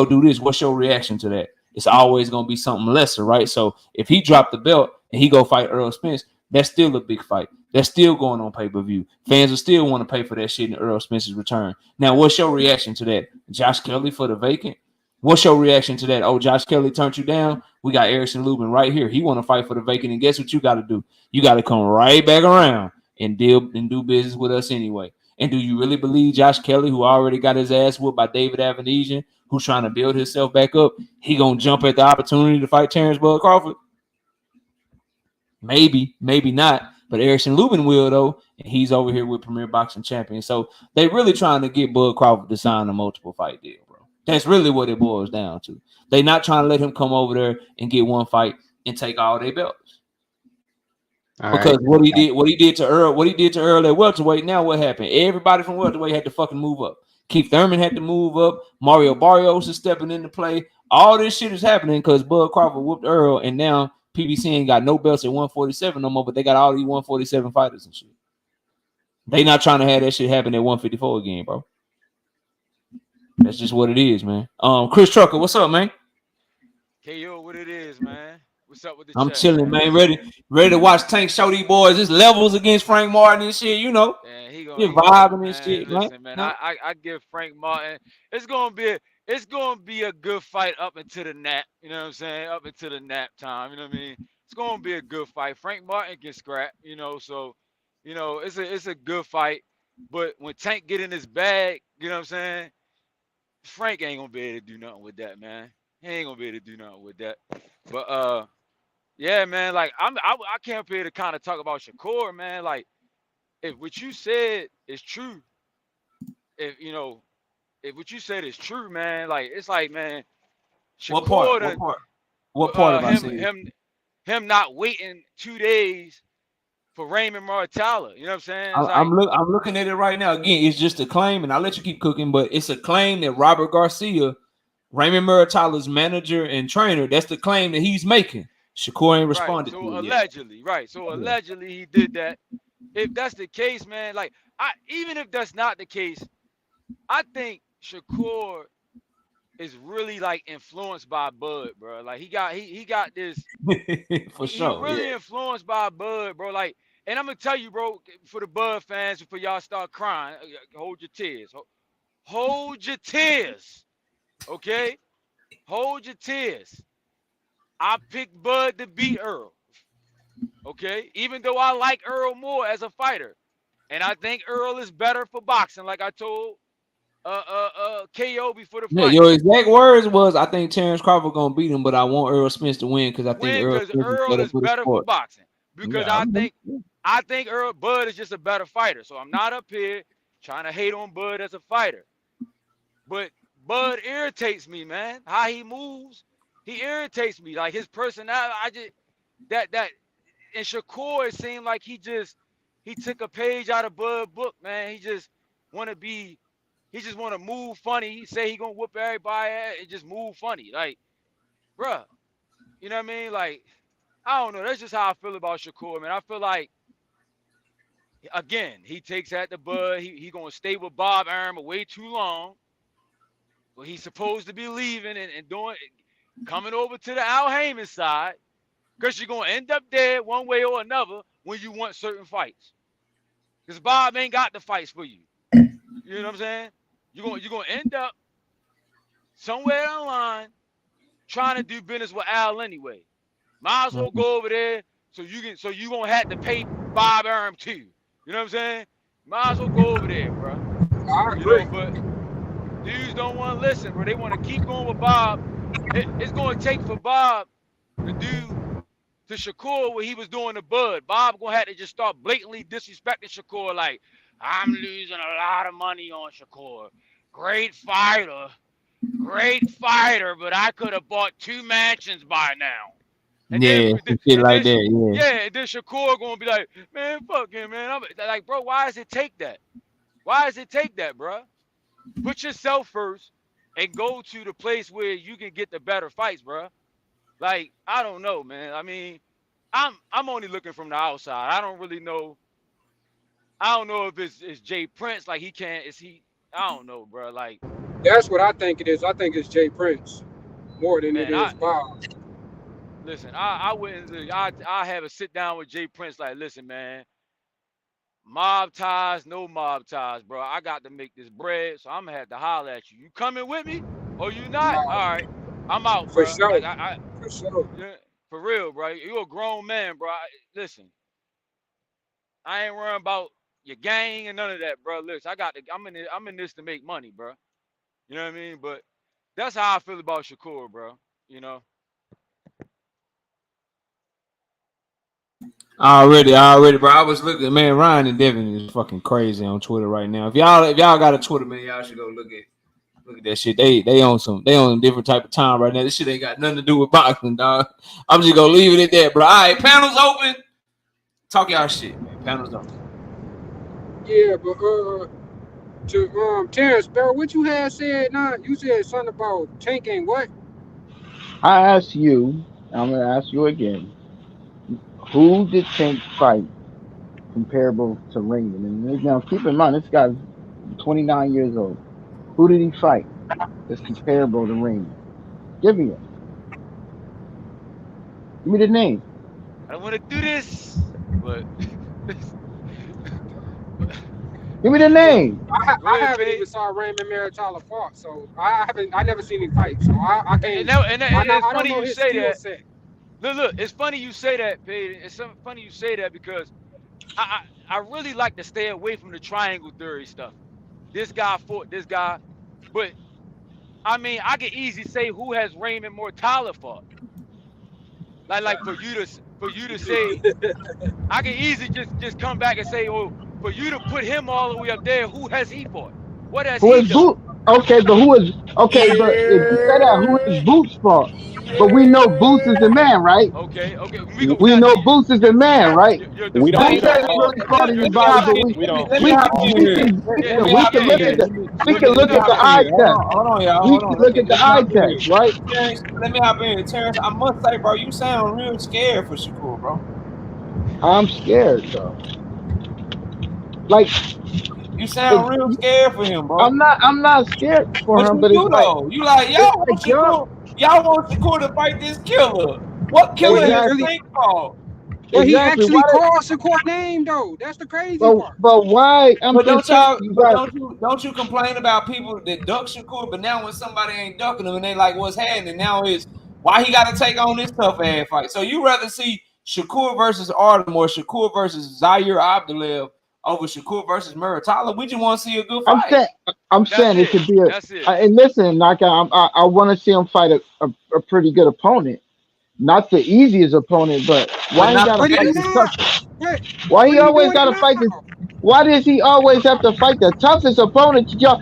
do this, what's your reaction to that? It's always going to be something lesser, right? So if he dropped the belt and he go fight Errol Spence, that's still a big fight. That's still going on pay-per-view. Fans will still want to pay for that shit in Errol Spence's return. Now, what's your reaction to that? Josh Kelly for the vacant? What's your reaction to that? Oh, Josh Kelly turned you down? We got Erickson Lubin right here. He want to fight for the vacant, and guess what you got to do? You got to come right back around and deal and do business with us anyway. And do you really believe Josh Kelly, who already got his ass whooped by David Avanesian, who's trying to build himself back up, he gonna jump at the opportunity to fight Terence Bud Crawford? Maybe, maybe not. But Erickson Lubin will though, and he's over here with Premier Boxing Champion. So they really trying to get Bud Crawford to sign a multiple fight deal, bro. That's really what it boils down to. They not trying to let him come over there and get one fight and take all their belts. Because what he did to Errol at welterweight. Now what happened? Everybody from welterweight had to fucking move up. Keith Thurman had to move up. Mario Barrios is stepping into play. All this shit is happening because Bud Crawford whooped Errol, and now PBC ain't got no belts at 147 no more, but they got all these 147 fighters and shit. They not trying to have that shit happen at 154 again, bro. That's just what it is, man. Chris Trucker, what's up, man? KO, what it is, man? What's up with the I'm chat, chilling, man. Ready to watch Tank show these boys. This levels against Frank Martin and shit, you know. Yeah, he You're vibing and shit, listen, man. I give Frank Martin. It's gonna be a good fight up until the nap. You know what I'm saying? Up until the nap time. You know what I mean? It's gonna be a good fight. Frank Martin gets scrapped. You know, so it's a good fight. But when Tank get in his bag, you know what I'm saying? Frank ain't gonna be able to do nothing with that, man. He ain't gonna be able to do nothing with that. But yeah, man, like I came up here to kind of talk about Shakur, man. Like, if what you said is true, if what you said is true, man, like it's like, man, Shakur, what part of I said? him not waiting 2 days for Raymond Martella. You know what I'm saying? I'm looking at it right now. Again, it's just a claim, and I'll let you keep cooking, but it's a claim that Robert Garcia, Raymond Muratalla's manager and trainer, that's the claim that he's making. Shakur ain't responded to it allegedly, yet. right? So allegedly he did that. If that's the case, man, like even if that's not the case, I think Shakur is really like influenced by Bud, bro. Like he got this for sure. He really influenced by Bud, bro. Like, and I'm gonna tell you, bro, for the Bud fans, before y'all start crying, hold your tears. Hold your tears. Okay? Hold your tears. I picked Bud to beat Errol. Okay? Even though I like Errol more as a fighter. And I think Errol is better for boxing, like I told KO before the fight. Yeah, your exact words was, I think Terence Crawford gonna beat him, but I want Errol Spence to win because I think Errol is better for boxing. Because I think Bud is just a better fighter. So I'm not up here trying to hate on Bud as a fighter. But Bud irritates me, man. How he moves, he irritates me. Like his personality, and Shakur, it seemed like he took a page out of Bud's book, man. He just want to move funny. He say he gonna whoop everybody and just move funny. Like, bruh, You know what I mean? Like, I don't know. That's just how I feel about Shakur, man. I feel like, again, he takes at the bud. He gonna stay with Bob Arum way too long. But he's supposed to be leaving and doing, coming over to the Al Heyman side, because you're gonna end up dead one way or another when you want certain fights. Because Bob ain't got the fights for you. You know what I'm saying? You're gonna end up somewhere down the line trying to do business with Al anyway. Might as well go over there so you gonna have to pay Bob Arum too. You know what I'm saying? Might as well go over there, bro. I You agree. know, but dudes don't want to listen, bro. They want to keep going with Bob. It's going to take for Bob to do to Shakur what he was doing to Bud. Bob going to have to just start blatantly disrespecting Shakur like, I'm losing a lot of money on Shakur. Great fighter, but I could have bought 2 mansions by now. And Yeah, then, shit like that. Yeah. and then Shakur going to be like, man, fuck him, man. I'm like, bro, why does it take that? Why does it take that, bro? Put yourself first and go to the place where you can get the better fights, bro. Like, I don't know, man. I mean, I'm only looking from the outside. I don't really know. I don't know if it's Jay Prince. Like, he can't. Is he? I don't know, bro. Like, That's what I think it is. I think it's Jay Prince more than it man, is Bob. listen. I wouldn't. I have a sit down with Jay Prince. Like, listen, man. Mob ties, no mob ties, bro. I got to make this bread, so I'm gonna have to holler at you. You coming with me or you not? All right, I'm out, For bro. sure. Like, For sure. yeah, for real, bro. You a grown man, bro. Listen, I ain't worrying about your gang and none of that, bro. Listen, I'm in this to make money, bro. You know what I mean? But that's how I feel about Shakur, bro. You know. Already, bro. I was looking, man. Ryan and Devin is fucking crazy on Twitter right now. If y'all got a Twitter, man, y'all should go look at that shit. They on a different type of time right now. This shit ain't got nothing to do with boxing, dog. I'm just gonna leave it at that, bro. All right, panels open. Talk y'all shit, man. Panels open. Yeah, but to Terence, bro, what you had said now? You said something about Tank ain't what? I asked you, I'm gonna ask you again. Who did Tank fight comparable to Raymond? And now keep in mind, this guy's 29 years old. Who did he fight that's comparable to Raymond? Give me it. Give me the name. I don't want to do this, but Give me the name. I haven't even saw Raymond Maritala fought, so I never seen him fight, so I can't. And I it's don't funny know you his say skill that. set. Look, it's funny you say that, Peyton. It's funny you say that because I really like to stay away from the triangle theory stuff. This guy fought this guy, but I mean, I can easily say who has Raymond Mortala fought. Like for you to say, I can easily just come back and say, oh, for you to put him all the way up there, who has he fought? What has Who he is done? Boot? Okay, but who is okay? But if you say that, who is Boots for? But we know Boots is the man, right? Okay. We know Boots is the man, right? You're We don't. Boots We don't hasn't all. really fought you're anybody, but We don't. Let me hop in here. we can look at the eye test. Hold on, y'all. We Hold can on. look at the eye test, right? Terrence, let me hop in here. Terrence, I must say, bro, you sound real scared for Shakur, bro. I'm scared though. Like You sound real scared for him, bro. I'm not scared for him, you but do, it's like though. You like, y'all want Shakur to fight this killer. What killer is Tank called? But he exactly. actually called Shakur name though. That's the crazy part. But why? I'm But just saying, don't you complain about people that duck Shakur? But now when somebody ain't ducking him and they like what's happening, now is why he got to take on this tough ass fight. So you rather see Shakur versus Artem or Shakur versus Zaire Abdullayev over Shakur versus Muratalla? We just want to see a good fight. I'm saying it could be and listen, like I want to see him fight a pretty good opponent. Not the easiest opponent, but why he gotta fight the toughest? Why he always gotta fight this? Why does he always have to fight the toughest opponent? Y'all,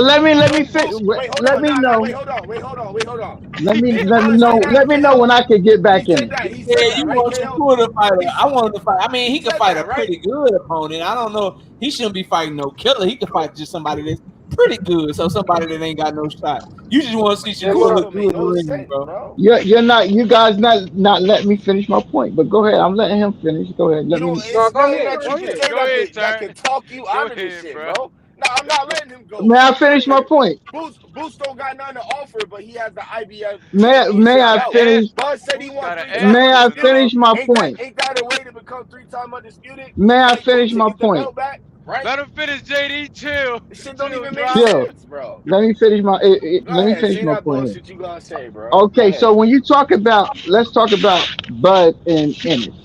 Well, let me No fit. bullshit. Wait, hold Let on. me Nah, know. wait, hold on. Wait, hold on. Wait, hold on. Let He me did let me honestly know. that, Let me know KO. when I can get He back in said it. that. He said Yeah, that, you right, want KO? Shakur to fight. He I want him to fight. I mean, he could said fight a that, right? pretty good opponent. I don't know. He shouldn't be fighting no killer. He could fight just somebody that's pretty good. So somebody that ain't got no shot. You just want to see That Shakur shit look don't good in make the no ring, sense, bro. bro. You're not. You guys not letting me finish my point. But go ahead. I'm letting him finish. Go ahead. You Let don't. me. No, It's go nothing ahead. that Go you can ahead. say Go ahead, that Terrence. can talk you Go out of this ahead, shit, bro. bro. No, I'm not letting him go. May I It's finish my clear. point? Boost don't got nothing to offer, but he has the IBF May championship I Got an belt. ass. finish? Bud said he Boost won got an three-time ass May I whooping, undisputed. finish dog. my Ain't point? that a way to become three-time undisputed? May I To finish my get the point? belt back, right? Let him finish, JD. Chill. This shit don't Chill, even make drop. Chill. sense, bro. Let me finish my. Go Let me ahead, finish say my that point here. bullshit you gonna say, bro. Go Okay, so ahead. when you talk about, let's talk about Bud and Ennis.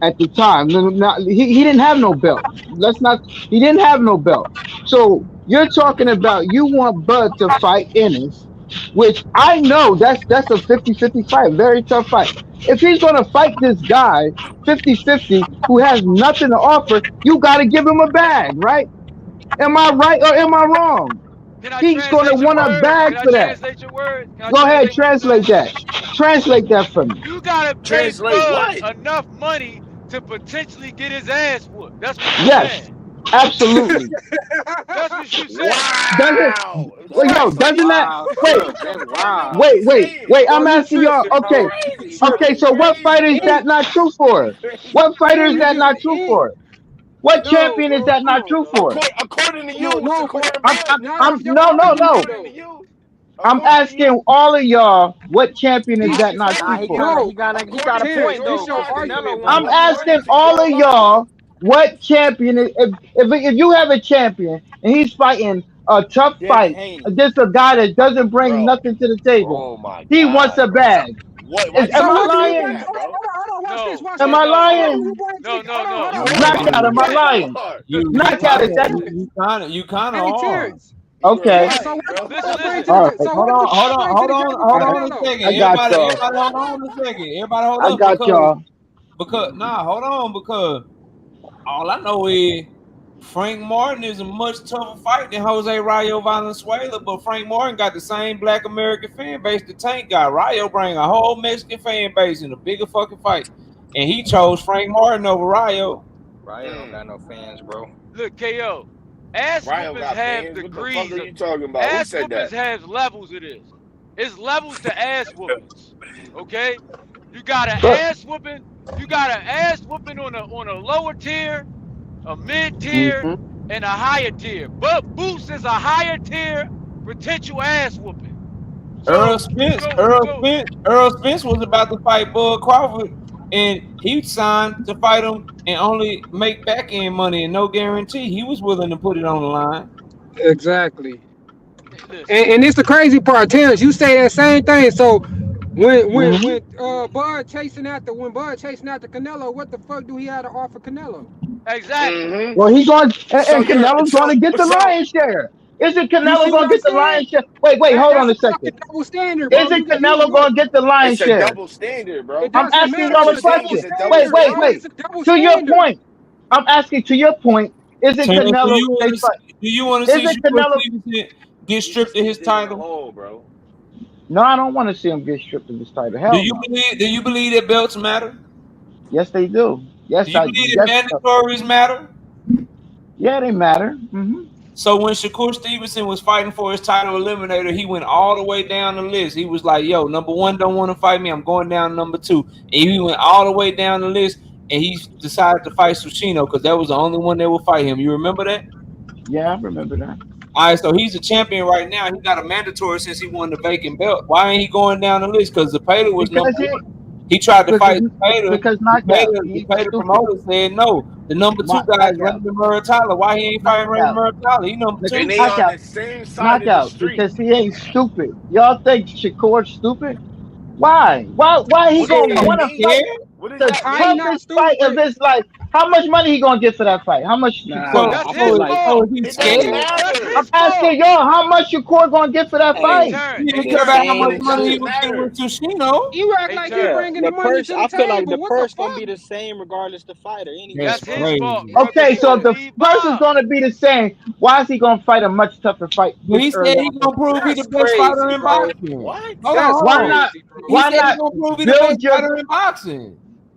At the time, he didn't have no belt. Let's not. He didn't have no belt. So you're talking about you want Bud to fight Ennis, which I know that's a 50-50 fight, very tough fight. If he's gonna fight this guy 50-50 who has nothing to offer, you got to give him a bag, right? Am I right or am I wrong? Can I He's gonna translate your want a words? bag Can I for that. translate your words? Can I Go ahead, translate what you're saying? translate that. Translate that for me. You gotta pay Translate Bud what? enough money to potentially get his ass whooped. That's what you Yes, saying. absolutely. That's what you saying. Doesn't Wow. well, Right. yo, So doesn't he that Wow, wait, Trill. so That's basically wild. what he's saying. wait, I'm Bro, you asking y'all, tripping, You okay. bro. crazy, bro. Okay, You so what fight crazy, is bro. Ennis, that not true for? You crazy. What fighter is Ennis that is not true in. for? What No, champion is bro. that Come not on, true dog. for? According to No, you, no, Shakur but and I'm, Bud, I'm, not I'm off your no, no, argument no. according to though. you, I'm according to asking you, all of y'all what champion is he that not exactly true Nah, he for? got a No, he got a he got according a to you, Terrence, point your this though, your because logic. Canelo argument, won I'm bro. both asking According fights. to all your of logic, y'all what champion is if you have a champion and he's fighting a tough Devin fight Haney. against a guy that doesn't bring bro. nothing to the table, Oh my he wants a God, bro. bag. What? Why Is, you am So I what do logic you like bring? lying? that, bro? Watch this, No, watch Am this. I What do no, you lying? bring no, to no, hold on, no. You hold Knock on. out. are. Am I Yes, you lying? are. You You Knock are out. kind Is of lying, that bro. you kind of Hey, are. Terrence. You are okay? Terrence, so lying, what do bro. you Listen, bring listen. to All the right. so what do you bring to the table All for right. Hold on a Canelo? second. I got y'all. Everybody, hold on a second. Everybody, hold I up got y'all. because hold on, because all I know is Frank Martin is a much tougher fight than Jose Rayo Valenzuela, but Frank Martin got the same Black American fan base the Tank got. Rayo bring a whole Mexican fan base in a bigger fucking fight, and he chose Frank Martin over Rayo. Ryan don't Mm. got no fans, bro. Look, KO. Ass Ryan whoopings got have fans. What the fuck degrees are of you talking about? Who ass said whoopings that? have levels of this. It's levels to ass whoopings. Okay? You got an But ass whooping, you got an ass whooping on a lower tier, a mid tier, mhm. and a higher tier. But Boost is a higher tier potential ass whooping. Earl So Spence, so Earl so Spence, Earl Spence was about to fight Bud Crawford, and he signed to fight him and only make back end money and no guarantee. He was willing to put it on the line. Exactly. listen. And it's the crazy part, Terrence. You say that same thing. So Mhm. When Bud chasing after Canelo, what the fuck do he have to offer Canelo? Exactly. Mm-hmm. Well, he's going, So and you're Canelo's going to get the so lion's share. Isn't You Canelo see going what to I'm get the saying? lion's share? Wait, hold on That's a a fucking second. double standard, bro. Isn't You Canelo look. going to get the lion's it's a share? double standard, It bro. I'm doesn't asking matter. y'all What a you It's a saying double is question. a double Wait, standard, wait, bro. standard? wait. It's a double To your standard. point, I'm asking to your point, isn't Terrence, Canelo, they fight, do you want to see isn't Shakur Canelo, Stevenson get You just stripped of keep his digging a title? hole, bro. no, I don't want to see him get stripped of his title. Hell no. Do you believe that belts matter? Yes, they do. Do Yes, you believe yes, that mandatories matter? yeah, they matter. Hmm. So when Shakur Stevenson was fighting for his title eliminator, he went all the way down the list. He was like, yo, number one don't want to fight me. I'm going down to number two. And he went all the way down the list, and he decided to fight Sushino because that was the only one that would fight him. You remember that? Yeah, I remember that. All right, so he's a champion right now. He got a mandatory since he won the vacant belt. Why ain't he going down the list? Because the Zepeda was number Because one. He tried to because fight Zepeda. because knockout. The He's Zepeda stupid. promoter said no. The number two guy is Knockout. Raymond Murray-Tyler. Why he ain't fighting Raymond Knockout. Murray-Tyler? He number Because And two. they on knockout. the same side of the Knockout. street. Because he ain't stupid. Y'all think Shakur's stupid? Why? Why he What does gonna that Oh, want to he mean? fight scared? What does the that How he mean? not toughest fight of stupid? his life? How much money he gonna get for that fight? How much Shakur Nah, gonna That's I get? feel his like So fault. is he It don't scared? That's matter. I'm his asking fault. y'all how much Shakur gonna get for that Hey, hey, fight? He Terrence. didn't Hey, care the about Terrence. how much same It money he doesn't shit. was getting matter. with Tushino. You act Hey, like he Terrence. Yeah, bringing the the money purse. to the I feel like table. the What the purse gonna fuck? be the same regardless the fighter anyway, That's That's bro. his fault, crazy. bro, because Okay, he so gonna if the leave person's Bob. gonna be the same, why is he gonna fight a much tougher fight But this he early said he on in gonna his prove he career? the That's best fighter crazy, in bro. boxing. What? Hold on, That's hold Why on. not? crazy, bro. He Why said he not gonna prove he the best build your fighter in boxing.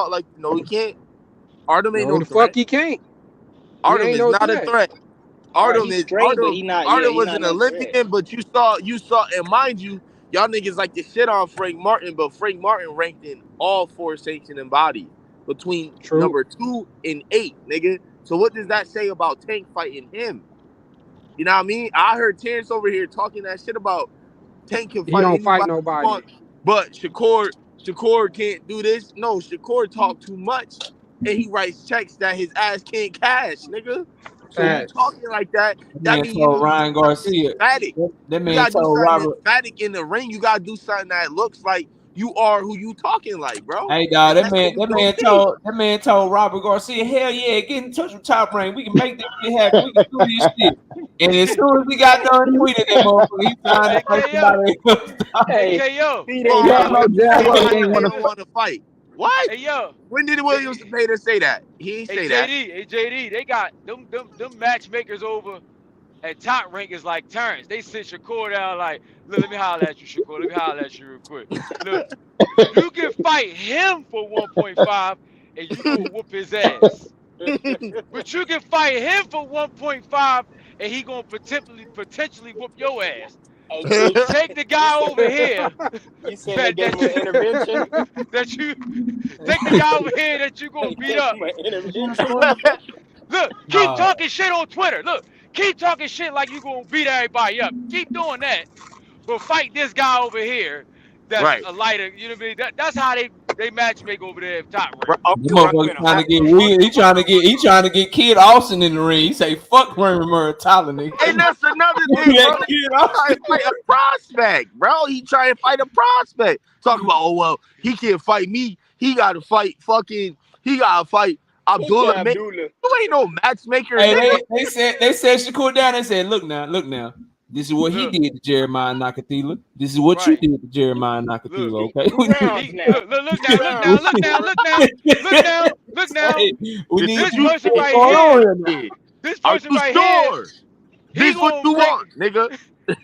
talk like he can't. Artem ain't No, no the fuck threat. he can't. He Artem ain't is no not a threat. threat. Right, Artem he's is straight, but Artem. he not. Yeah, Artem he was not an no threat. Olympian, but you saw, and mind you, y'all niggas like to shit on Frank Martin, but Frank Martin ranked in all 4 sanctioning bodies between True. number 2 and 8, nigga. So what does that say about Tank fighting him? You know what I mean? I heard Terence over here talking that shit about Tank can He fight don't fight anybody he nobody. wants, but Shakur can't do this. No, Shakur talk too much, and he writes checks that his ass can't cash, nigga. So you Facts. talking like that? That That man means you told need to do Ryan something Garcia. emphatic. That You man gotta do told something Robert. emphatic in the ring. You gotta do something that looks like you are who you talking like, bro. Hey dog, And that that's what man, we don't see. that man told Robert Garcia, hell yeah, get in touch with Top Rank. We can make this shit happen. We can do this shit. And as soon as he got done tweeting that motherfucker, he signed to Hey, fight KO. somebody else. Hey, Hey, KO. see, Come they on, y'all bro. Hey, know damn well he Everybody ain't say want they to don't fight. want to fight. What? hey, yo. When did They, Williams Taylor say that? He ain't say that. Hey, JD, they got them matchmakers over at Top Rank is like Terrence. They sit Shakur down like, look, let me holler at you, Shakur. Let me holler at you real quick. Look, you can fight him for 1.5 and you gonna whoop his ass. But you can fight him for 1.5 and he gonna potentially whoop your ass. Hey, So Chief, take the you guy said over here you said they that gave him an intervention. that you take the guy over here that you gonna They beat gave up. him an intervention. Look, keep Nah, talking shit on Twitter. Look, keep talking shit like you gonna beat everybody up. Keep doing that, but fight this guy over here. That's right. a lighter. You know what I mean? That's how they match make over there at Top Bro, Rank. I'm the Rock motherfucker with him. trying to get weird. He trying to get Kid Austin in the ring. He say fuck Raymond Murray-Tyler, nigga. And that's another thing, bro. that He Kid trying Austin. to fight a prospect, bro. He trying to fight a prospect. Talk about, oh well, he can't fight me. He gotta fight fucking. He gotta fight Who said Abdullah. Abdullah? You ain't no matchmaker, Hey, nigga. they said Shakur down. They said, look now. This is what he Look, did to Jeremiah Nakathila. This is what you right. did to Jeremiah Look, Nakathila. Okay, 2 rounds he now. look 2 now, rounds, Shakur. look now. Hey, we This need what This to you see person said. what's right going on here, here now. Yeah. this Are person you right here, sure? he This what gonna you break. want, nigga?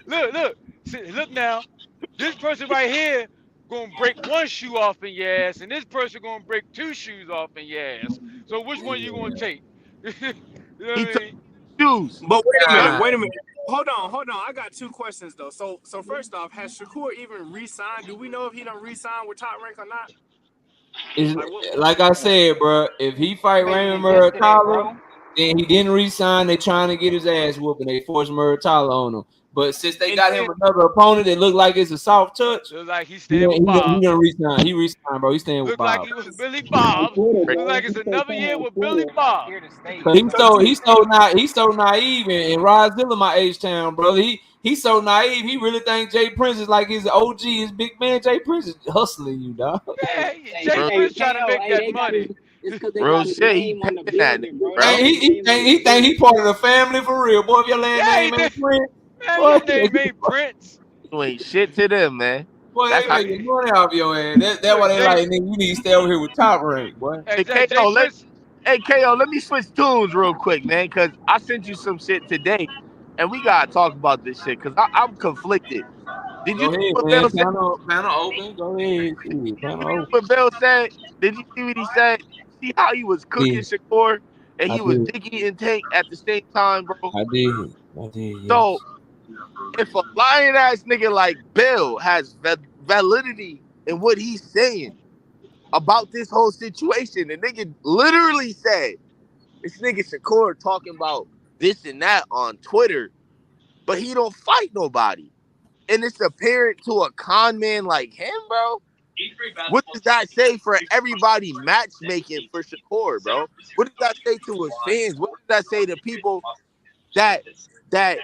Look, see, look now. This person right here gonna break one shoe off in your ass, and this person gonna break 2 shoes off in your ass. So which one you gonna take? You know what He I took mean? shoes. But wait a minute, Nah, wait a minute. Hold on. I got 2 questions though. So first off, has Shakur even re-signed? Do we know if he done re-signed with Top Rank or not? it's, Like what? like I said, bro. If he fight Basically Raymond yesterday, Murray-Tyler, bro. then he didn't resign. They trying to get his ass whooping. They forced Murray-Tyler on him. But since they And got him then another opponent that look like it's a soft touch, Look like he's he staying with Bob. done resign. He resigned, bro. He's staying with Look like Bob. he was Billy On Bob. Twitter, Look bro. like He it's said another something year on with Billy Twitter. I'm not Bob. here to stay. Cause so Chief, he's so naive and Rodzilla my age town, brother. He's so naive. He really think Jay Prince is like his OG, his big man. Jay Prince is hustling you, dog. Hey, Yeah, hey, Jay Real, hey, Prince trying to KO. make Hey, that they got his. money. It's because they real got his shit. He name on paying the that nigga, building, bro. They bro. Hey, got his name on the he think he building. part of the family for real, boy. If your last Yeah, he name did. ain't Prince, Man, boy, his name ain't Prince. You ain't shit to them, man. boy, That's they how. making money off your ass. That's why Look, they Jay, like, nigga, you need to stay over here with Top Rank, boy. Hey, Jay KO, Prince. let me switch tunes real quick, man, because I sent you some shit today, and we gotta talk about this shit because I'm conflicted. Did you Go see ahead, what man. Bill said? Panel open. Go ahead. Shit, panel open. What Bill said? Did you see what he said? See how he was cooking Yeah, Shakur and I he was did. digging in Tank at the same time, bro. I did. So Yes. if a lying ass nigga like Bill has validity in what he's saying about this whole situation, the nigga literally said this nigga Shakur talking about this and that on Twitter, but he don't fight nobody. And it's apparent to a con man like him, bro. What does that say for everybody matchmaking for Shakur, bro? What does that say to his fans? What does that say to people that that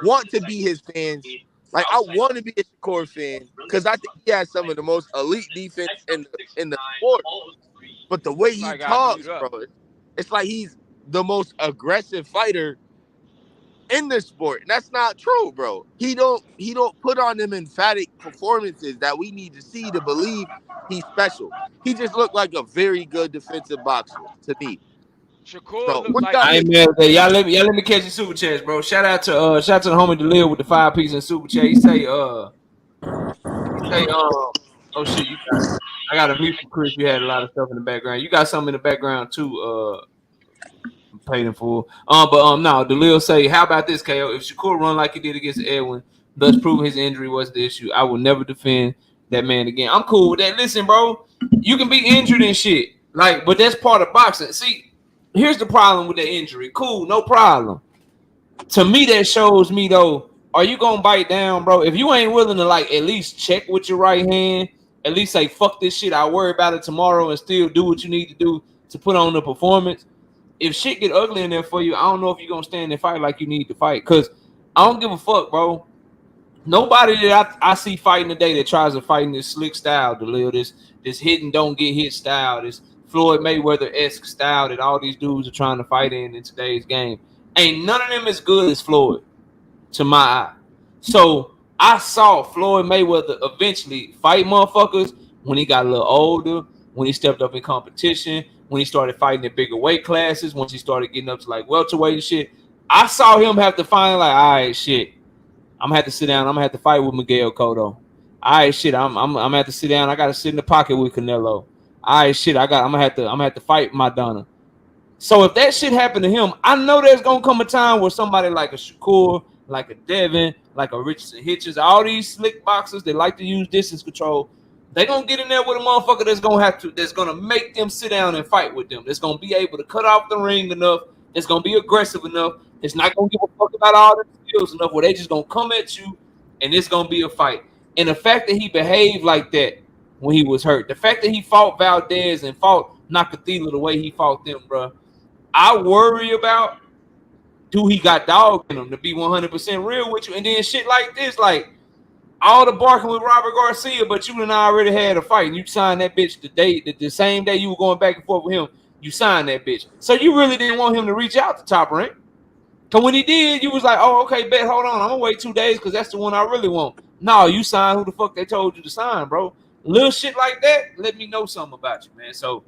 want to be his fans? Like I want to be a Shakur fan because I think he has some of the most elite defense in the sport. But the way he Somebody got mute talks, up. bro, it's like he's the most aggressive fighter in the sport. And that's not true, bro. He don't put on them emphatic performances that we need to see to believe he's special. He just looked like a very good defensive boxer to me. Shakur So looked what like y'all I think? ain't mad at that. Y'all let me catch the super chats, bro. Shout out to the homie Delil with the 5 piece and super chat. He say oh shit, I got a mute for Chris. You had a lot of stuff in the background. You got something in the background too, paid in full. But no, Delil say, how about this, KO? If Shakur run like he did against Edwin, thus proving his injury was the issue, I will never defend that man again. I'm cool with that. Listen, bro, you can be injured and shit, like, but that's part of boxing. See, here's the problem with the injury. Cool, no problem. To me, that shows me though, are you gonna bite down, bro? If you ain't willing to like at least check with your right hand, at least say fuck this shit, I'll worry about it tomorrow and still do what you need to do to put on the performance. If shit get ugly in there for you, I don't know if you're gonna stand and fight like you need to fight. Cause I don't give a fuck, bro. Nobody that I see fighting today that tries to fight in this slick style, this hit and don't get hit style, this Floyd Mayweather-esque style that all these dudes are trying to fight in today's game. Ain't none of them as good as Floyd, to my eye. So I saw Floyd Mayweather eventually fight motherfuckers when he got a little older, when he stepped up in competition, when he started fighting in bigger weight classes, once he started getting up to like welterweight and shit. I saw him have to find like, all right, shit, I'm gonna have to sit down. I'm gonna have to fight with Miguel Cotto. All right, shit, I'm gonna have to sit down. I gotta sit in the pocket with Canelo. All right, shit, I'm gonna have to fight Madonna. So if that shit happened to him, I know there's gonna come a time where somebody like a Shakur, like a Devin, like a Richardson Hitchens, all these slick boxers that like to use distance control, they gonna get in there with a motherfucker that's gonna make them sit down and fight with them. That's gonna be able to cut off the ring enough. That's gonna be aggressive enough. It's not gonna give a fuck about all the skills enough where they just gonna come at you and it's gonna be a fight. And the fact that he behaved like that when he was hurt, the fact that he fought Valdez and fought Nakathila the way he fought them, bro, I worry about, do he got dog in him, to be 100% real with you. And then shit like this, like all the barking with Robert Garcia, but you and I already had a fight. And you signed that bitch the same day you were going back and forth with him. You signed that bitch. So you really didn't want him to reach out to Top Rank. Because when he did, you was like, oh, okay, bet, hold on. I'm going to wait 2 days because that's the one I really want. No, you signed who the fuck they told you to sign, bro. Little shit like that, let me know something about you, man. So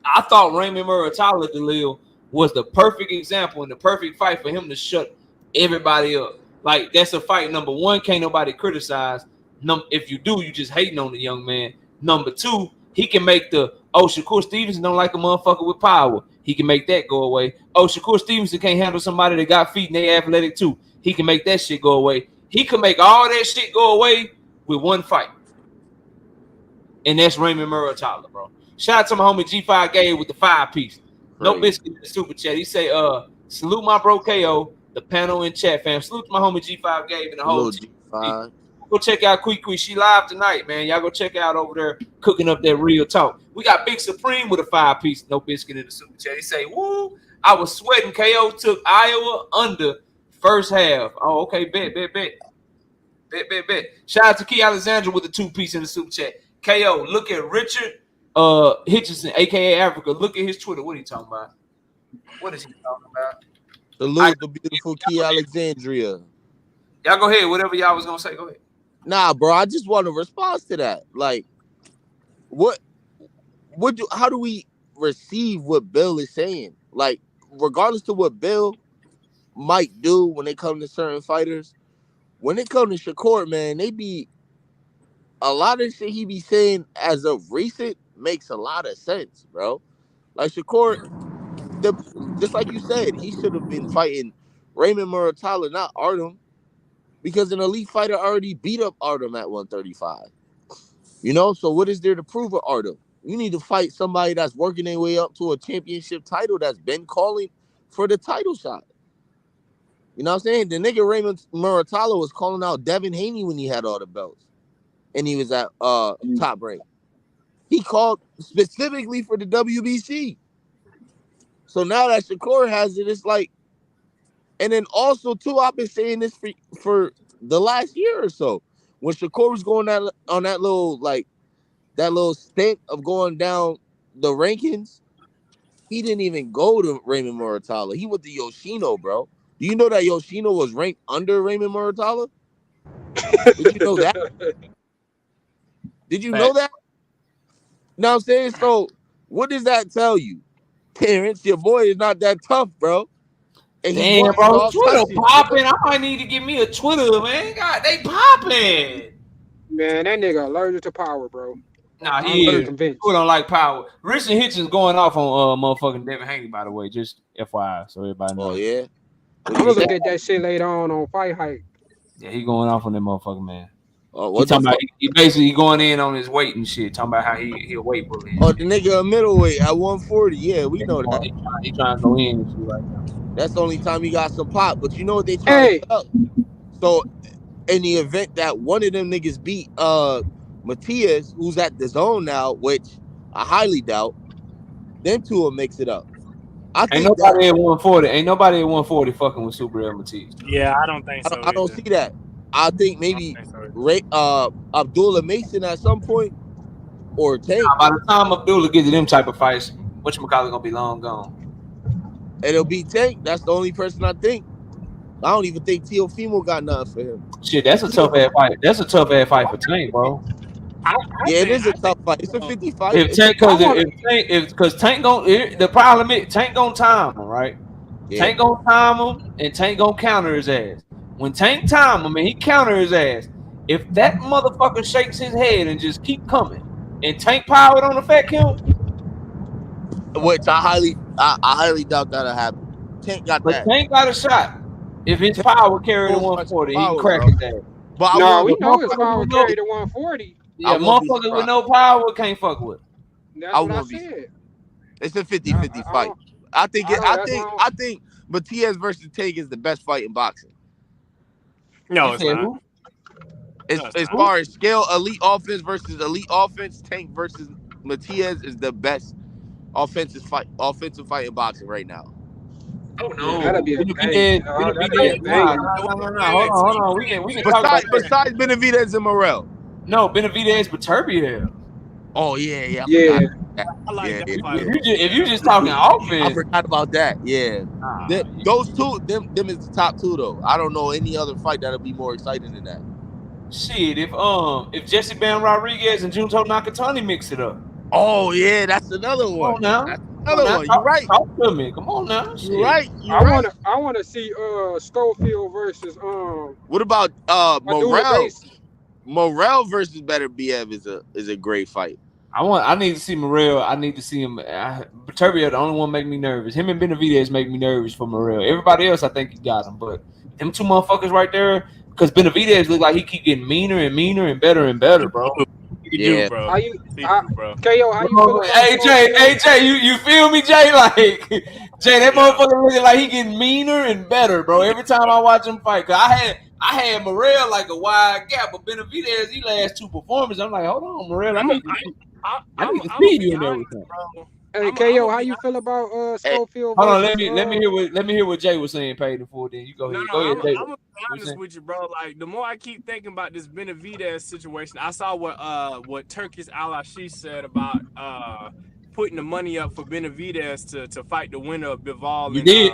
I thought Raymond Muratalla Delil was the perfect example and the perfect fight for him to shut everybody up. Like, that's a fight. Number one, can't nobody criticize. If you do, you just hating on the young man. Number two, he can make Shakur Stevenson don't like a motherfucker with power. He can make that go away. Shakur Stevenson can't handle somebody that got feet and they athletic too. He can make that shit go away. He can make all that shit go away with one fight. And that's Raymond Muratalla, bro. Shout out to my homie G5 Gabe with the 5-piece. No biscuit in the super chat. He say, salute my bro KO, the panel in chat, fam. Salute to my homie G5 Gabe and the whole team. G5. Go check out Quick. She live tonight, man. Y'all go check out over there cooking up that real talk. We got Big Supreme with a 5-piece. No biscuit in the super chat. He say, woo, I was sweating. KO took Iowa under first half. Oh, okay, bet. Shout out to Key Alexandra with the 2-piece in the super chat. KO, look at Richard Hitchison, aka Africa. Look at his Twitter. What are you talking about? What is he talking about? Salute the beautiful Key Alexandria. Y'all go ahead. Whatever y'all was gonna say, go ahead. Nah, bro. I just want to respond to that. Like, how do we receive what Bill is saying? Like, regardless to what Bill might do when they come to certain fighters, when it comes to Shakur, man, they be a lot of shit he be saying as of recent makes a lot of sense, bro. Like Shakur, just like you said, he should have been fighting Raymond Muratalla, not Artem, because an elite fighter already beat up Artem at 135. You know, so what is there to prove with Artem? You need to fight somebody that's working their way up to a championship title that's been calling for the title shot. You know what I'm saying? The nigga Raymond Muratalla was calling out Devin Haney when he had all the belts. And he was at Top Rank. He called specifically for the WBC. So now that Shakur has it, it's like, and then also too, I've been saying this for the last year or so. When Shakur was going on that little stint of going down the rankings, he didn't even go to Raymond Muratalla. He went to Yoshino, bro. Do you know that Yoshino was ranked under Raymond Muratalla? Did you know that? Did you know that? You know what I'm saying? So what does that tell you? Terence, your boy is not that tough, bro. And damn, bro, Twitter popping. I might need to give me a Twitter, man. God, they popping. Man, that nigga allergic to power, bro. Nah, I'm he really is. convinced. Who don't like power? Richard Hitchens going off on motherfucking Devin Haney, by the way. Just FYI, so everybody Oh knows. yeah. What I'm do you gonna say? look at that shit later on Fight Hype. Yeah, he going off on that motherfucker, man. Oh, He what the talking about fuck? he basically going in on his weight and shit. Talking about how he a weight bully and Oh, the shit. nigga a middleweight at 140. Yeah, we Yeah, know that. he trying to go in and shit right now. That's the only time he got some pop. But you know what they trying to Hey, set up? So in the event that one of them niggas beat Matias, who's at the zone now, which I highly doubt, them two will mix it up. I Ain't think that nobody at 140. Ain't nobody at 140 fucking with Super El Matisse. Yeah, I don't think so I don't either. see that. I think I don't maybe think so either. Abdullah Mason at some point or Tank. By the time Abdullah gets to them type of fights, whatchamacallit gonna be long gone. It'll be Tank. That's the only person I think. I don't even think Teofimo got nothing for him. Shit, that's a tough ass fight. That's a tough ass fight for Tank, bro. Yeah, it is a tough fight. It's a 50 fight. If Tank, because Tank gon' the problem is Tank gonna time him, right? Yeah. Tank gonna time him and Tank gonna counter his ass. When Tank time him and he counter his ass, if that motherfucker shakes his head and just keep coming, and Tank powered on the fat kill, which I highly doubt that'll happen. Tank got but that. Tank got a shot. If his power carried to 140, he can crack his ass. But no, we know his power carried to 140. Yeah, motherfuckers with no power can't fuck with. That's what I said. It's a 50-50 fight. I think Matias versus Tank is the best fight in boxing. No, it's not. As far as scale, elite offense versus elite offense, Tank versus Matias is the best offensive fight in boxing right now. Oh no, that'll be a bang. Hold on. We can talk about besides Benavidez and Morel. No, Benavidez, but Turbio. Oh yeah. I like that fight. If you just talking offense, I forgot about that. Yeah, those two, them is the top two though. I don't know any other fight that'll be more exciting than that. Shit, if Jesse Bam Rodriguez and Junto Nakatani mix it up. Oh yeah, that's another one. That's another one. You're right. Talk to me. Come on now. You're right. I wanna see Schofield versus What about Morel? Morel versus Better BF is a great fight. I need to see Morel. I need to see him. Turbio, the only one make me nervous. Him and Benavidez make me nervous for Morel. Everybody else, I think he got him, but them two motherfuckers right there. Because Benavidez look like he keep getting meaner and meaner and better, bro. Yeah, bro. KO, how you feel? Hey Jay, you feel me, Jay? Like Jay, that motherfucker looking like he getting meaner and better, bro. Every time I watch him fight, cause I had Morel like a wide gap, but Benavidez, he last two performances. I'm like, hold on, Morel, I need to see you in everything. Hey KO, how you feel about Schofield? Hold on, let me hear what Jay was saying. Paid in full. Then you go ahead. Go ahead, Jay. I'm gonna be honest with you, bro. Like the more I keep thinking about this Benavidez situation, I saw what Turkish Al-Ashish said about putting the money up for Benavidez to fight the winner of Bivol. You did.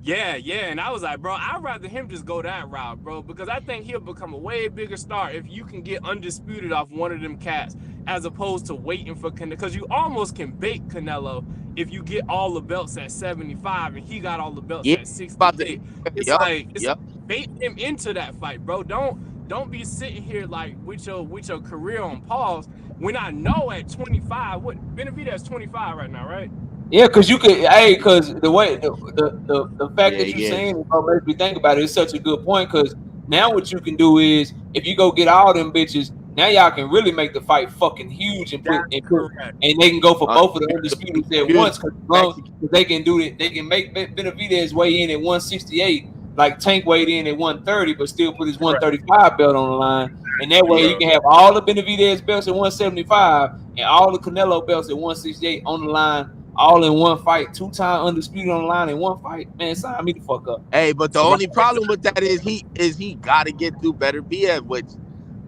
Yeah, and I was like, bro, I'd rather him just go that route, bro, because I think he'll become a way bigger star if you can get undisputed off one of them cats, as opposed to waiting for Canelo, because you almost can bait Canelo if you get all the belts at 75 and he got all the belts at 68. It's bait him into that fight, bro. Don't be sitting here like with your career on pause when I know at 25, what Benavidez 25 right now, right? Yeah, because you could, because the way the fact that you're saying it makes me think about it. It's such a good point, because now what you can do is if you go get all them bitches, now y'all can really make the fight fucking huge and they can go for both of the undisputed at once, because they can do it. They can make Benavidez weigh in at 168, like Tank weighed in at 130, but still put his 135 belt on the line, and that way you can have all the Benavidez belts at 175 and all the Canelo belts at 168 on the line. All in one fight, 2-time undisputed on the line in one fight. Man, sign me the fuck up. Hey, but the only problem with that is he got to get through Better BF, which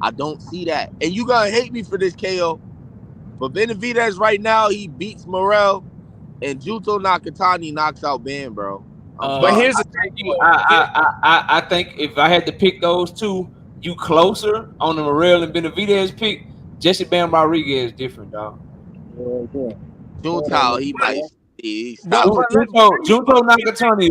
I don't see that. And you gonna hate me for this, KO. But Benavidez right now, he beats Morel, and Junto Nakatani knocks out Ben, bro. But here's the thing. I think if I had to pick those two, you closer on the Morel and Benavidez pick. Jesse Bam Rodriguez is different, dog. Junto, he might. Junto Nakatani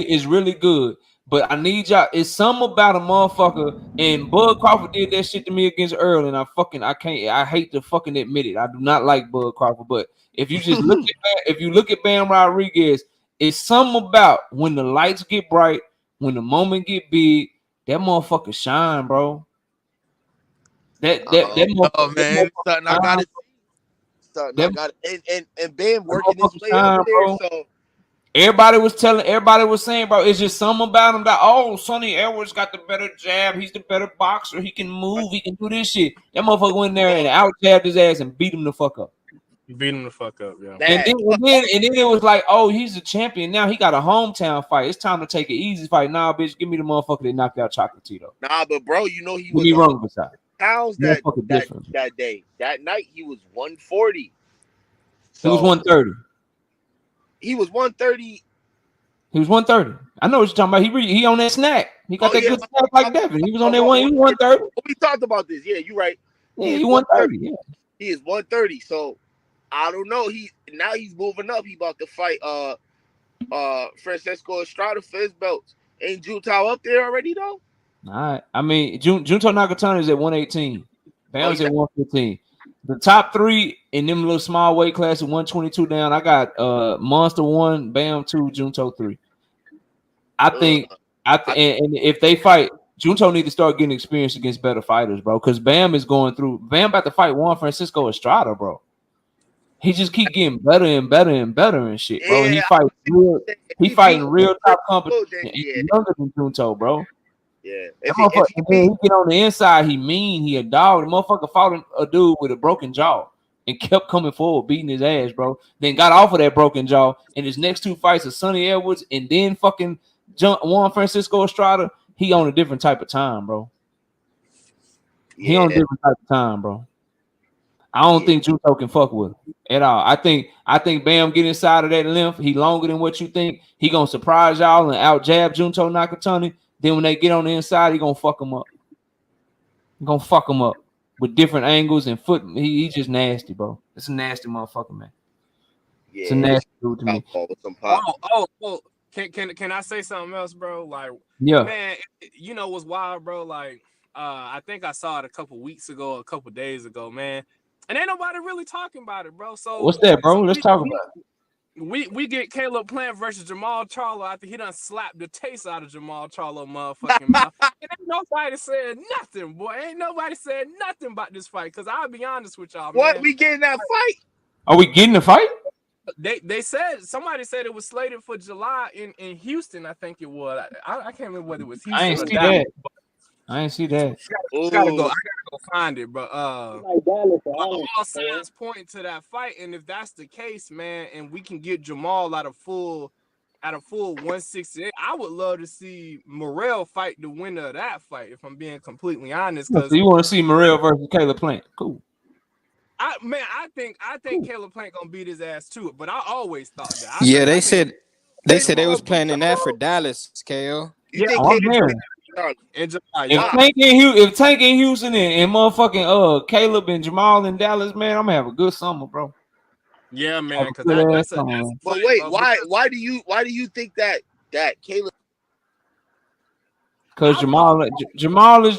is really good, But I need y'all. It's something about a motherfucker. And Bud Crawford did that shit to me against Errol, and I can't. I hate to fucking admit it. I do not like Bud Crawford. But if you just look at Bam Rodriguez, it's something about when the lights get bright, when the moment get big, that motherfucker shine, bro. That Oh man, something I gotta see. Something I got and Ben working his way shine, up there. bro. So Everybody was saying, bro, it's just something about him that, oh, Sonny Edwards got the better jab. He's the better boxer. He can move. He can do this shit. That motherfucker went in there and out jabbed his ass and beat him the fuck up. Beat him the fuck up, yeah. And then it was like, oh, he's a champion. Now he got a hometown fight. It's time to take an easy fight. Nah, bitch, give me the motherfucker that knocked out Chocolatito. Nah, but bro, you know he was wrong beside pounds that day. That night he was 140. So, he was 130. He was 130. He was 130. I know what you're talking about. He on that snack. He got that good snack like Devin. He was on that one. He was 130. We talked about this. Yeah, you're right. Yeah, he 130. Yeah. He is 130. So I don't know. Now he's moving up. He about to fight Francisco Estrada for his belts. Ain't Junto up there already though? All right. I mean, Junto Nakatani is at 118. Bam's at 115. The top three in them little small weight classes, 122 down. I got Monster 1, Bam 2, Junto 3. I think and if they fight, Junto need to start getting experience against better fighters, bro. Because Bam is going through. Bam about to fight Juan Francisco Estrada, bro. He just keep getting better and better and better and shit, bro. Yeah, he fighting real top competition. He's younger than Junto, bro. Yeah. If he get on the inside, he mean, he a dog. The motherfucker fought a dude with a broken jaw and kept coming forward, beating his ass, bro. Then got off of that broken jaw. And his next two fights are Sonny Edwards and then fucking Juan Francisco Estrada. He on a different type of time, bro. He on a different type of time, bro. I don't think Junto can fuck with him at all. I think Bam get inside of that length. He longer than what you think. He gonna surprise y'all and out jab Junto Nakatani. Then when they get on the inside, he gonna fuck him up. He gonna fuck him up with different angles and foot. He just nasty, bro. It's a nasty motherfucker, man. Yeah, it's a nasty dude to me. Can I say something else, bro? Like, yeah, man, you know what's wild, bro? Like, I think I saw it a couple weeks ago, a couple days ago, man. And ain't nobody really talking about it, bro. So what's that, bro? Let's talk about it. We get Caleb Plant versus Jamal Charlo after he done slapped the taste out of Jamal Charlo motherfucking mouth. And ain't nobody said nothing, boy. Ain't nobody said nothing about this fight. Because I'll be honest with y'all, what, man. We getting that fight? Are we getting the fight? They said, somebody said it was slated for July in Houston, I think it was. I can't remember whether it was Houston. I ain't see that. I ain't see that. I gotta go find it, but all signs point to that fight, and if that's the case, man, and we can get Jamal at a full 168, I would love to see Morrell fight the winner of that fight. If I'm being completely honest, so you want to see Morrell versus Caleb Plant? Cool. I think Caleb Plant gonna beat his ass too, but I always thought that. They said they was planning that for Dallas, KO. You think in July, if Tank in Houston and motherfucking Caleb and Jamal in Dallas, man, I'm gonna have a good summer, bro. Yeah, man. Because but wait, why do you think that Caleb? Because Jamal is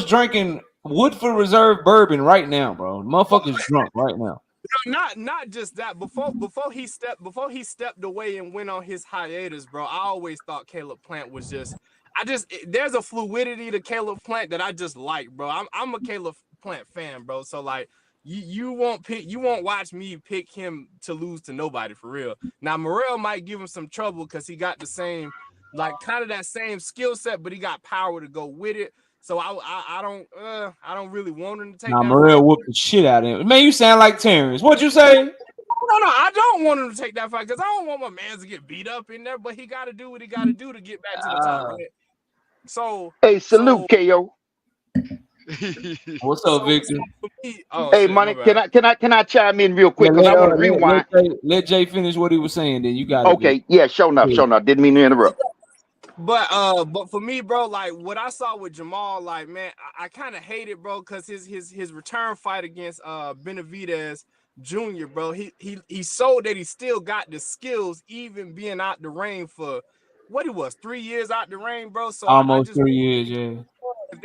drinking Woodford Reserve bourbon right now, bro. Motherfucker's drunk right now. Not just that. Before he stepped away and went on his hiatus, bro. I always thought Caleb Plant was there's a fluidity to Caleb Plant that I just like, bro. I'm a Caleb Plant fan, bro. So like you won't watch me pick him to lose to nobody for real. Now Morrell might give him some trouble because he got the same, like kind of that same skill set, but he got power to go with it. So I don't really want him to take. Morrell whooped the shit out of him. Man, you sound like Terence. What'd you say? No, I don't want him to take that fight because I don't want my man to get beat up in there. But he got to do what he got to do to get back to the top of it. So hey, salute KO. What's up, Victor? Hey, money. Can I chime in real quick? Because I want to rewind. Let Jay finish what he was saying. Then you got okay. Yeah, sure enough. Didn't mean to interrupt. But for me, bro, like what I saw with Jamal, like man, I kind of hate it, bro, because his return fight against Benavidez Jr., bro, he showed that he still got the skills, even being out the ring for what it was 3 years out the ring, bro. So I Almost just 3 years, yeah. if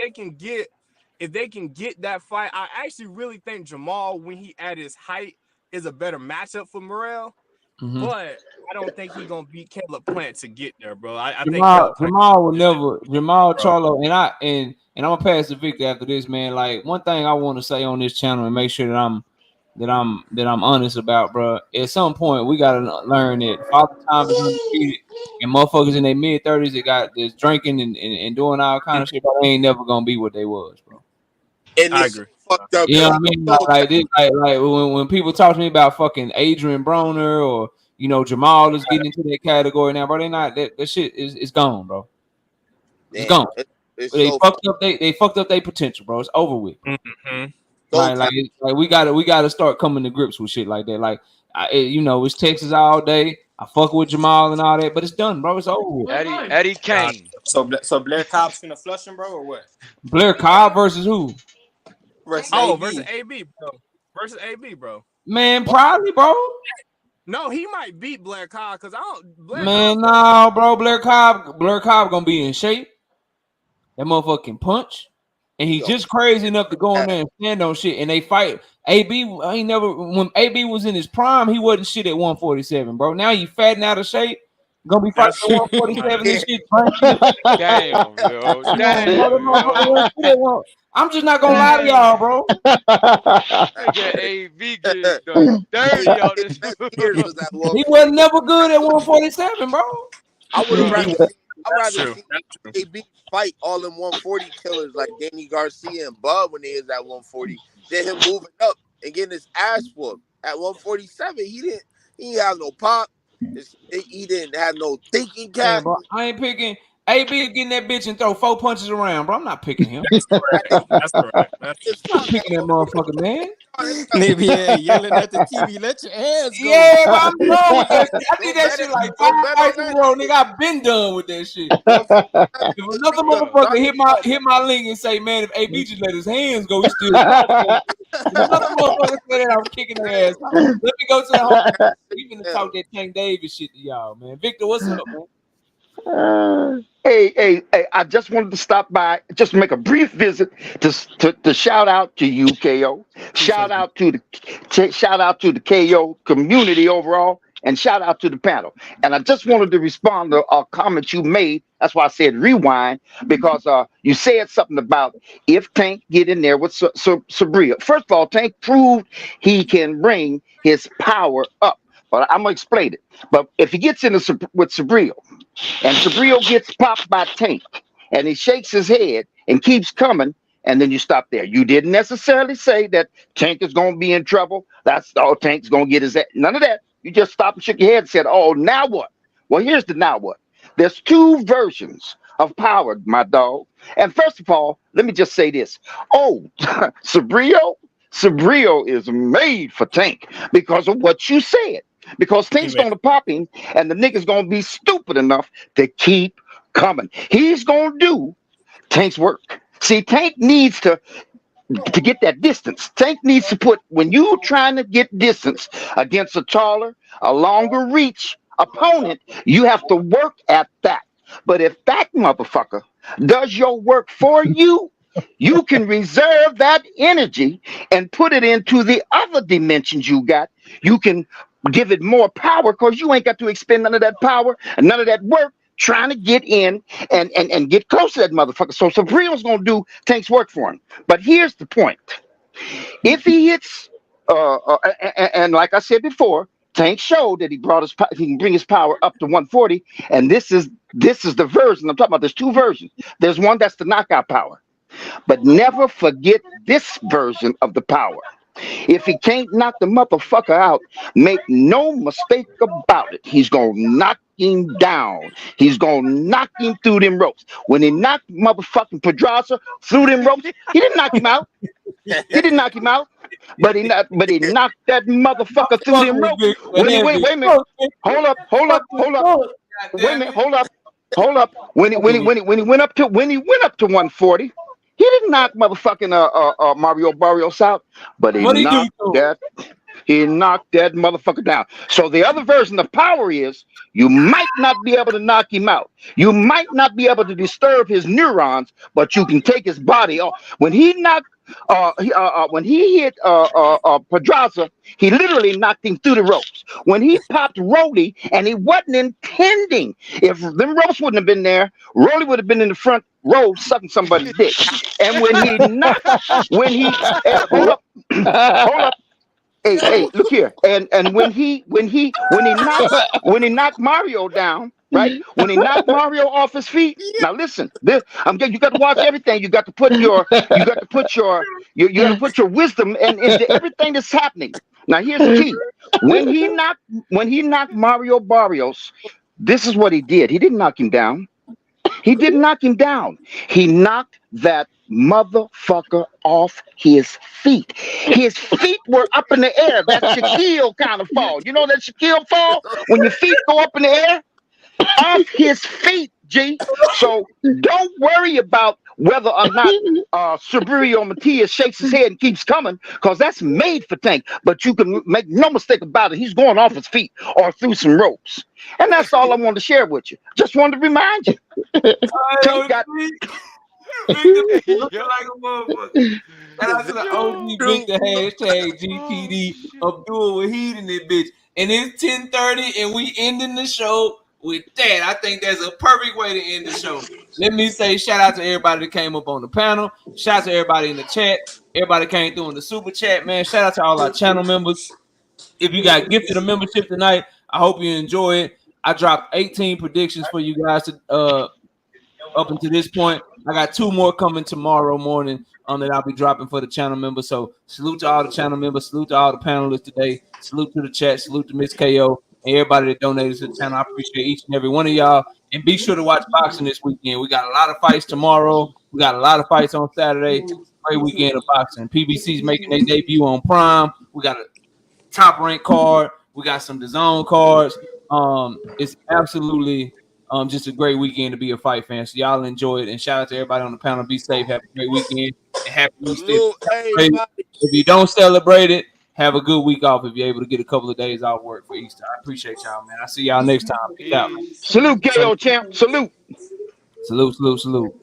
they can get that fight, I actually really think Jamal, when he at his height, is a better matchup for Morrell. Mm-hmm. But I don't think he's gonna beat Caleb Plant to get there, bro. I think Jamal Caleb Plant will never Jamal bro. Charlo and I'm gonna pass the Victor after this, man. Like one thing I want to say on this channel and make sure that I'm honest about, bro. At some point we gotta learn that Father Time is undefeated and motherfuckers in their mid-30s that got this drinking and doing all kind of shit, but they ain't never gonna be what they was, bro. And I it's agree. fucked up. You know what I mean? Like when people talk to me about fucking Adrian Broner or Jamal is getting into that category now, bro. They not that shit is gone, bro. It's gone. It's They so fucked up. They fucked up their potential, bro. It's over with. Mm-hmm. Like we gotta start coming to grips with shit like that. Like it's Texas all day. I fuck with Jamal and all that, but it's done, bro. It's over with. Eddie Kane. So Blair Cobb's finna flush him, bro, or what? Blair Cobb versus who? Versus versus AB, bro. Versus AB, bro. Man, probably, bro. No, he might beat Blair Cobb because I don't. No, bro. Blair Cobb gonna be in shape. That motherfucker can punch, and he's just crazy enough to go in there and stand on shit. And they fight. AB ain't never when AB was in his prime, he wasn't shit at 147, bro. Now you fat and out of shape. Gonna be fighting at 147 and shit. Damn, bro. Damn. I'm just not gonna lie to y'all, bro. Nigga AB get dirty on this. He wasn't never good at 147, bro. I would have rather seen AB fight all them 140 killers like Danny Garcia and Bud when they was at 140 than him moving up and getting his ass whooped. At 147, he didn't have no pop. He didn't have no thinking cap. Bro, I ain't picking AB getting that bitch and throw 4 punches around, bro. I'm not picking him. That's correct. I'm not picking that motherfucker, man. Maybe yelling at the TV, let your hands go. Yeah, but I'm done with that shit. I did that shit like 5 fights in a row, nigga. I've been done with that shit. If another motherfucker hit my link and say, man, if AB just let his hands go, he still. If another motherfucker say that, I'm kicking their ass. Let me go to the home. We finna talk that Tank Davis shit to y'all, man. Victor, what's up, man? Hey, I just wanted to stop by, just make a brief visit to shout out to you, KO. Shout out to the KO community overall, and shout out to the panel. And I just wanted to respond to a comment you made. That's why I said rewind, because you said something about if Tank get in there with Sabria. First of all, Tank proved he can bring his power up. But I'm gonna explain it. But if he gets in with Sabrio, and Sabrio gets popped by Tank, and he shakes his head and keeps coming, and then you stop there. You didn't necessarily say that Tank is gonna be in trouble. That's all Tank's gonna get his none of that. You just stopped and shook your head and said, "Oh, now what?" Well, here's the now what. There's 2 versions of power, my dog. And first of all, let me just say this. Oh, Sabrio is made for Tank because of what you said. Because Tank's gonna pop him, and the nigga's gonna be stupid enough to keep coming. He's gonna do Tank's work. See, Tank needs to get that distance. Tank needs to put, when you're trying to get distance against a taller, a longer reach opponent, you have to work at that. But if that motherfucker does your work for you, you can reserve that energy and put it into the other dimensions you got. You can give it more power because you ain't got to expend none of that power and none of that work trying to get in and get close to that motherfucker. So Sabrio's gonna do Tank's work for him. But here's the point. If he hits and like I said before, Tank showed that he can bring his power up to 140, and this is the version I'm talking about. There's 2 versions. There's one that's the knockout power. But never forget this version of the power. If he can't knock the motherfucker out, make no mistake about it. He's going to knock him down. He's going to knock him through them ropes. When he knocked motherfucking Pedraza through them ropes, he didn't knock him out. But he knocked that motherfucker through them ropes. Wait a minute. Hold up. Wait a minute. Hold up. When he went up to 140, he didn't knock motherfucking Mario Barrios out, but he He knocked that motherfucker down. So the other version of power is you might not be able to knock him out. You might not be able to disturb his neurons, but you can take his body off. When he knocked, when he hit Pedraza, he literally knocked him through the ropes. When he popped Rolly, and he wasn't intending, if them ropes wouldn't have been there, Rolly would have been in the front row sucking somebody's dick. And when he knocked, hold up, hold up. Hey, look here. And when he knocked Mario down, right? When he knocked Mario off his feet. Now listen, you got to watch everything. You got to put your wisdom into everything that's happening. Now here's the key. When he knocked Mario Barrios, this is what he did. He didn't knock him down. He didn't knock him down. He knocked that motherfucker off his feet. His feet were up in the air. That Shaquille kind of fall. You know that Shaquille fall? When your feet go up in the air? Off his feet, G. So don't worry about whether or not Subriel Matias shakes his head and keeps coming, because that's made for Tank. But you can make no mistake about it. He's going off his feet or through some ropes. And that's all I wanted to share with you. Just wanted to remind you. Tank got... Victor look like a motherfucker. Shout out to the OG Victor hashtag GTD Abdul Wahid in this bitch. And it's 10:30 and we ending the show with that. I think that's a perfect way to end the show. Let me say shout out to everybody that came up on the panel. Shout out to everybody in the chat. Everybody came through in the super chat, man. Shout out to all our channel members. If you got gifted a membership tonight, I hope you enjoy it. I dropped 18 predictions for you guys to up until this point. I got 2 more coming tomorrow morning that I'll be dropping for the channel members. So salute to all the channel members, salute to all the panelists today, salute to the chat, salute to Miss KO and everybody that donated to the channel. I appreciate each and every one of y'all. And be sure to watch boxing this weekend. We got a lot of fights tomorrow. We got a lot of fights on Saturday. Great weekend of boxing. PBC's making their debut on Prime. We got a top rank card. We got some DAZN cards. It's absolutely just a great weekend to be a fight fan. So y'all enjoy it. And shout out to everybody on the panel. Be safe. Have a great weekend. And happy Easter. If you don't celebrate it, have a good week off if you're able to get a couple of days off work for Easter. I appreciate y'all, man. I see y'all next time. Peace out, man. Salute, KO champ. Salute. Salute.